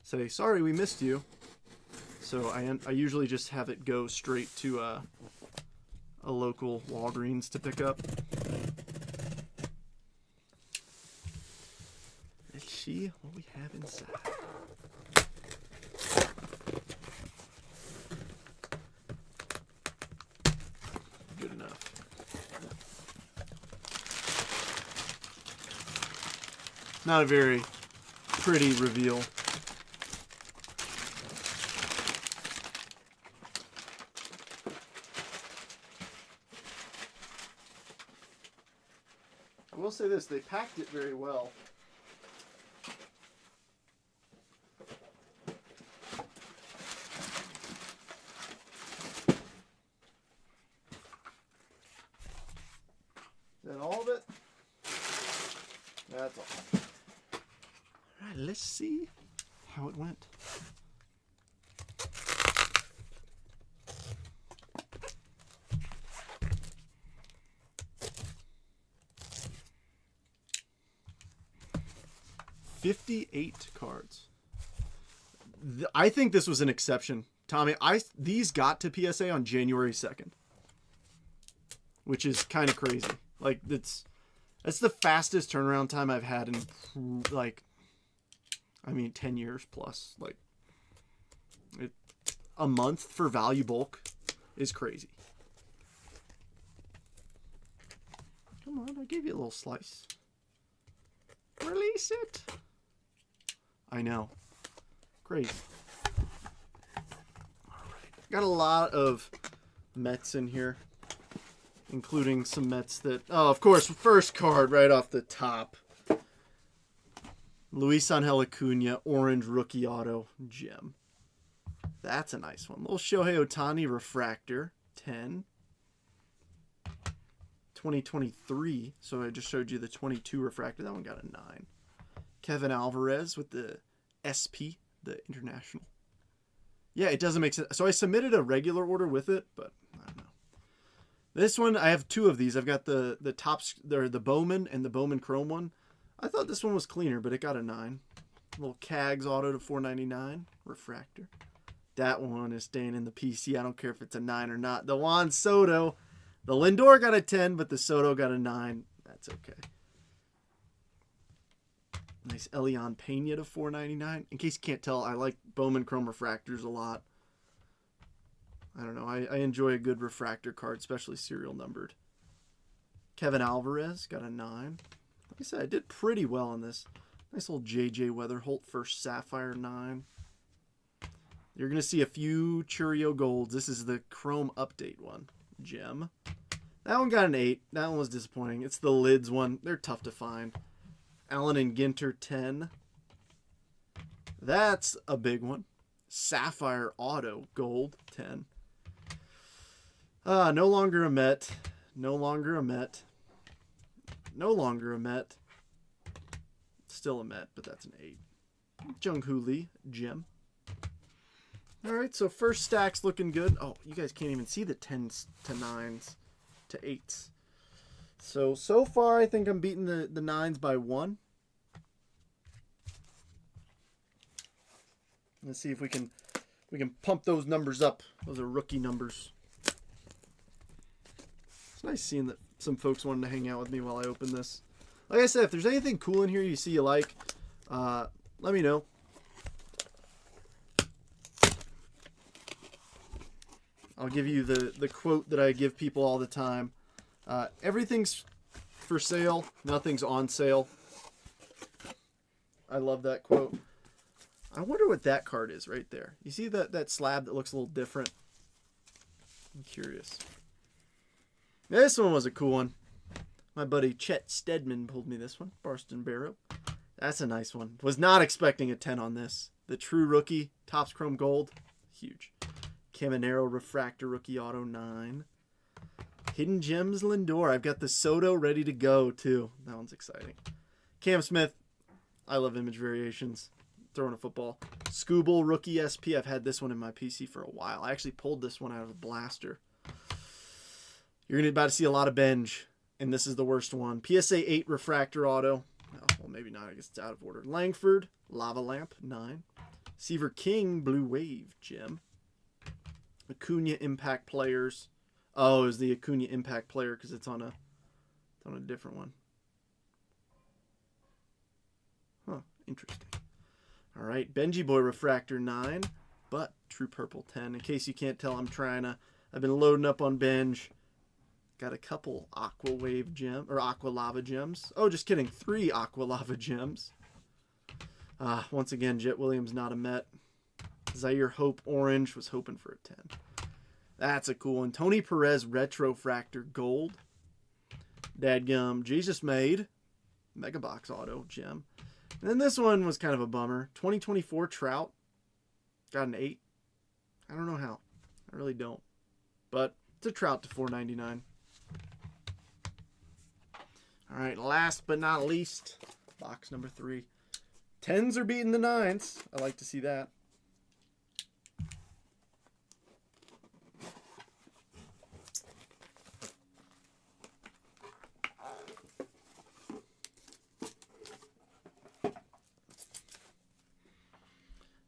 say, sorry, we missed you. So I usually just have it go straight to a local Walgreens to pick up. Let's see what we have inside. Good enough. Not a very pretty reveal. I will say this, they packed it very well. Is that all of it? That's all. Alright, let's see how it went. $58 cards. I think this was an exception. Tommy, these got to PSA on January 2nd. Which is kind of crazy. Like, that's the fastest turnaround time I've had in, 10 years plus. Like, a month for value bulk is crazy. Come on, I gave you a little slice. Release it. I know. Great. All right. Got a lot of Mets in here, including some Mets that... Oh, of course, first card right off the top. Luis Angel Acuna, orange rookie auto gem. That's a nice one. Little Shohei Ohtani refractor, 10. 2023. So I just showed you the 22 refractor. That one got a 9. Kevin Alvarez with the SP, the international. Yeah, it doesn't make sense. So I submitted a regular order with it, but I don't know. This one, I have 2 of these. I've got the tops, the Bowman and the Bowman Chrome one. I thought this one was cleaner, but it got a 9. Little Cags auto to $4.99 refractor. That one is staying in the PC. I don't care if it's a 9 or not. The Juan Soto. The Lindor got a 10, but the Soto got a 9. That's okay. Nice Elian Pena to 499. In case you can't tell, I like Bowman Chrome Refractors a lot. I don't know. I enjoy a good refractor card, especially serial numbered. Kevin Alvarez got a 9. Like I said, I did pretty well on this. Nice little J.J. Weatherholt first Sapphire 9. You're going to see a few Churio Golds. This is the Chrome Update one. Gem. That one got an 8. That one was disappointing. It's the Lids one. They're tough to find. Allen and Ginter 10. That's a big one. Sapphire Auto Gold 10. No longer a Met. No longer a Met. No longer a Met. Still a Met, but that's an 8. Jung-Hoo Lee, Gem. Alright, so first stack's looking good. Oh, you guys can't even see the 10s to 9s to 8s. So far I think I'm beating the 9s by 1. Let's see if we can pump those numbers up. Those are rookie numbers. It's nice seeing that some folks wanted to hang out with me while I open this. Like I said, if there's anything cool in here you see you like, let me know. I'll give you the quote that I give people all the time. Everything's for sale, nothing's on sale. I love that quote. I wonder what that card is right there. You see that slab that looks a little different? I'm curious. This one was a cool one. My buddy Chet Stedman pulled me this one. Barston Barrow. That's a nice one. Was not expecting a 10 on this. The True Rookie, Topps Chrome Gold. Huge. Caminero Refractor Rookie Auto 9. Hidden Gems Lindor. I've got the Soto ready to go too. That one's exciting. Cam Smith. I love image variations. Throwing a football. Scooble Rookie SP. I've had this one in my PC for a while. I actually pulled this one out of a blaster. You're going to about to see a lot of Benj. And this is the worst one. PSA 8 Refractor Auto. Oh, well, maybe not. I guess it's out of order. Langford Lava Lamp 9. Seaver King Blue Wave Gem. Acuna Impact Players. Oh, it was the Acuna Impact Player because it's on a different one. Huh, interesting. All right, Benji Boy Refractor 9, but True Purple 10. In case you can't tell, I've been loading up on Benj. Got a couple Aqua Wave Gem or Aqua Lava Gems. Oh, just kidding, 3 Aqua Lava Gems. Once again, Jet Williams not a Met. Zaire Hope Orange was hoping for a 10. That's a cool one. Tony Perez Retrofractor Gold. Dadgum Jesus Made Mega Box Auto Gem. And then this one was kind of a bummer. 2024 Trout. Got an 8. I don't know how. I really don't. But it's a Trout to $4.99. All right, last but not least, box number 3. 10s are beating the 9s. I like to see that.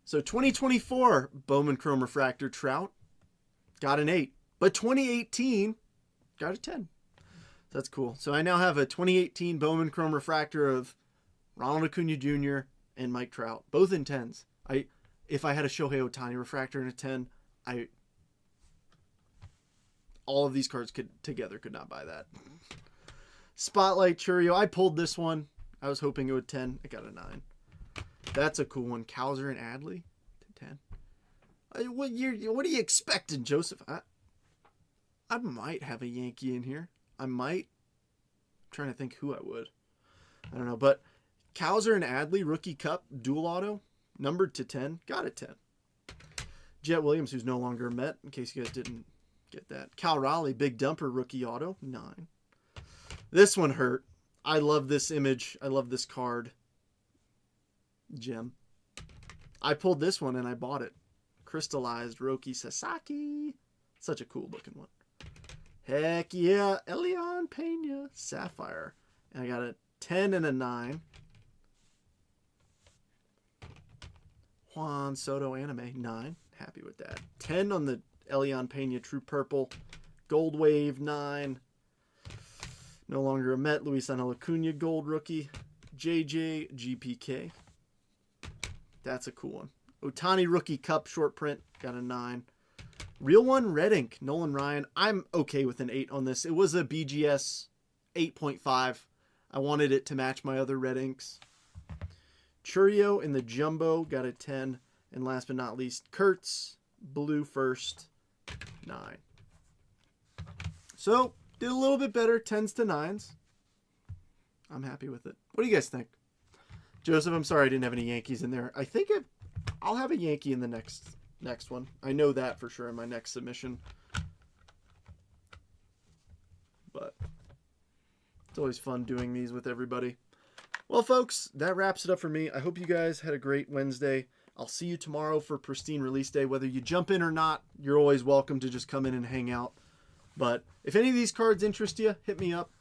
So 2024 Bowman Chrome Refractor Trout got an 8, but 2018 got a 10. That's cool. So I now have a 2018 Bowman Chrome Refractor of Ronald Acuna Jr. and Mike Trout, both in 10s. If I had a Shohei Ohtani Refractor in a 10, all of these cards could not buy that. Spotlight Churio. I pulled this one. I was hoping it would 10. I got a 9. That's a cool one. Cowser and Adley to 10. What are you expecting, Joseph? I might have a Yankee in here. I might. I'm trying to think who I would. I don't know. But Cowser and Adley, Rookie Cup, Dual Auto, numbered to 10. Got a 10. Jet Williams, who's no longer a Met, in case you guys didn't get that. Cal Raleigh, Big Dumper, Rookie Auto, 9. This one hurt. I love this image. I love this card. Gem. I pulled this one and I bought it. Crystallized Roki Sasaki. Such a cool looking one. Heck yeah. Elian Pena Sapphire. And I got a 10 and a 9. Juan Soto Anime 9. Happy with that. 10 on the Elian Pena True Purple. Gold Wave 9. No longer a Met. Luis Angel Acuna Gold Rookie. JJ GPK. That's a cool one. Otani Rookie Cup short print. Got a 9. Real one, red ink. Nolan Ryan. I'm okay with an 8 on this. It was a BGS 8.5. I wanted it to match my other red inks. Churio in the jumbo. Got a 10. And last but not least, Kurtz. Blue first. 9. So, did a little bit better. 10s to 9s. I'm happy with it. What do you guys think? Joseph, I'm sorry I didn't have any Yankees in there. I think I'll have a Yankee in the next one. I know that for sure in my next submission. But it's always fun doing these with everybody. Well, folks, that wraps it up for me. I hope you guys had a great Wednesday. I'll see you tomorrow for Pristine Release Day. Whether you jump in or not, you're always welcome to just come in and hang out. But if any of these cards interest you, hit me up.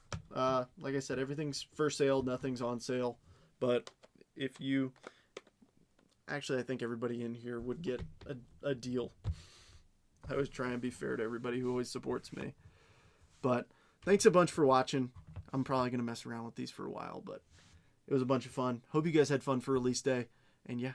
Like I said, everything's for sale. Nothing's on sale. But if you... Actually, I think everybody in here would get a deal. I always try and be fair to everybody who always supports me. But thanks a bunch for watching. I'm probably going to mess around with these for a while, but it was a bunch of fun. Hope you guys had fun for release day. And yeah,